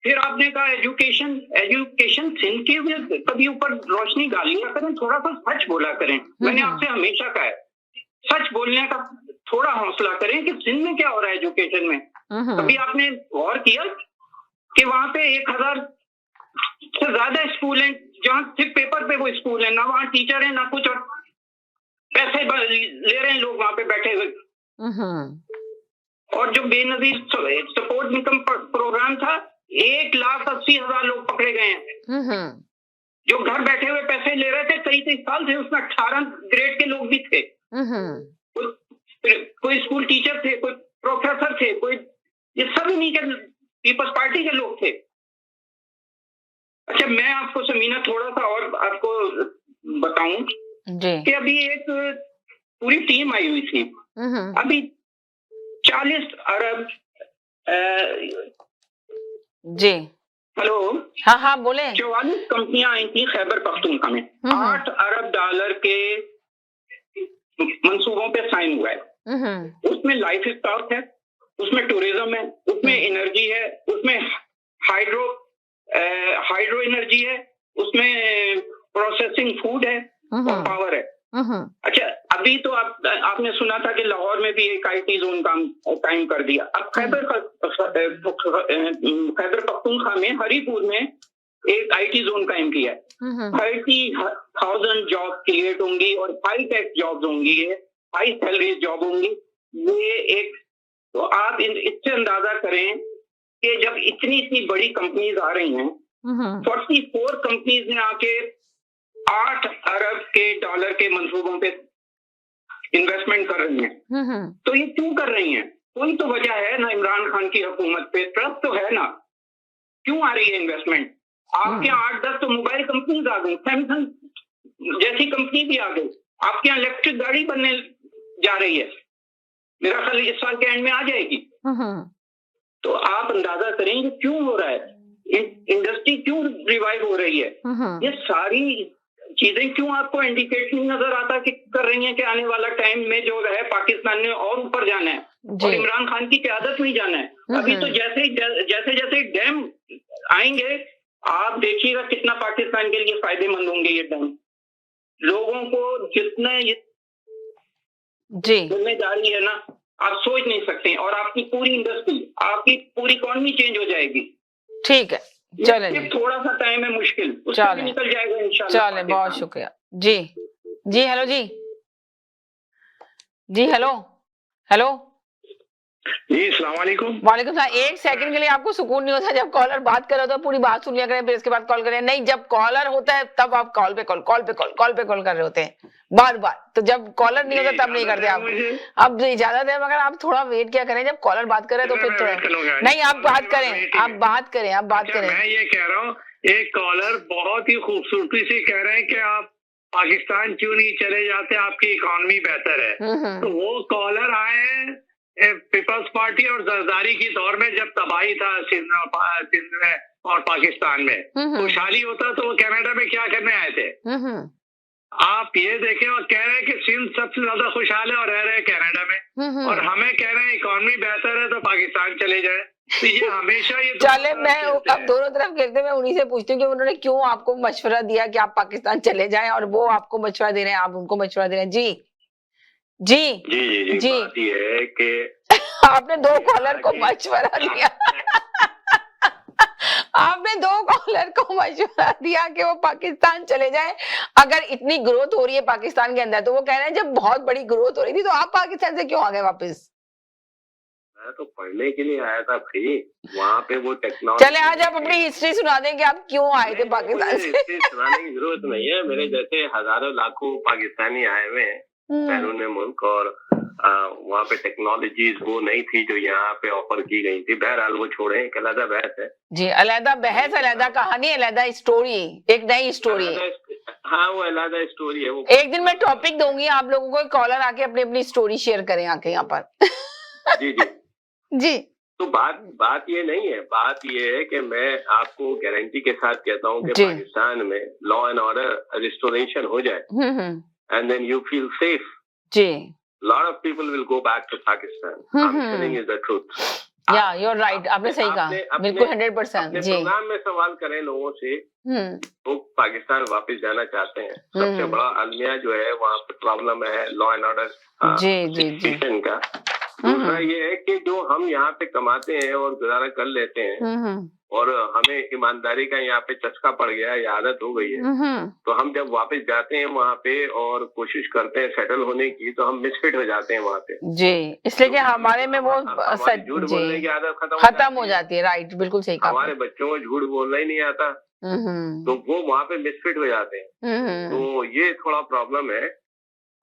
फिर आपने कहा एजुकेशन सिंध के कभी ऊपर रोशनी डाल लिया करें, थोड़ा सा सच बोला करें। मैंने आपसे हमेशा कहा है, सच बोलने का थोड़ा हौसला करें कि सिंध में क्या हो रहा है एजुकेशन में। कभी आपने गौर किया कि वहां पे 1000 से ज्यादा स्कूल हैं जहाँ सिर्फ पेपर पे वो स्कूल है, ना वहाँ टीचर है ना कुछ, और पैसे ले रहे हैं लोग वहां पे बैठे हुए। और जो बेनजीर सपोर्ट इनकम प्रोग्राम था, 1,80,000 लोग पकड़े गए हैं जो घर बैठे हुए पैसे ले रहे थे कई साल से। उसमें 18 ग्रेड के लोग भी थे, कोई स्कूल टीचर थे, कोई प्रोफेसर थे, कोई ये सब इन्हीं के पीपल्स पार्टी के लोग थे। अच्छा, मैं आपको समीना थोड़ा सा और आपको बताऊं कि अभी एक पूरी टीम आई हुई थी, अभी 40 अरब जी हेलो, हाँ बोले। 44 कंपनियां आई थी खैबर पख्तूनख्वा में, $8 अरब के मंसूबों पे साइन हुआ है। उसमें लाइफ स्टॉक है, उसमें टूरिज्म है, उसमें एनर्जी है, उसमें हाइड्रो एनर्जी है, उसमें प्रोसेसिंग फूड है और पावर है। अच्छा, अभी तो आपने सुना था कि लाहौर में भी एक IT जोन कायम कर दिया। अब खैबर पख्तूनख्वा में हरीपुर में एक IT जोन कायम किया है। 30,000 जॉब क्रिएट होंगी और हाई टैक्स जॉब होंगी, हाई सैलरी जॉब होंगी। ये एक, तो आप इससे अंदाजा करें कि जब इतनी बड़ी कंपनीज आ रही हैं, 44 कंपनीज ने आके $8 अरब के मंसूबों पे इन्वेस्टमेंट कर रही हैं। तो ये क्यों कर रही हैं? कोई तो वजह है ना, इमरान खान की हुकूमत पे ट्रस्ट तो है ना, क्यों आ रही है इन्वेस्टमेंट? आपके यहाँ 8-10 तो मोबाइल कंपनीज आ गई, सैमसंग जैसी कंपनी भी आ गई, आपके यहाँ इलेक्ट्रिक गाड़ी बनने जा रही है, मेरा ख्याल इस साल के एंड में आ जाएगी। तो आप अंदाजा करें कि क्यों हो रहा है, इंडस्ट्री क्यों रिवाइव हो रही है, ये सारी चीजें क्यों आपको इंडिकेट नहीं नजर आता कि कर रही हैं कि आने वाला टाइम में जो है पाकिस्तान ने और ऊपर जाना है और इमरान खान की क़यादत में जाना है। अभी तो जैसे डैम आएंगे, आप देखिएगा कितना पाकिस्तान के लिए फायदेमंद होंगे ये डैम। लोगों को जितना जिम्मेदारी है ना, आप सोच नहीं सकते, और आपकी पूरी इंडस्ट्री, आपकी पूरी इकोनॉमी चेंज हो जाएगी। ठीक है, चले, थोड़ा सा टाइम है मुश्किल, उससे भी निकल जाएगा इंशाल्लाह। चले, बहुत शुक्रिया जी। हेलो जी, हेलो जी, अस्सलाम वालेकुम। वालेकुम सलाम। एक सेकंड के लिए आपको सुकून नहीं होता जब कॉलर बात कर रहा होता है, पूरी बात सुन लिया करें फिर इसके बाद कॉल करें? नहीं, जब कॉलर होता है तब आप कॉल पे कॉल कर रहे होते हैं बार। तो जब कॉलर नहीं होता तब नहीं करते आप। अब इजाजत है, मगर आप थोड़ा वेट क्या करें, जब कॉलर बात करे तो फिर थोड़ा नहीं, आप बात करें। मैं ये कह रहा हूँ, एक कॉलर बहुत ही खूबसूरती से कह रहे हैं कि आप पाकिस्तान क्यों नहीं चले जाते, आपकी इकोनॉमी बेहतर है। तो वो कॉलर आए हैं पीपल्स पार्टी और जरदारी की दौर में, जब तबाही था सिंध में और पाकिस्तान में, खुशहाली होता तो वो कनाडा में क्या करने आए थे? आप ये देखें, और कह रहे हैं कि सिंध सबसे ज्यादा खुशहाल है और रह रहे कनाडा में, और हमें कह रहे हैं इकोनॉमी बेहतर है तो पाकिस्तान चले जाए। तो ये हमेशा ये चले, मैं अब दोनों तरफ गिरते, मैं उन्हीं से पूछती हूँ कि उन्होंने क्यों आपको मशवरा दिया कि आप पाकिस्तान चले जाएं, और वो आपको मशवरा दे रहे हैं, आप उनको मशवरा दे रहे हैं। जी बात ये है कि आपने 2 कॉलर को मशवरा दिया। आपने 2 कॉलर को मशवरा दिया कि वो पाकिस्तान चले जाए। अगर इतनी ग्रोथ हो रही है पाकिस्तान के अंदर, तो वो कह रहे हैं जब बहुत बड़ी ग्रोथ हो रही थी तो आप पाकिस्तान से क्यों आ गए वापस? मैं तो पढ़ने के लिए आया था भाई, वहाँ पे वो टेक्नोलॉजी। चले आज आप अपनी हिस्ट्री सुना दें कि आप क्यों आए थे पाकिस्तान से। हिस्ट्री सुनाने की जरूरत नहीं है, मेरे जैसे हजारों लाखों पाकिस्तानी आए हुए हैं बैरून मुल्क, और वहाँ पे टेक्नोलॉजीज वो नहीं थी जो यहाँ पे ऑफर की गई थी। बहरहाल वो छोड़े, एक अलग बहस है जी, अलग बहस, अलग कहानी, अलग स्टोरी, एक नई स्टोरी। हाँ वो अलग स्टोरी है वो। एक दिन मैं टॉपिक दूंगी आप लोगों को, कॉलर आके अपनी अपनी स्टोरी शेयर करें आके यहाँ पर। जी जी जी। तो बात ये नहीं है, बात ये है कि मैं आपको गारंटी के साथ कहता हूँ कि पाकिस्तान में लॉ एंड ऑर्डर रिस्टोरेशन हो जाए, and then you feel safe. जी। Lot of people will go back to Pakistan. I'm telling you the truth. Yeah, you're right. आपने सही कहा, बिल्कुल 100%। जी। प्रोग्राम में सवाल करें लोगों से, वो पाकिस्तान वापस जाना चाहते हैं। सबसे बड़ा अलमिया जो है वहाँ पे प्रॉब्लम है लॉ एंड ऑर्डर सिचुएशन का। दूसरा ये है कि जो हम यहाँ पे कमाते हैं और गुजारा कर लेते हैं, और हमें ईमानदारी का यहाँ पे चस्का पड़ गया है, आदत हो गई है, तो हम जब वापस जाते हैं वहाँ पे और कोशिश करते हैं सेटल होने की, तो हम मिसफिट हो जाते हैं वहाँ पे। जी, इसलिए कि हमारे में वो झूठ बोलने की आदत खत्म हो जाती है। राइट, बिल्कुल सही कहा। हमारे बच्चों को झूठ बोलना ही नहीं आता, तो वो वहाँ पे मिसफिट हो जाते हैं। तो ये थोड़ा प्रॉब्लम है।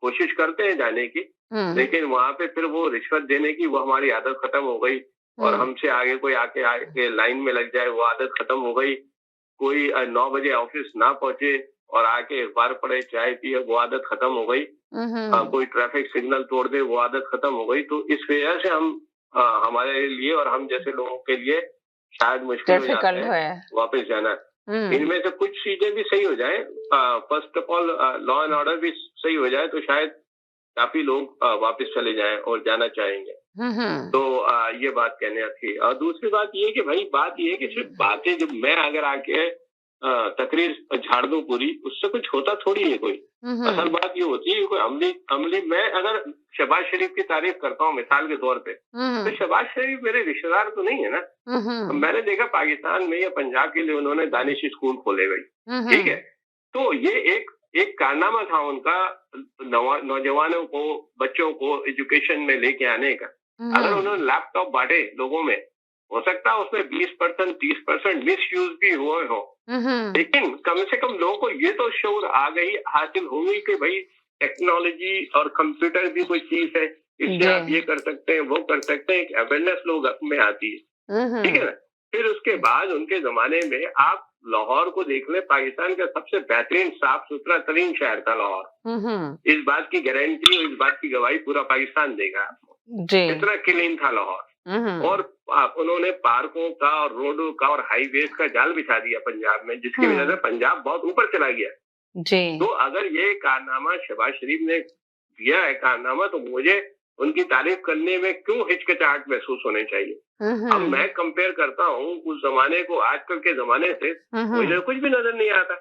कोशिश करते हैं जाने की, लेकिन वहाँ पे फिर वो रिश्वत देने की वो हमारी आदत खत्म हो गई, और हमसे आगे कोई आके लाइन में लग जाए वो आदत खत्म हो गई। कोई 9 बजे ऑफिस ना पहुंचे और आके अखबार पढ़े, चाय पिए, वो आदत खत्म हो गई। कोई ट्रैफिक सिग्नल तोड़ दे, वो आदत खत्म हो गई। तो इस वजह से हम हमारे लिए और हम जैसे लोगों के लिए शायद मुश्किल हो जाता है वापस जाना। इनमें से कुछ चीजें भी सही हो जाए, first of all law and order भी सही हो जाए, तो शायद काफी लोग वापस चले जाएं और जाना चाहेंगे। तो ये बात कहने थी। और दूसरी बात ये कि भाई बात ये है कि सिर्फ बातें जब मैं अगर आके तकरीर झाड़ दूं पूरी, उससे कुछ होता थोड़ी है कोई। असल बात ये होती है कोई अमली मैं अगर शहबाज शरीफ की तारीफ करता हूँ मिसाल के तौर पे, तो शहबाज शरीफ मेरे रिश्तेदार तो नहीं है ना। मैंने देखा पाकिस्तान में या पंजाब के लिए उन्होंने दानिश स्कूल खोले गए, ठीक है, तो ये एक कारनामा था उनका नौजवानों को, बच्चों को एजुकेशन में लेके आने का। अगर उन्होंने लैपटॉप बांटे लोगों में, हो सकता है उसमें 20% 30% मिस यूज भी हुए हो, लेकिन कम से कम लोगों को ये तो शऊर आ गई, हासिल हो गई कि भाई टेक्नोलॉजी और कंप्यूटर भी कोई चीज है, इससे आप ये कर सकते हैं, वो कर सकते हैं, एक अवेयरनेस लोग में आती है, ठीक है ना। फिर उसके बाद उनके जमाने में आप लाहौर को देख ले, पाकिस्तान का सबसे बेहतरीन साफ सुथरा तरीन शहर था लाहौर। इस बात की गारंटी और इस बात की गवाही पूरा पाकिस्तान देगा आपको, इतना क्लीन था लाहौर। और उन्होंने पार्कों का और रोडों का और हाईवेज का जाल बिछा दिया पंजाब में, जिसकी वजह से पंजाब बहुत ऊपर चला गया। तो अगर ये कारनामा शहबाज शरीफ ने दिया है कारनामा, तो मुझे उनकी तारीफ करने में क्यों हिचकिचाहट महसूस होनी चाहिए। अब मैं कंपेयर करता हूँ उस जमाने को आजकल के जमाने से, मुझे कुछ भी नजर नहीं आता।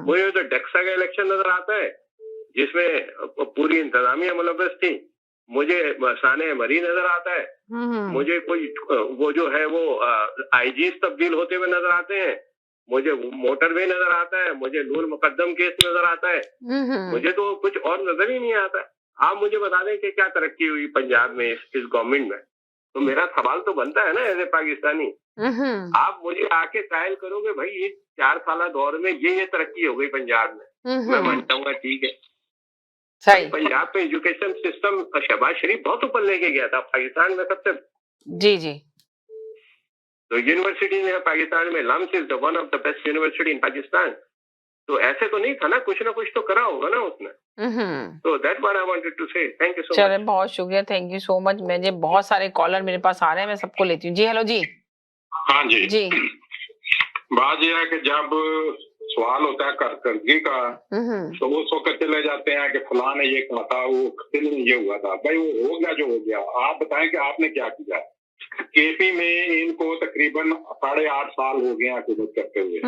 मुझे तो डक्सा का इलेक्शन नजर आता है जिसमें पूरी इंतजामिया मुलव्वस थी, मुझे साने मरी नजर आता है, मुझे कोई वो जो है वो आईजीज तब्दील होते हुए नजर आते हैं, मुझे मोटरवे नजर आता है, मुझे नूर मुकद्दम केस नजर आता है, मुझे तो कुछ और नजर ही नहीं आता। आप मुझे बता दें कि क्या तरक्की हुई पंजाब में इस गवर्नमेंट में, तो मेरा सवाल तो बनता है ना एज ए पाकिस्तानी। आप मुझे आके कायल करोगे भाई ये 4 साल दौर में ये तरक्की हो गई पंजाब में, मैं मानता हूँ ठीक है सही। पंजाब पे एजुकेशन सिस्टम शहबाज शरीफ बहुत ऊपर लेके गया था, पाकिस्तान में सबसे जी तो यूनिवर्सिटी में पाकिस्तान में LUMS is the one of the best university in Pakistan. तो ऐसे तो नहीं था ना, कुछ ना कुछ तो करा होगा ना उसने। तो that what I wanted to say. Thank you so much. चलिए बहुत शुक्रिया, थैंक यू सो मच। मुझे बहुत सारे कॉलर मेरे पास आ रहे हैं, मैं सबको लेती हूँ। जी हेलो जी। हाँ जी बात यह है कि जब सवाल होता है कर्जगी का, तो वो सोच चले जाते हैं कि फलां ने ये कहा था, वो फिल्म ये हुआ था। भाई वो हो गया जो हो गया, आप बताएं कि आपने क्या किया। केपी में इनको तकरीबन 8.5 साल हो गए हुकूमत करते हुए।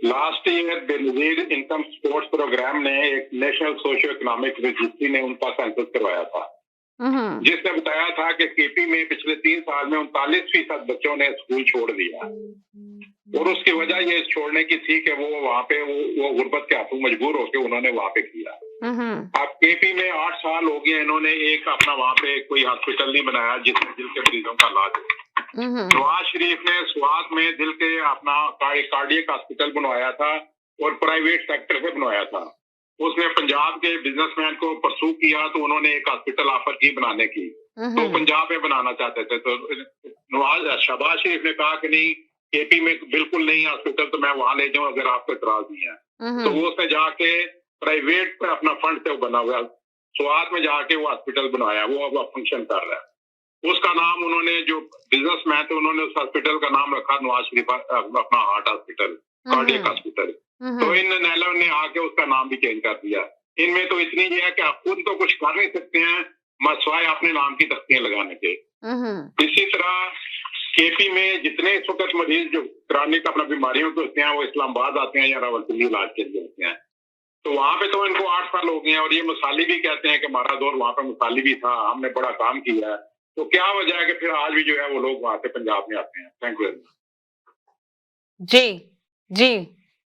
Last year Benazir income support programme ने एक नेशनल सोशियो इकोनॉमिक रजिस्ट्री ने उनका सेंसस करवाया था, जिसने बताया था कि केपी में पिछले 3 साल में 39% बच्चों ने स्कूल छोड़ दिया। और उसकी वजह ये छोड़ने की थी कि वो वहाँ पे वो गुर्बत के हाथों मजबूर होकर उन्होंने वहाँ पे किया। अब केपी में 8 साल हो गए, इन्होंने एक अपना वहाँ पे कोई हॉस्पिटल नहीं बनाया जिसमें दिल के मरीजों का इलाज हो। नवाज शरीफ ने स्वात में दिल के अपना कार्डियक हॉस्पिटल बनवाया था और प्राइवेट सेक्टर से बनवाया था। उसने पंजाब के बिजनेसमैन को परसू किया तो उन्होंने एक हॉस्पिटल ऑफर की बनाने की, तो पंजाब में बनाना चाहते थे। तो शहबाज शरीफ ने कहा कि नहीं, केपी में बिल्कुल नहीं हॉस्पिटल, तो मैं वहां ले जाऊं अगर आपको इतराज नहीं है। तो वो उसने जाके प्राइवेट पे अपना फंड से बना हुआ स्वात में जाके वो हॉस्पिटल बनाया, वो अब फंक्शन कर रहा है। उसका नाम उन्होंने, जो बिजनेसमैन थे, उन्होंने उस हॉस्पिटल का नाम रखा नवाज शरीफ अपना हार्ट हॉस्पिटल, कार्डियक हॉस्पिटल। तो इन नैलो ने आके उसका नाम भी चेंज कर दिया। इनमें तो इतनी ये है कि आप खुद तो कुछ कर नहीं सकते हैं, मसवाए अपने नाम की तख्तियां लगाने के। इसी तरह केपी में जितने इस वक्त मरीज जो कराने का अपना बीमारियों के होते हैं, वो इस्लामाबाद आते हैं या रावलपिंडी इलाज के लिए होते हैं। तो वहाँ पे तो इनको 8 साल हो गए हैं और ये मसाली भी कहते हैं कि हमारा दौर वहाँ पे मसाली भी था, हमने बड़ा काम किया है। तो क्या वजह है कि फिर आज भी जो है वो लोग वहाँ से पंजाब में आते हैं? Thank you. जी जी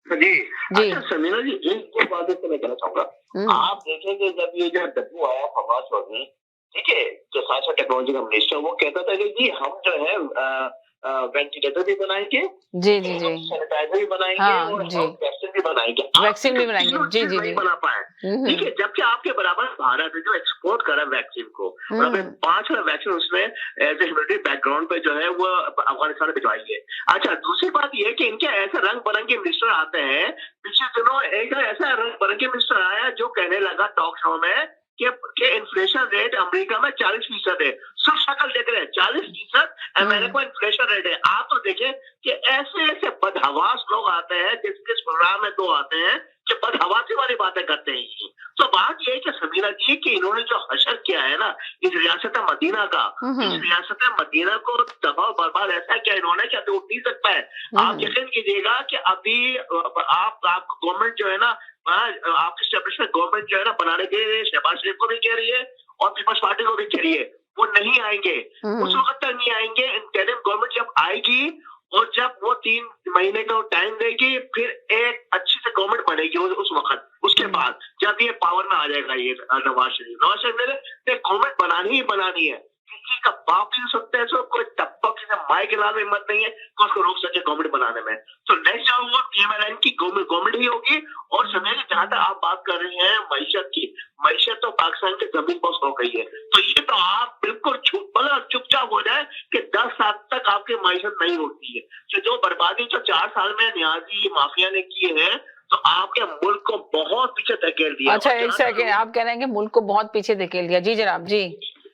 जी जी। अच्छा समीना जी, एक दो बातें तो मैं कहना चाहूंगा। आप देखेंगे जब ये जो डब्बू आया फवाद चौधरी, ठीक है, जो साइंस और टेक्नोलॉजी का मिनिस्टर, वो कहता था कि जी हम जो है वेंटिलेटर भी बनाएंगे, जी जी जी, सैनिटाइजर भी बनाएंगे, हाँ, और जी, वैक्सीन भी बनाएंगे, वैक्सीन भी बनाएंगे। जी जी नहीं बना पाए, ठीक है। जबकि आपके बराबर भारत है जो एक्सपोर्ट कर रहा है वैक्सीन को, और अभी 5 वैक्सीन उसने एज ए ह्यूमैनिटी बैकग्राउंड पे जो है वो अफगानिस्तान में भिजवाई है। अच्छा, दूसरी बात ये है कि इनके ऐसे रंग बिरंगे मिनिस्टर आते हैं। पिछले दिनों एक ऐसा रंग बिरंगे मिनिस्टर आया जो कहने लगा टॉक शो में कि इन्फ्लेशन रेट अमेरिका में 40% है। सब शक्ल देख रहे हैं, 40% अमेरिका में इन्फ्लेशन रेट है। आप तो देखें कि ऐसे ऐसे बदहवास लोग आते हैं जिसके प्रोग्राम में 2 आते हैं कि बदहवासी वाली बातें करते हैं। तो बात यह है कि समीना जी कि इन्होंने जो हशर किया है ना इस रियासत मदीना का, इस रियासत मदीना को तबाह बर्बाद ऐसा किया इन्होंने कि अभी उठ नहीं सकता है। आप यकीन कीजिएगा कि अभी आप गवर्नमेंट जो है ना, आपकी स्टेब्लिशमेंट गवर्नमेंट जो है ना बनाने के लिए शहबाज शरीफ को भी कह रही है और पीपल्स पार्टी को भी कह रही है, वो नहीं आएंगे, उस वक्त तक नहीं आएंगे। इंटरिम गवर्नमेंट जब आएगी और जब वो 3 महीने का टाइम देगी, फिर एक अच्छी से गवर्नमेंट बनेगी उस वक्त। उसके बाद जब ये पावर में आ जाएगा ये नवाज शरीफ ने गवर्नमेंट बनानी ही बनानी है। किसी का बाप ही सकते हैं, सो कोई टप्पा किसी माई के लाल में हिम्मत नहीं है कि उसको रोक सके गवर्नमेंट बनाने में। तो नेक्स्ट जो वो पीएमएलएन की गवर्नमेंट ही होगी। और समय जहां तक आप बात कर रही हैं मईशत की, मईशत तो पाकिस्तान की जमीन पर हो गई है। तो ये तो आप बिल्कुल चुपचाप हो जाए कि 10 साल तक आपकी मईशत नहीं होती है। तो जो बर्बादी जो 4 साल में नियाजी माफिया ने की है, तो आपके मुल्क को बहुत पीछे धकेल दिया। अच्छा, एक सेकंड, आप कह रहे हैं कि मुल्क को बहुत पीछे धकेल दिया? जी जनाब। जी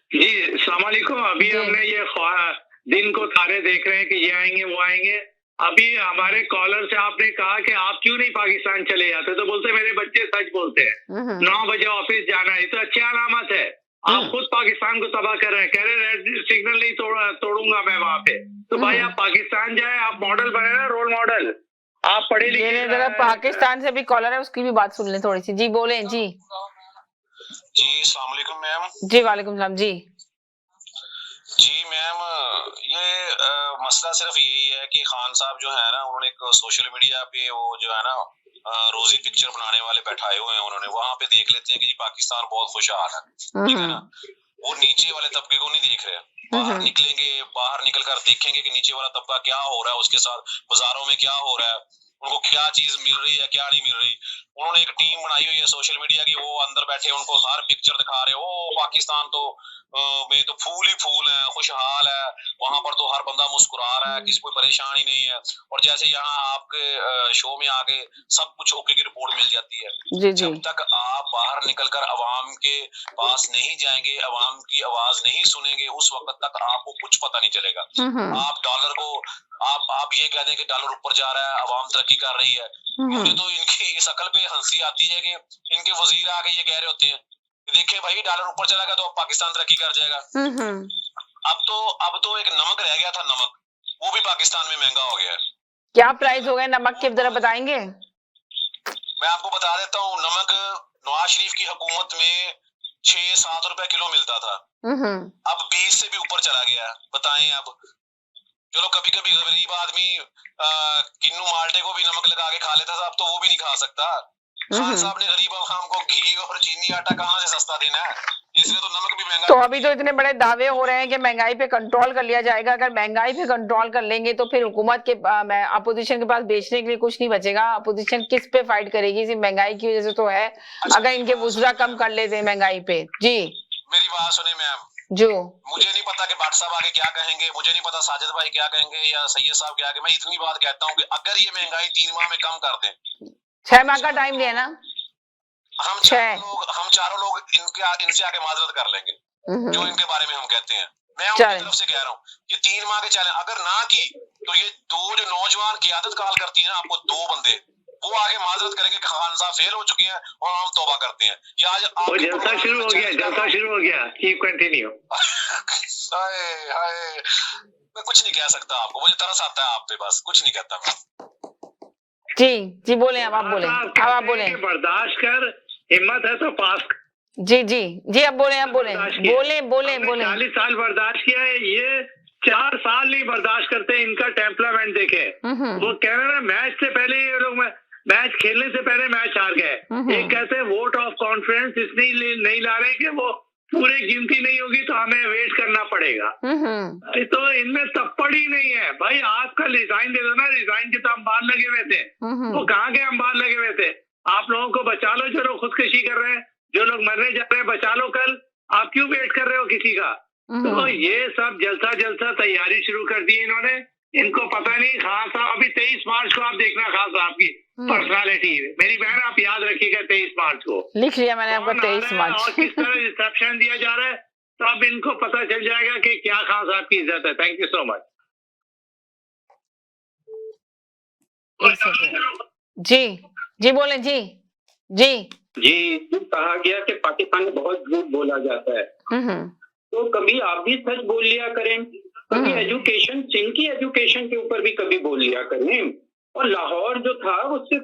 जी, अस्सलाम वालेकुम। अभी हमने ये दिन को तारे देख रहे हैं कि ये आएंगे वो आएंगे। अभी हमारे कॉलर से आपने कहा कि आप क्यों नहीं पाकिस्तान चले जाते, तो बोलते मेरे बच्चे सच बोलते हैं, 9 बजे ऑफिस जाना है। तो अच्छी अलामत है। आप खुद पाकिस्तान को तबाह कर रहे हैं, कह रहे हैं रेड सिग्नल नहीं तोड़ूंगा मैं वहां पे। तो भाई आप पाकिस्तान जाए, आप मॉडल बने ना, रोल मॉडल। आप पढ़े लिखे। पाकिस्तान से भी कॉलर है, उसकी भी बात सुन लें थोड़ी सी। जी बोले। जी जी, अस्सलाम वालेकुम मैम। जी वालेकुम सलाम। जी मैम, ये मसला सिर्फ यही है कि खान साहब जो है ना, उन्होंने एक सोशल मीडिया पे वो जो है ना रोजी पिक्चर बनाने वाले बैठाए हुए हैं, उन्होंने वहां पे देख लेते हैं कि जी पाकिस्तान बहुत खुशहाल है, ठीक है ना। वो नीचे वाले तबके को नहीं देख रहे। बाहर निकलेंगे, बाहर निकल कर देखेंगे कि नीचे वाला तबका क्या हो रहा है, उसके साथ बाजारों में क्या हो रहा है, उनको क्या चीज मिल रही है क्या नहीं मिल रही। उन्होंने एक टीम बनाई हुई है सोशल मीडिया की, वो अंदर बैठे उनको हर पिक्चर दिखा रहे हो, पाकिस्तान तो में तो फूल ही फूल है, खुशहाल है, वहां पर तो हर बंदा मुस्कुरा रहा है, किसी कोई परेशानी नहीं है। और जैसे यहाँ आपके शो में आके सब कुछ ओके की रिपोर्ट मिल जाती है। जी जब तक आप बाहर निकलकर अवाम के पास नहीं जाएंगे, अवाम की आवाज नहीं सुनेंगे, उस वक्त तक आपको कुछ पता नहीं चलेगा। आप डॉलर को आप ये कह दें कि डॉलर ऊपर जा रहा है, अवाम तरक्की कर रही है। मुझे तो इनकी इस अकल पे हंसी आती है कि इनके वजीर आके ये कह रहे होते हैं, देखिए भाई डॉलर ऊपर चला गया तो अब पाकिस्तान तरक्की कर जाएगा। अब तो एक नमक रह गया था, नमक, वो भी पाकिस्तान में महंगा हो गया है। क्या प्राइस हो गया नमक के, जरा बताएंगे? मैं आपको बता देता हूँ, नमक नवाज शरीफ की हुकूमत में 6-7 रुपए किलो मिलता था, अब 20 से भी ऊपर चला गया। बताएं अब जो लोग कभी कभी गरीब आदमी किन्नू माल्टे को भी नमक लगा के खा लेता था, अब तो वो भी नहीं खा सकता। खान साहब ने गरीब आवाम को घी और चीनी आटा कहाँ से सस्ता देना है, इसलिए तो नमक भी महंगा। तो अभी तो इतने बड़े दावे हो रहे हैं कि महंगाई पे कंट्रोल कर लिया जाएगा। अगर महंगाई पे कंट्रोल कर लेंगे तो फिर हुकूमत के अपोजिशन के पास बेचने के लिए कुछ नहीं बचेगा। अपोजिशन किस पे फाइट करेगी? सिर्फ महंगाई की वजह से तो है। अगर इनके वुज़रा कम कर लेते हैं महंगाई पे। जी मेरी बात सुने मैम, जो मुझे नहीं पता कि भट्ट साहब आगे क्या कहेंगे, मुझे नहीं पता साजिद भाई क्या कहेंगे या सैयद साहब क्या कहेंगे। मैं इतनी बात कहता हूँ कि अगर ये महंगाई 3 माह में कम कर दें, 6 माह का टाइम लिया ना, हम चारों लोग इनसे आगे माजरत कर लेंगे जो इनके बारे में हम कहते हैं। मैं उनकी तरफ से कह रहा हूँ ये 3 माह के चैलेंज अगर ना की तो ये 2 जो नौजवान क़ियादत काल करती है ना, आपको 2 बंदे वो आगे माजरत करेंगे कि खान साहब फेल हो चुके हैं और हम तौबा करते हैं। या आज जलसा शुरू हो गया, कीप कंटिन्यू। हाय मैं कुछ नहीं कह सकता आपको, मुझे तरस आता है आप पे, बस कुछ नहीं कहता मैं। जी बोले अब आप बोले, अब आप बोले। बर्दाश्त कर, हिम्मत है तो पास। जी अब बोले 40 साल बर्दाश्त किया है, ये 4 साल नहीं बर्दाश्त करते। इनका टेम्परामेंट देखे, वो कह रहे हैं मैच से पहले ये लोग मैच खेलने से पहले मैच हार गए। एक कैसे वोट ऑफ कॉन्फिडेंस इसलिए नहीं ला रहे कि वो पूरी गिनती नहीं होगी तो हमें वेट करना पड़ेगा। तो इनमें तप्पड़ ही नहीं है भाई। आपका रिजाइन दे दो ना, रिजाइन के तो अंबार लगे हुए थे, वो कहाँ के अंबार लगे हुए थे। आप लोगों को बचा लो, जो लोग खुदकुशी कर रहे हैं, जो लोग मरने जा रहे हैं, बचा लो कल। आप क्यों वेट कर रहे हो किसी का? तो ये सब जलसा तैयारी शुरू कर दी इन्होंने। इनको पता नहीं खान साहब अभी 23 मार्च को आप देखना खान साहब की पर्सनालिटी। मेरी बहन आप याद रखिएगा 23 मार्च को लिख लिया मैंने आपका 23 मार्च और किस तरह रिसेप्शन दिया जा रहा है, तो अब इनको पता चल जाएगा कि क्या खान साहब की इज्जत है। Thank you so much. जी बोले जी कहा गया कि पाकिस्तान में बहुत झूठ बोला जाता है, तो कभी आप भी सच बोल लिया करें। कभी एजुकेशन, सिंध की एजुकेशन के ऊपर भी कभी बोल लिया करें। और लाहौर जो था वो सिर्फ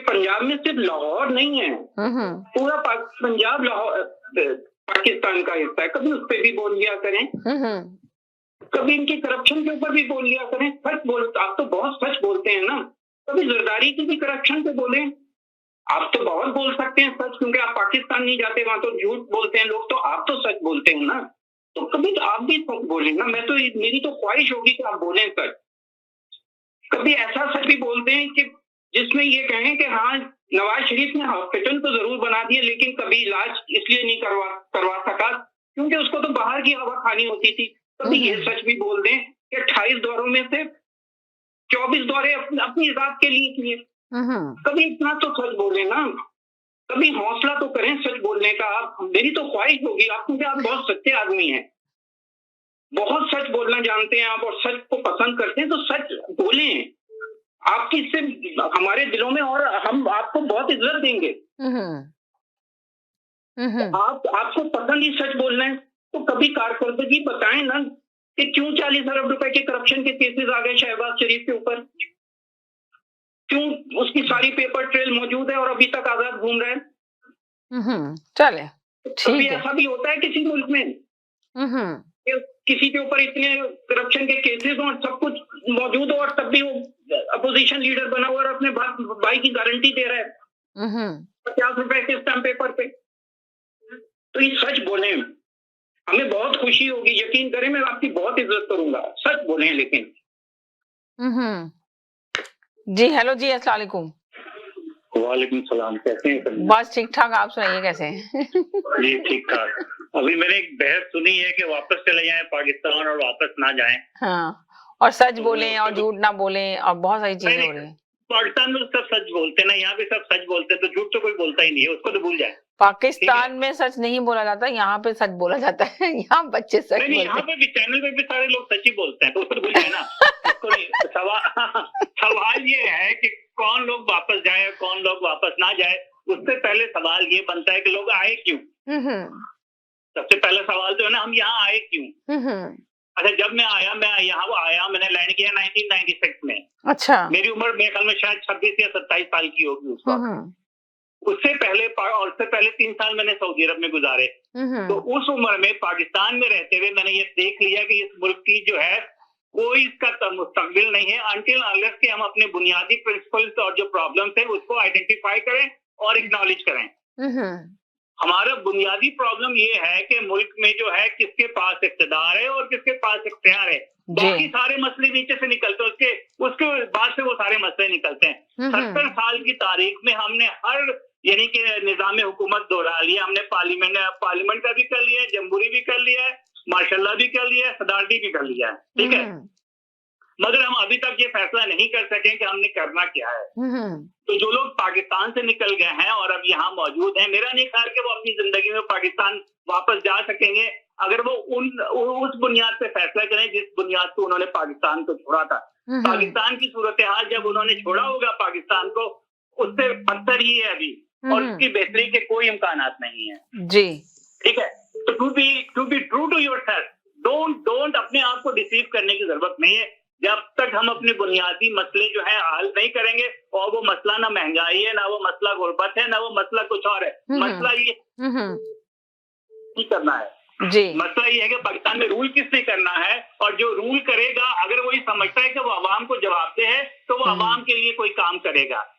पंजाब में सिर्फ लाहौर नहीं है, पूरा पंजाब लाहौर पाकिस्तान का हिस्सा है। कभी उस पर भी बोल लिया करें, कभी इनके करप्शन के ऊपर भी बोल लिया करें। सच बोल, आप तो बहुत सच बोलते हैं ना, कभी जरदारी की भी करप्शन पे बोले। आप तो बहुत बोल सकते हैं सच, क्योंकि आप पाकिस्तान नहीं जाते, वहां तो झूठ बोलते हैं लोग, तो आप तो सच बोलते हैं ना। तो कभी तो आप भी सच बोलें ना। मेरी तो ख्वाहिश होगी कि आप बोलें सच। कभी ऐसा सच भी बोलते हैं कि जिसमें ये कहें कि हाँ नवाज शरीफ ने हॉस्पिटल तो जरूर बना दिए, लेकिन कभी इलाज इसलिए नहीं करवा सका क्योंकि उसको तो बाहर की हवा खानी होती थी। कभी ये सच भी बोल दें कि 28 दौरों में से 24 दौरे अपनी जात के लिए किए। कभी इतना तो सच बोले ना, कभी हौसला तो करें सच बोलने का। मेरी तो ख्वाहिश होगी आप, क्योंकि आप बहुत सच्चे आदमी हैं, बहुत सच बोलना जानते हैं आप और सच को पसंद करते हैं, तो सच बोलें। आपकी इससे हमारे दिलों में, और हम आपको बहुत इज्जत देंगे। आपको पसंद ही सच बोलना है, तो कभी कारकर्दगी बताएं ना कि क्यों 40 अरब रुपए के करप्शन के केसेस आ गए शहबाज शरीफ के ऊपर, क्यों उसकी सारी पेपर ट्रेल मौजूद है और अभी तक आजाद घूम रहे हैं। चले कभी ऐसा भी होता है किसी मुल्क में किसी के ऊपर इतने करप्शन के केसेस और सब कुछ मौजूद हो और तब भी वो अपोजिशन लीडर बना हुआ और अपने भाई की गारंटी दे रहा है 50 रुपए के स्टैम्प पेपर पे। तो ये सच बोले, हमें बहुत खुशी होगी, यकीन करें मैं आपकी बहुत इज्जत करूंगा। सच बोले लेकिन। जी हेलो जी, अस्सलाम वालेकुम। वालेकुम सलाम, कैसे हैं? बस ठीक ठाक, आप सुनाइए कैसे हैं? जी ठीक ठाक। अभी मैंने एक बहस सुनी है कि वापस चले जाएं पाकिस्तान और वापस ना जाएं। हाँ, और सच बोलें और झूठ ना बोलें और बहुत सारी चीजें हो रही हैं। पाकिस्तान में सब सच बोलते हैं ना, यहाँ पे सब सच बोलते हैं, तो झूठ तो कोई बोलता ही नहीं है, उसको तो भूल जाए। पाकिस्तान में सच नहीं बोला जाता, यहाँ पे सच बोला जाता है। यहाँ बच्चे सच नहीं, यहाँ पे भी चैनल पे भी सारे लोग सच ही बोलते हैं, तो उसको भूल जाए ना। सवाल ये है कि कौन लोग वापस जाए, कौन लोग वापस ना जाए। उससे पहले सवाल ये बनता है कि लोग आए क्यों। सबसे पहला सवाल जो है ना, हम यहाँ आए क्यों। अच्छा, जब मैं यहाँ आया, मैंने लैंड किया 1996 में। अच्छा, मेरी उम्र मेरे ख्याल में शायद 26 या 27 साल की होगी उस वक्त। उससे पहले और उससे पहले 3 साल मैंने सऊदी अरब में गुजारे। तो उस उम्र में पाकिस्तान में रहते हुए मैंने ये देख लिया कि इस मुल्क की जो है कोई इसका मुस्तकबिल नहीं है अनटिल अनलेस कि हम अपने बुनियादी प्रिंसिपल्स और जो प्रॉब्लम्स है उसको आइडेंटिफाई करें और एक्नॉलेज करें। हमारा बुनियादी प्रॉब्लम ये है कि मुल्क में जो है किसके पास इख्तियार है और किसके पास इख्तियार है, बाकी सारे मसले नीचे से निकलते हैं, उसके बाद से वो सारे मसले निकलते हैं। 70 साल की तारीख में हमने हर यानी कि निजाम हुकूमत दोहरा लिया, हमने पार्लियामेंट का भी कर लिया है, जमहूरी भी कर लिया है, मार्शल्ला भी कर लिया है, सदारती भी कर लिया है, ठीक है, मगर हम अभी तक ये फैसला नहीं कर सके कि हमने करना क्या है। तो जो लोग पाकिस्तान से निकल गए हैं और अब यहाँ मौजूद हैं, मेरा नहीं ख्याल कि वो अपनी जिंदगी में पाकिस्तान वापस जा सकेंगे अगर वो उस बुनियाद पे फैसला करें जिस बुनियाद पे उन्होंने पाकिस्तान को छोड़ा था। पाकिस्तान की सूरत हाल जब उन्होंने छोड़ा होगा पाकिस्तान को, उससे बदतर ही है अभी और उसकी बेहतरी के कोई इम्कानात नहीं है जी, ठीक है। तो to be true to yourself, don't अपने आप को डिसीव करने की जरूरत नहीं है। जब तक हम अपने बुनियादी मसले जो है हल नहीं करेंगे, और वो मसला ना महंगाई है, ना वो मसला गुर्बत है, ना वो मसला कुछ और है, मसला ये नहीं करना है जी, मसला ये है कि पाकिस्तान में रूल किसने करना है, और जो रूल करेगा अगर वो ये समझता है कि वो अवाम को जवाबदेह है तो वो अवाम के लिए कोई काम करेगा।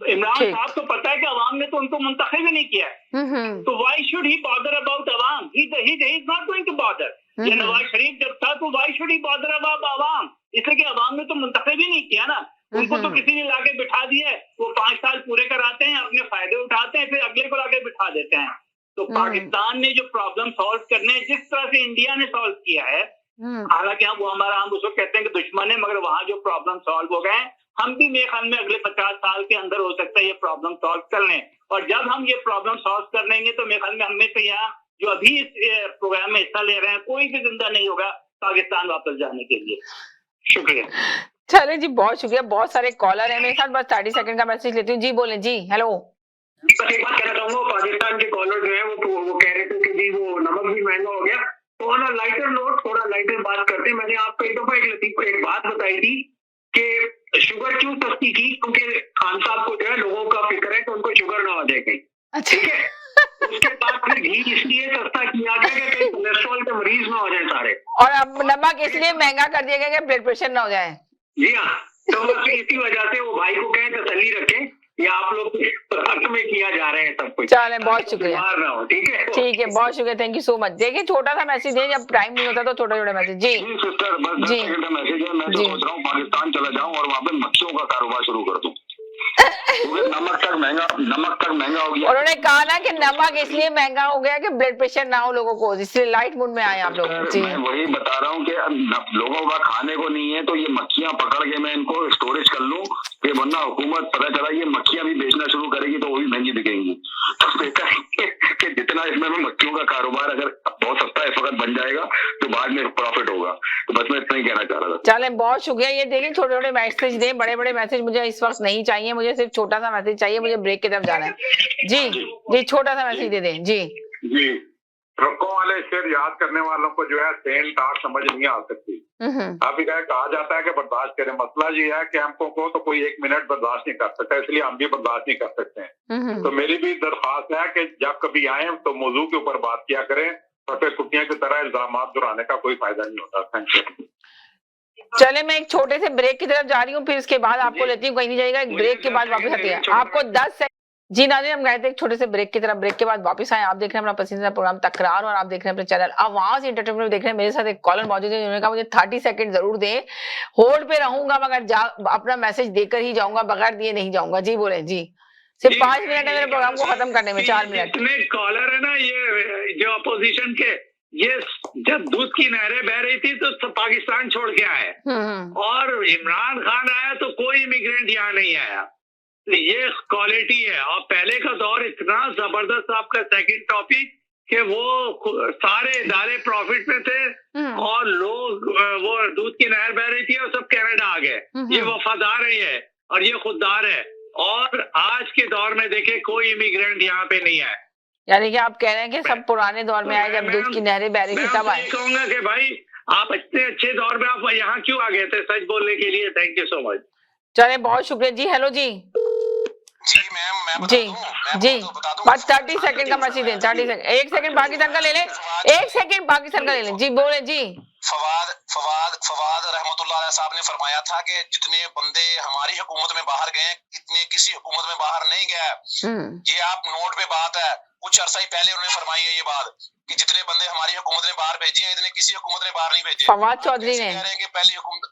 इमरान साहब को पता है कि अवाम ने तो उनको मुंतखब ही नहीं किया है, तो why should he bother about अवाम? He is not going to bother. ये नवाज शरीफ जब था तो why should he bother about अवाम? इसलिए कि अवाम ने तो मुंतखब ही नहीं किया ना, उनको तो किसी ने लाके बिठा दिया है, वो 5 साल पूरे कराते हैं, अपने फायदे उठाते हैं, फिर अगले को लाके बिठा देते हैं। तो पाकिस्तान ने जो प्रॉब्लम सॉल्व करने जिस तरह से इंडिया ने सॉल्व किया है, हालांकि हम उसको कहते हैं कि दुश्मन है, मगर वहां जो प्रॉब्लम सॉल्व हो गए, हम भी मेरे ख्याल में अगले 50 साल के अंदर हो सकता है ये प्रॉब्लम सॉल्व कर लें। और जब हम ये प्रॉब्लम सॉल्व कर लेंगे तो मेरे ख्याल में हमें से यहाँ जो अभी इस प्रोग्राम में हिस्सा ले रहे हैं कोई भी जिंदा नहीं होगा पाकिस्तान वापस जाने के लिए। शुक्रिया। चले जी, बहुत शुक्रिया। बहुत सारे कॉलर हैं मेरे साथ, बस 30 सेकंड का मैसेज लेती हूँ। जी बोले जी, हेलो। एक बात कहना चाहूंगा, पाकिस्तान के कॉलर जो है वो कह रहे थे कि जी वो नमक भी महंगा हो गया, तो ऑन लाइटर नोट थोड़ा लाइटर बात करते हैं। मैंने आपको एक दफा एक बात बताई थी कि शुगर क्यों सस्ती की, क्योंकि खान साहब को जो है लोगों का फिक्र है कि उनको शुगर ना हो जाए कहीं, ठीक है। उसके बाद फिर घी इसलिए सस्ता किया गया कि कोलेस्ट्रॉल के मरीज ना हो जाए सारे, और अब नमक इसलिए महंगा कर दिया गया कि ब्लड प्रेशर ना हो जाए। जी हाँ, तो बस इसी वजह से वो भाई को कहें तसल्ली रखें, या आप लोग हक में किया जा रहे हैं सब कुछ। चले, बहुत शुक्रिया। ठीक है, ठीक है, बहुत शुक्रिया, थैंक यू सो मच। देखिए छोटा सा मैसेज है, जब टाइम नहीं होता तो छोटा छोटा मैसेज। जी सिस्टर, बस 10 सेकंड का मैसेज है। मैं तो सोच रहा हूँ पाकिस्तान चला जाऊँ और वहाँ पे मच्छियों का कारोबार शुरू कर दूं, क्योंकि नमक तक महंगा हो गया। उन्होंने कहा ना कि नमक इसलिए महंगा हो गया कि ब्लड प्रेशर ना हो लोगों को, इसलिए लाइट मूड में आए आप लोग। मैं वही बता रहा हूँ कि लोगों का खाने को नहीं है, तो ये मक्खियां पकड़ के मैं इनको स्टोरेज कर लूं, कि वरना हुकूमत पता चला ये मक्खियां भी बेचना शुरू करेगी तो वो भी महंगी बिकेंगी। तो बेहतर कि जितना इसमें मक्खियों का कारोबार अगर बहुत सस्ता इस वक्त बन जाएगा तो बाद में प्रॉफिट होगा। तो बस मैं इतना ही कहना चाह रहा था। चले, बहुत शुक्रिया। ये देखिए छोटे छोटे मैसेज दें, बड़े बड़े मैसेज मुझे इस वक्त नहीं चाहिए, मुझे सिर्फ छोटा सा मैसेज चाहिए, मुझे ब्रेक की तरफ जाना है। जी छोटा सा मैसेज दे दें। जी ट्रकों वाले शेर याद करने वालों को जो है सेंट टाक समझ नहीं आ सकती। अभी कहा जाता है कि बर्दाश्त करें, मसला ये है कि हमको को तो कोई 1 मिनट बर्दाश्त नहीं कर सकता, इसलिए हम भी बर्दाश्त नहीं कर सकते हैं। तो मेरी भी दरख्वास्त है कि जब कभी आए तो मौजू के ऊपर बात किया करें, फटे कुटियां की तरह इल्जाम दोहराने का कोई फायदा नहीं होता। Thank you. चले, मैं एक छोटे से ब्रेक की तरफ जा रही हूँ, फिर उसके बाद आपको लेती हूँ, कहीं नहीं जाएगा, एक ब्रेक के बाद वापस आती है आपको 10 सेकंड। जी नाज़रीन, हम गए थे एक छोटे से ब्रेक की तरफ, ब्रेक के बाद वापस आए। आप देख रहे हैं अपना पसंदीदा प्रोग्राम तकरार, और आप देख रहे हैं अपने चैनल आवाज एंटरटेनमेंट में। देख रहे हैं मेरे साथ एक कॉलर मौजूद है, उन्होंने कहा मुझे 30 सेकंड जरूर दें, होल्ड पे रहूंगा मगर अपना मैसेज देकर ही जाऊंगा, बगैर दिए नहीं जाऊंगा। जी बोले जी, सिर्फ 5 मिनट है मेरे प्रोग्राम को खत्म करने में, 4 मिनट। इसमें कॉलर है ना, ये जो अपोजिशन के, ये जब दूध की नहरें बह रही थी तो पाकिस्तान छोड़ के आए, और इमरान खान आया तो कोई इमिग्रेंट यहाँ नहीं आया। ये क्वालिटी है। और पहले का दौर इतना जबरदस्त, आपका सेकंड टॉपिक, कि वो सारे इदारे प्रॉफिट में थे और लोग वो दूध की नहर बह रही थी और सब कनाडा आ गए। ये वफादार है और ये खुददार है। और आज के दौर में देखे कोई इमिग्रेंट यहाँ पे नहीं है। यानी कि आप कह रहे हैं कि सब पुराने दौर में आए, जब दूध की नहरें बह रही थी तब आए। कहूंगा कि भाई आप इतने अच्छे दौर में आप यहाँ क्यों आ गए थे सच बोलने के लिए। Thank you so much. चले, बहुत शुक्रिया। जी हेलो जी। जी मैम, मैं जी बस 30 सेकंड का मैसेज दें, 30 सेकंड। 1 सेकंड पाकिस्तान का ले लें, 1 सेकंड पाकिस्तान का ले लें। जी बोले जी। फवाद रहमत साहब ने फरमाया था कि जितने बंदे हमारी हुकूमत में बाहर गए इतने किसी हुकूमत में बाहर नहीं गए। ये आप नोट पे बात है, कुछ अरसा ही पहले उन्होंने फरमाई है ये बात कि जितने बंदे हमारी हुकूमत ने बाहर भेजे हैं इतने किसी हुकूमत ने बाहर नहीं भेजे। फवाद चौधरी ने कह रहे हैं कि पहली हुकूमत,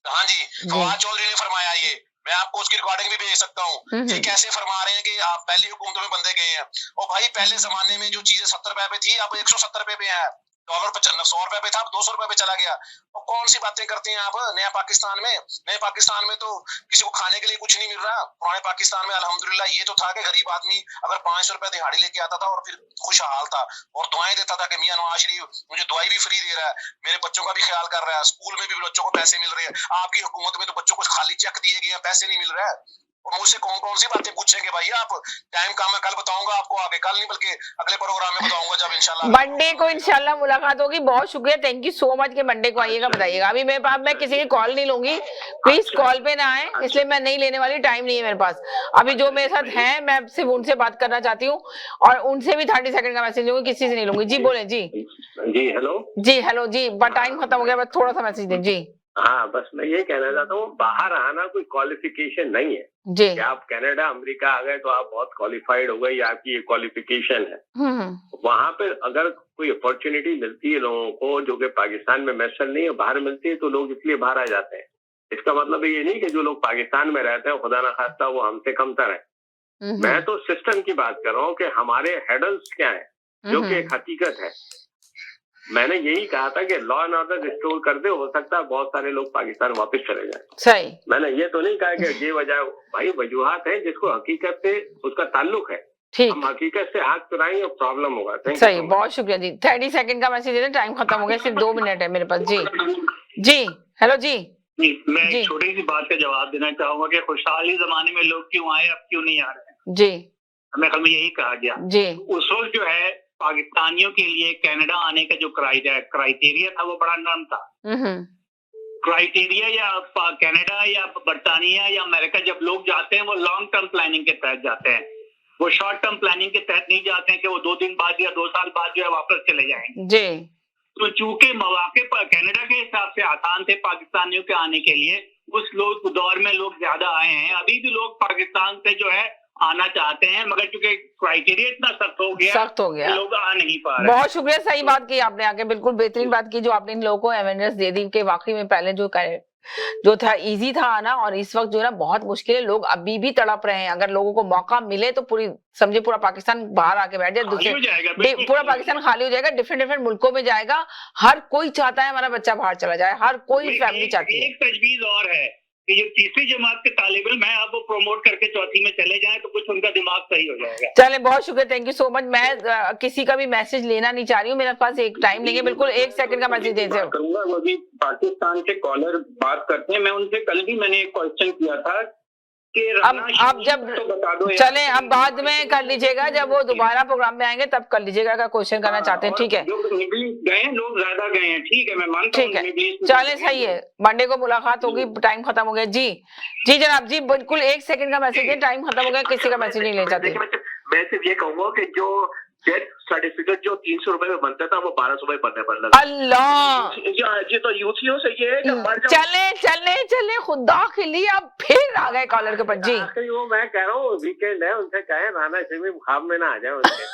हाँ जी फवाद चौधरी ने फरमाया ये, मैं आपको उसकी रिकॉर्डिंग भी भेज सकता हूँ। ये कैसे फरमा रहे हैं कि आप पहली हुकूमतों में बंदे गए हैं। और भाई पहले जमाने में जो चीजें 70 रुपए पे थी अब 170 रुपए पे है। डॉलर 100 रुपए पे था अब 200 रुपए पे चला गया। और कौन सी बातें करते हैं आप नया पाकिस्तान में। नए पाकिस्तान में तो किसी को खाने के लिए कुछ नहीं मिल रहा। पुराने पाकिस्तान में अल्हम्दुलिल्लाह ये तो था कि गरीब आदमी अगर 500 रुपए दिहाड़ी लेके आता था और फिर खुशहाल था और दुआएं देता था कि मियां नवाज शरीफ मुझे दवाई भी फ्री दे रहा है, मेरे बच्चों का भी ख्याल कर रहा है, स्कूल में भी बच्चों को पैसे मिल रहे हैं। आपकी हुकूमत में तो बच्चों को खाली चेक दिए गए हैं, पैसे नहीं मिल रहा है। और मुझसे कौन कौन सी बातें पूछेंगे भाई आप। टाइम का मैं कल बताऊंगा आपको, आगे कल नहीं बल्कि अगले प्रोग्राम में बताऊंगा जब इंशाल्लाह मंडे को इंशाल्लाह मुलाकात होगी। बहुत शुक्रिया, थैंक यू सो मच कि मंडे को आइएगा बताइएगा। अभी मेरे पास मैं किसी की कॉल नहीं लूंगी, प्लीज कॉल पे ना आए, इसलिए मैं नहीं लेने वाली, टाइम नहीं है मेरे पास। अभी जो मेरे साथ है मैं सिर्फ उनसे बात करना चाहती हूँ और उनसे भी 30 सेकंड का मैसेज लूंगी, किसी से नहीं लूंगी। जी बोले जी। जी हेलो। जी हेलो जी, बट टाइम खत्म हो गया, बस थोड़ा सा मैसेज दें जी। हाँ बस मैं ये कहना चाहता हूँ, बाहर आना कोई क्वालिफिकेशन नहीं है जी कि आप कनाडा अमेरिका आ गए तो आप बहुत क्वालिफाइड हो गए या आपकी ये क्वालिफिकेशन है। वहां पे अगर कोई अपॉर्चुनिटी मिलती है लोगों को जो कि पाकिस्तान में मैसर नहीं है, बाहर मिलती है तो लोग इसलिए बाहर आ जाते हैं। इसका मतलब ये नहीं कि जो लोग पाकिस्तान में रहते हैं खुदा ना खास्ता वो हमसे कमतर है। मैं तो सिस्टम की बात कर रहा हूँ कि हमारे हेडल्स क्या है जो कि एक हकीकत है। मैंने यही कहा था कि लॉ एंड ऑर्डर रिस्टोर कर दे, हो सकता है बहुत सारे लोग पाकिस्तान वापस चले जाएं। सही। मैंने ये तो नहीं कहा कि ये वजह, भाई वजूहात है जिसको हकीकत से उसका ताल्लुक है। ठीक, हम हकीकत से आग चुराएंगे और प्रॉब्लम होगा। सही, बहुत शुक्रिया जी। 30 सेकंड का मैसेज दे, टाइम खत्म हो गया, सिर्फ 2 मिनट है मेरे पास। जी जी हेलो जी। मैं एक छोटी सी बात का जवाब देना चाहूंगा कि खुशहाली जमाने में लोग क्यों आए अब क्यों नहीं आ रहे हैं। जी हमें कल में यही कहा गया जी। उस वक्त जो है पाकिस्तानियों के लिए कनाडा आने का जो क्राइटेरिया था वो बड़ा नरम था। क्राइटेरिया या कनाडा या बरतानिया या अमेरिका जब लोग जाते हैं वो लॉन्ग टर्म प्लानिंग के तहत जाते हैं, वो शॉर्ट टर्म प्लानिंग के तहत नहीं जाते हैं कि वो 2 दिन बाद या 2 साल बाद जो है वापस चले जाएंगे। जी। तो चूंकि मौके पर कनाडा के हिसाब से आसान थे पाकिस्तानियों के आने के लिए, उस लोग दौर में लोग ज्यादा आए हैं। अभी भी लोग पाकिस्तान से जो है आना चाहते हैं मगर चूंकि क्राइटेरिया इतना सख्त हो गया लोग आ नहीं पा रहे। बहुत शुक्रिया, सही बात की आपने आके, बिल्कुल बेहतरीन बात की जो आपने इन लोगों को अवेयरनेस दे दी कि वाकई में पहले जो था इजी था आना और इस वक्त जो है ना बहुत मुश्किल है। लोग अभी भी तड़प रहे हैं। अगर लोगों को मौका मिले तो पूरी समझे पूरा पाकिस्तान बाहर आके बैठ जाए, दूसरे पूरा पाकिस्तान खाली हो जाएगा, डिफरेंट मुल्कों में जाएगा। हर कोई चाहता है हमारा बच्चा बाहर चला जाए, हर कोई फैमिली चाहती है। एक तजवीज और है कि जो तीसरी जमात के तालिब इल्म है अब वो प्रोमोट करके चौथी में चले जाएं तो कुछ उनका दिमाग सही हो जाएगा। चले, बहुत शुक्रिया, थैंक यू सो मच। मैं किसी का भी मैसेज लेना नहीं चाह रही हूँ, मेरे पास एक टाइम लेंगे, बिल्कुल 1 सेकंड का मैसेज दे करूंगा। वो भी पाकिस्तान के कॉलर बात करते हैं, मैं उनसे कल भी मैंने एक क्वेश्चन किया था कि अब जब तो बता दो चले, अब बाद में कर लीजिएगा, जब वो दोबारा प्रोग्राम में आएंगे तब कर लीजिएगा अगर क्वेश्चन करना चाहते हैं। ठीक है, जो मिडिल ईस्ट गए हैं लोग ज्यादा गए हैं, ठीक है मैं मानता हूं। ठीक है, चले सही है, मंडे को मुलाकात होगी। टाइम खत्म हो गया जी। जी जनाब जी, बिल्कुल 1 सेकंड का मैसेज है, टाइम खत्म हो गया, किसी का मैसेज नहीं ले चाहते। मैं सिर्फ ये कहूंगा कि जो डेथ सर्टिफिकेट जो 300 रुपए में बनता था वो 1200 रुपए बनने पर लगा। अल्लाह, ये तो यूथियों से ये है कि चले खुदा के लिए अब फिर आ गए कॉलर के ऊपर। जी वो मैं कह रहा हूँ वीकेंड है, उनसे कहे राना शमी ख्वाब में ना आ जाए, उनके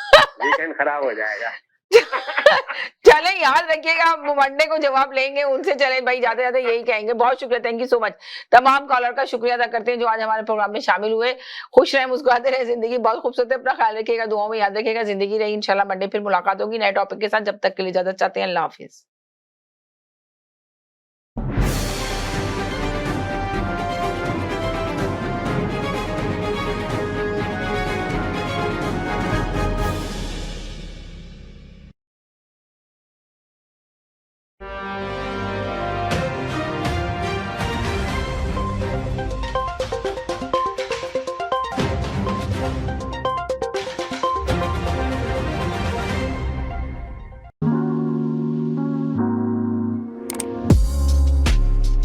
वीकेंड खराब हो जाएगा। चले, याद रखिएगा, मंडे को जवाब लेंगे उनसे। चले भाई, जाते जाते यही कहेंगे। बहुत शुक्रिया, थैंक यू सो मच। तमाम कॉलर का शुक्रिया अदा करते हैं जो आज हमारे प्रोग्राम में शामिल हुए। खुश रहे, मुस्कुराते रहे, जिंदगी बहुत खूबसूरत है, अपना ख्याल रखिएगा, दुआओं में याद रखिएगा। जिंदगी रही, इंशाल्लाह मंडे फिर मुलाकात होगी नए टॉपिक के साथ। जब तक के लिए इजाजत चाहते हैं, अल्लाह हाफिज।